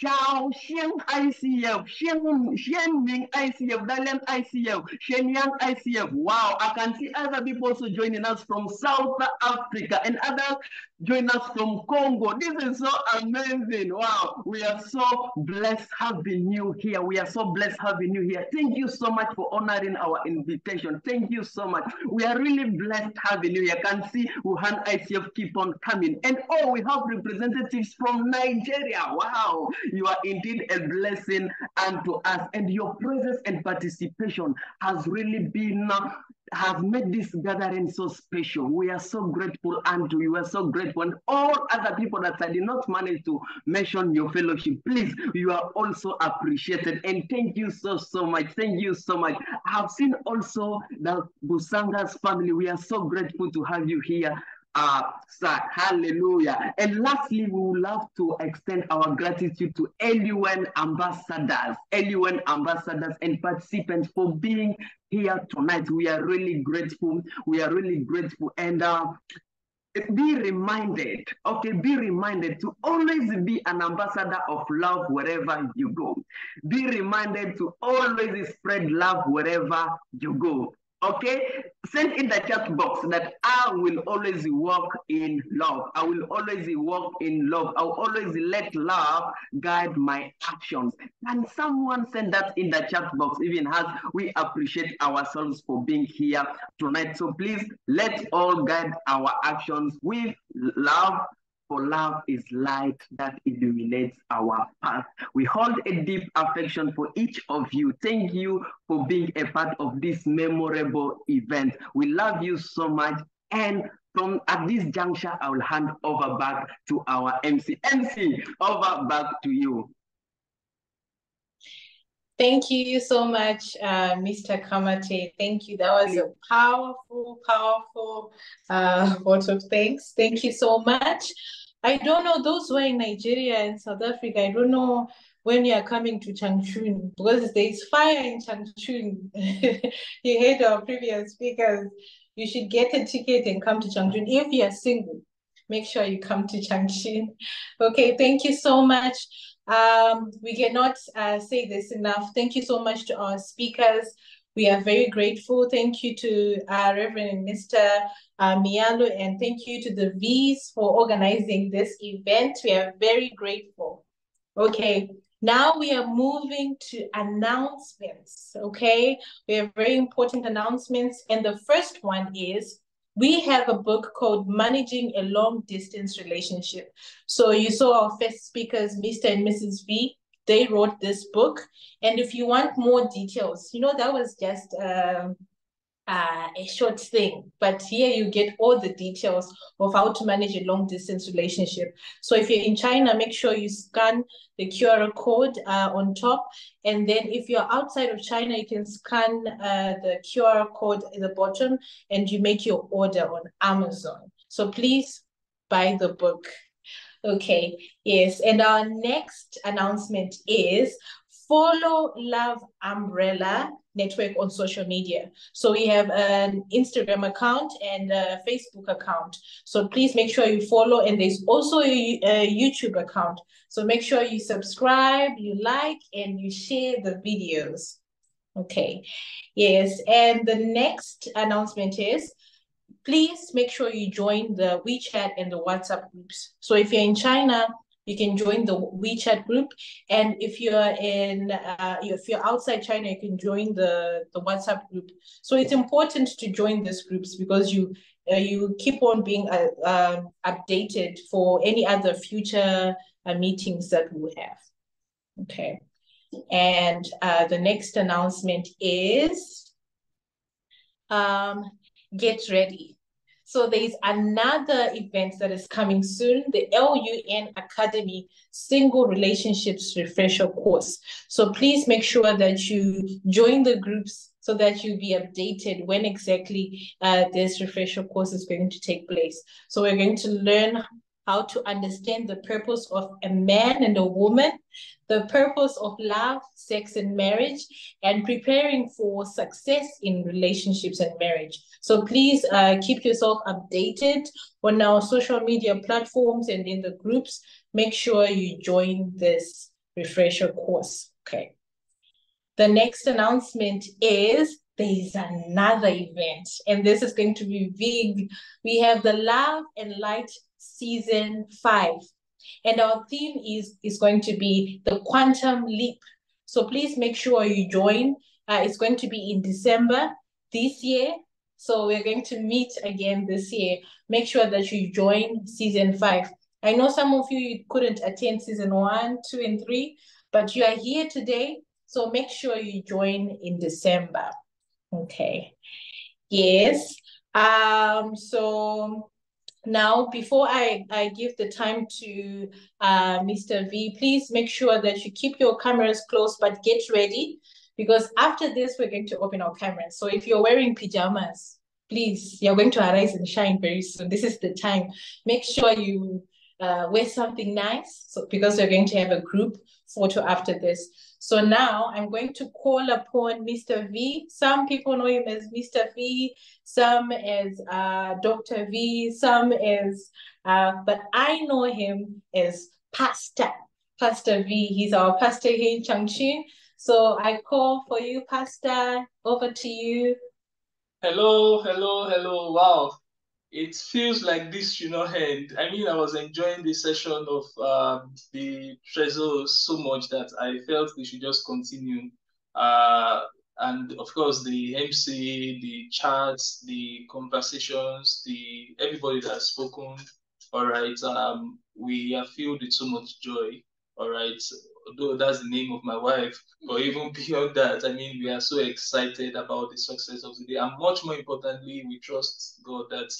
Shaoxiang ICF, Xianming ICF, Dalian ICF, Shenyang ICF. Wow, I can see other people also joining us from South Africa and others join us from Congo. This is so amazing. Wow, we are so blessed having you here. We are so blessed having you here. Thank you so much for honoring our invitation. Thank you so much. We are really blessed having you here. I can see Wuhan ICF keep on coming. And we have representatives from Nigeria. Wow, you are indeed a blessing unto us. And your presence and participation has really been have made this gathering so special. We are so grateful unto you. We are so grateful. And all other people that I did not manage to mention your fellowship, please, you are also appreciated. And thank you so much. Thank you so much. I have seen also the Busanga's family. We are so grateful to have you here. Sir, hallelujah. And lastly, we would love to extend our gratitude to LUN ambassadors and participants for being here tonight. We are really grateful. We are really grateful. And be reminded to always be an ambassador of love wherever you go. Be reminded to always spread love wherever you go. Okay, send in the chat box that I will always walk in love. I will always walk in love. I will always let love guide my actions. Can someone send that in the chat box? Even as we appreciate ourselves for being here tonight. So please, let's all guide our actions with love. For love is light that illuminates our path. We hold a deep affection for each of you. Thank you for being a part of this memorable event. We love you so much. And at this juncture, I will hand over back to our MC. MC, over back to you. Thank you so much, Mr. Kamate. Thank you. That was a powerful vote of thanks. Thank you so much. I don't know, those who are in Nigeria and South Africa, I don't know when you are coming to Changchun, because there's fire in Changchun. You heard our previous speakers. You should get a ticket and come to Changchun. If you are single, make sure you come to Changchun. Okay, thank you so much. We cannot say this enough. Thank you so much to our speakers. We are very grateful. Thank you to Reverend Mr. Mialo, and thank you to the V's for organizing this event. We are very grateful. Okay, now we are moving to announcements, okay? We have very important announcements, and the first one is we have a book called Managing a Long Distance Relationship. So you saw our first speakers, Mr. and Mrs. V. They wrote this book. And if you want more details, you know, that was just a short thing, but here you get all the details of how to manage a long distance relationship. So if you're in China, make sure you scan the QR code on top. And then if you're outside of China, you can scan the QR code at the bottom and you make your order on Amazon. So please buy the book. Okay, yes. And our next announcement is follow Love Umbrella Network on social media. So we have an Instagram account and a Facebook account. So please make sure you follow, and there's also a YouTube account. So make sure you subscribe, you like, and you share the videos. Okay, yes. And the next announcement is please make sure you join the WeChat and the WhatsApp groups. So if you're in China, you can join the WeChat group. And if you're outside China, you can join the WhatsApp group. So it's important to join these groups because you keep on being updated for any other future meetings that we'll have. Okay. And the next announcement is get ready. So there's another event that is coming soon, the LUN Academy Single Relationships Refresher course. So please make sure that you join the groups so that you'll be updated when exactly this refresher course is going to take place. So we're going to learn how to understand the purpose of a man and a woman, the purpose of love, sex, and marriage, and preparing for success in relationships and marriage. So please keep yourself updated on our social media platforms and in the groups. Make sure you join this refresher course, okay? The next announcement is there's another event, and this is going to be big. We have the Love and Light Season 5. And our theme is going to be the quantum leap. So please make sure you join. It's going to be in December this year. So we're going to meet again this year. Make sure that you join season 5. I know some of you couldn't attend season 1, 2, and 3, but you are here today. So make sure you join in December. Okay. Yes. So now, before I give the time to Mr. V, please make sure that you keep your cameras closed, but get ready, because after this, we're going to open our cameras. So if you're wearing pajamas, please, you're going to arise and shine very soon. This is the time. Make sure you wear something nice, because we're going to have a group photo after this. So now I'm going to call upon Mr. V. Some people know him as Mr. V, some as Dr. V, some as, but I know him as Pastor V. He's our pastor here in Changchun. So I call for you, Pastor. Over to you. Hello. Wow. It feels like this should not end. I mean, I was enjoying this session of the treasures so much that I felt we should just continue. And of course, the MC, the chats, the conversations, everybody that has spoken. All right. We are filled with so much joy. All right. Although that's the name of my wife, but even beyond that, I mean, we are so excited about the success of the day. And much more importantly, we trust God that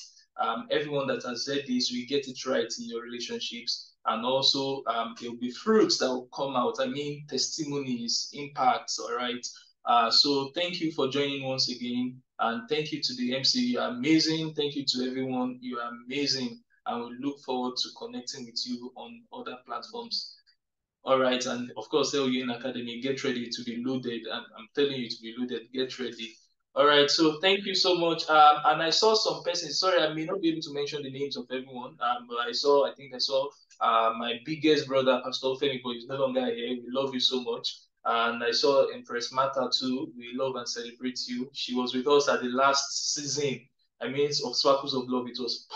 everyone that has said this, we get it right in your relationships. And also, there will be fruits that will come out. I mean, testimonies, impacts, all right? So thank you for joining once again. And thank you to the MC. You are amazing. Thank you to everyone. You are amazing. and we look forward to connecting with you on other platforms. All right, and of course, LUN Academy, get ready to be loaded. I'm telling you to be loaded, get ready. All right, so thank you so much. And I saw some persons, sorry, I may not be able to mention the names of everyone, but I think I saw my biggest brother, Pastor Fenipo, is no longer here. We love you so much. And I saw Empress Martha too. We love and celebrate you. She was with us at the last season. I mean, of Sparkles of Love. It was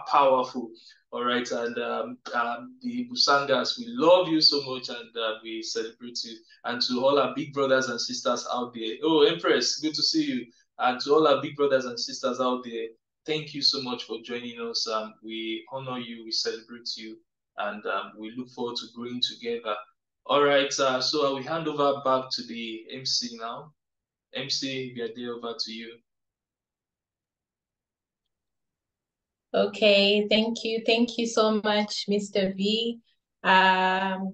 powerful. All right, and the Busangas, we love you so much, and we celebrate you. And to all our big brothers and sisters out there, oh, Empress, good to see you. And to all our big brothers and sisters out there, thank you so much for joining us. We honor you, we celebrate you, and we look forward to growing together. All right, so I will hand over back to the MC now. MC, we are there, over to you. Okay, thank you. Thank you so much, Mr. V. Now,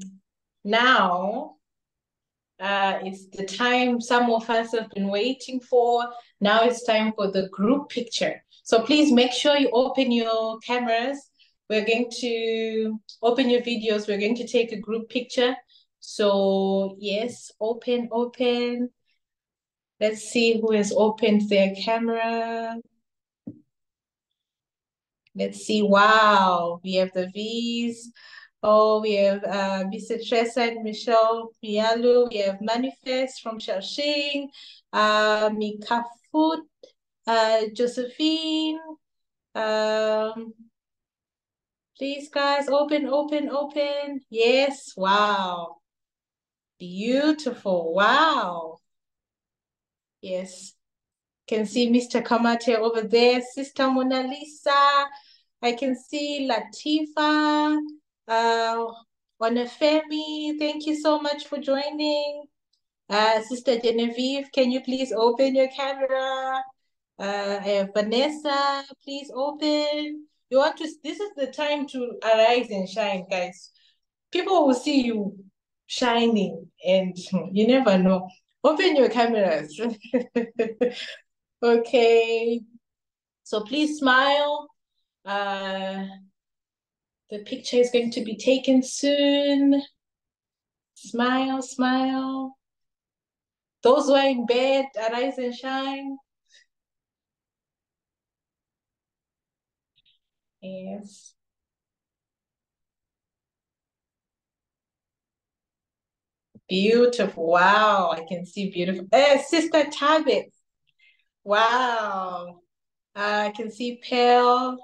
it's the time some of us have been waiting for. Now it's time for the group picture. So please make sure you open your cameras. We're going to open your videos. We're going to take a group picture. So yes, open. Let's see who has opened their camera. Let's see. Wow, we have the V's. Oh, we have Mr. Tressa and Michelle Mialu. We have Manifest from Shaoxing. Mikafut, Josephine. Please, guys, open. Yes, wow. Beautiful, wow. Yes. Can see Mr. Kamate over there, Sister Mona Lisa. I can see Latifa, Wanafemi. Thank you so much for joining. Sister Genevieve, can you please open your camera? I have Vanessa, please open. This is the time to arise and shine, guys. People will see you shining and you never know. Open your cameras. Okay, so please smile. The picture is going to be taken soon. Smile. Those who are in bed, arise and shine. Yes. Beautiful. Wow, I can see beautiful. Sister Tabit. Wow. I can see Pearl.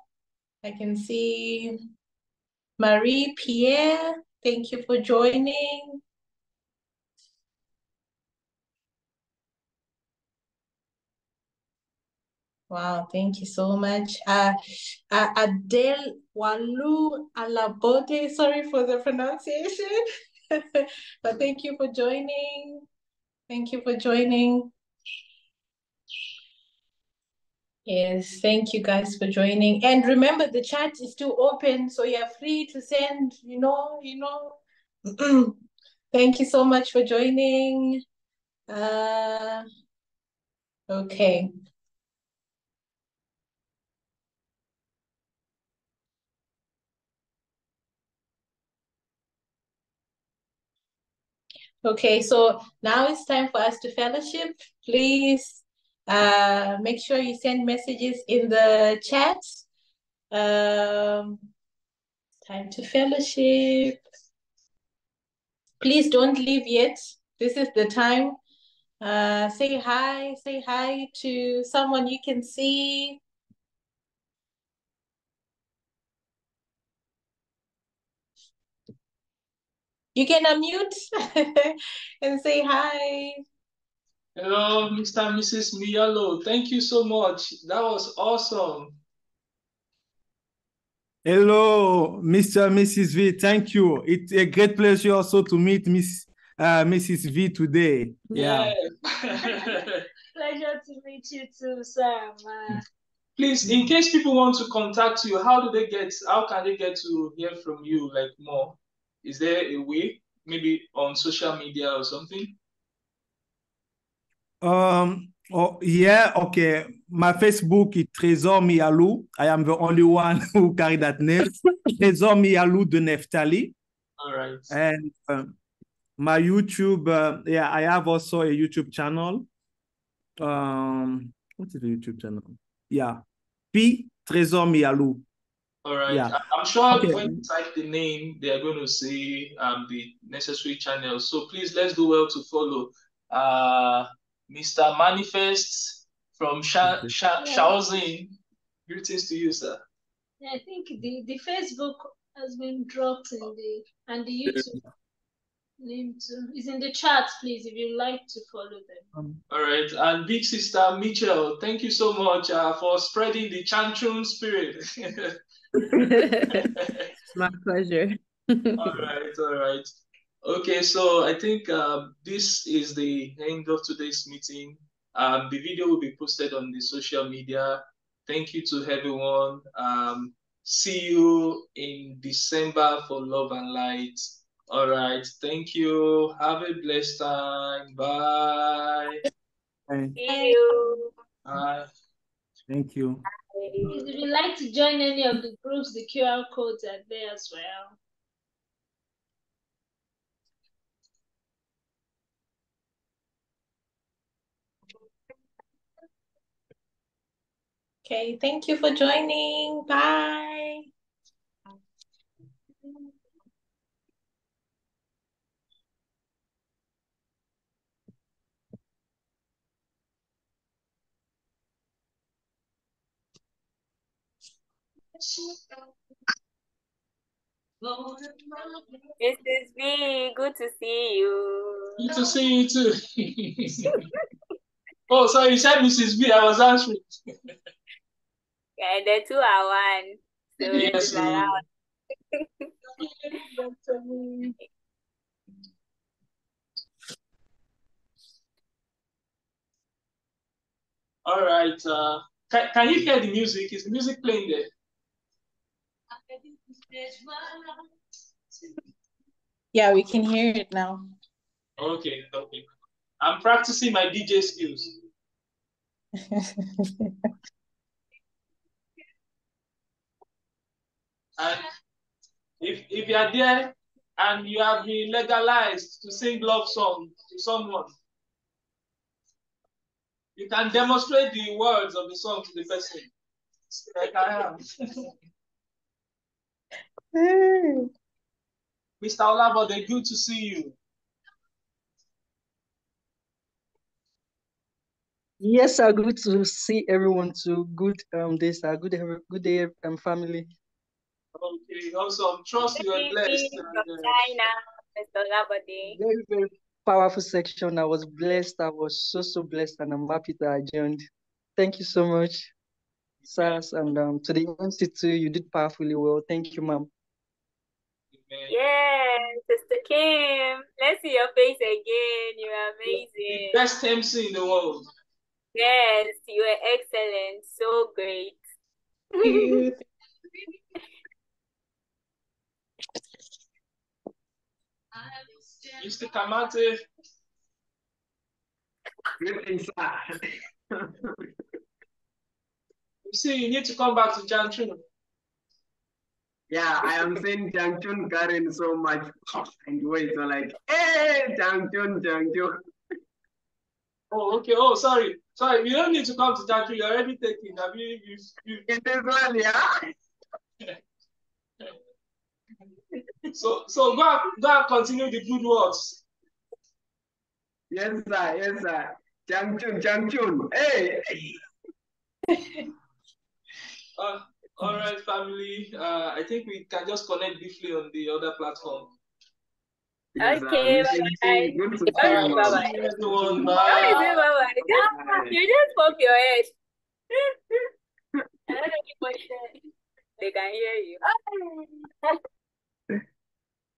I can see Marie Pierre. Thank you for joining. Wow, thank you so much. Adele Walu Alabote, sorry for the pronunciation, but thank you for joining. Thank you for joining. Yes, thank you guys for joining. And remember, the chat is still open, so you're free to send, you know. Thank you so much for joining. Okay. Okay, so now it's time for us to fellowship. Please make sure you send messages in the chat. Time to fellowship. Please don't leave yet. This is the time. Say hi to someone you can see. You can unmute and say hi. Hello, Mr. and Mrs. Miyalo. Thank you so much. That was awesome. Hello, Mr. and Mrs. V. Thank you. It's a great pleasure also to meet Mrs. V today. Yeah. Pleasure to meet you too, Sam. Please, in case people want to contact you, how can they get to hear from you like more? Is there a way, maybe on social media or something? Oh, yeah, okay. My Facebook is Trésor Mialou. I am the only one who carry that name. Trésor Mialou de Neftali. All right. And my YouTube, yeah, I have also a YouTube channel. What is the YouTube channel? Yeah, P Trésor Mialou. All right. Yeah. I'm sure Okay. when you type the name, they are going to see the necessary channels. So please, let's do well to follow. Mr. Manifest from Shaozin. Greetings to you, sir. I think the Facebook has been dropped and the YouTube name too. It's in the chat, please, if you'd like to follow them. All right. And big sister Mitchell, thank you so much for spreading the Changchun spirit. It's my pleasure. All right. Okay, so I think this is the end of today's meeting. The video will be posted on the social media. Thank you to everyone. See you in December for Love and Light. All right. Thank you. Have a blessed time. Bye. See you. Bye. Thank you. Please, if you'd like to join any of the groups, the QR codes are there as well. Okay, thank you for joining. Bye. Mrs. B, good to see you. Good to see you too. Oh, sorry, you said Mrs. B. I was answering. Yeah, the two are one. So Yes, it's allowed. All right. Can you hear the music? Is the music playing there? Yeah, we can hear it now. Okay. I'm practicing my DJ skills. And if you are there and you have been legalized to sing love song to someone, you can demonstrate the words of the song to the person. Like I am. Mr. Olabode, good to see you. Yes, sir. Good to see everyone too. Good day, sir. Good day, family. Okay, awesome. Trust you are blessed. From China, Mr. Labode. Very, very powerful section. I was blessed. I was so blessed, and I'm happy that I joined. Thank you so much, sirs, and to the MC too. You did powerfully well. Thank you, ma'am. Yes, Sister Kim. Let's see your face again. You are amazing. The best MC in the world. Yes, you are excellent. So great. Mr. Kamate. Greetings, sir. You see, you need to come back to Changchun. Yeah, I am seeing Changchun carrying so much and wait, so like, hey, Changchun. Oh, okay. Oh, sorry. You don't need to come to Changchun. You're already taking. I mean, you... It is well, yeah. So go and continue the good works. Yes, sir. Changchun. Hey. All right, family. I think we can just connect briefly on the other platform. Yes, okay, bye-bye. Good to see you. Bye-bye. Everyone, Bye. bye. Bye-bye. You just pop your head. I don't know what you said. They can hear you.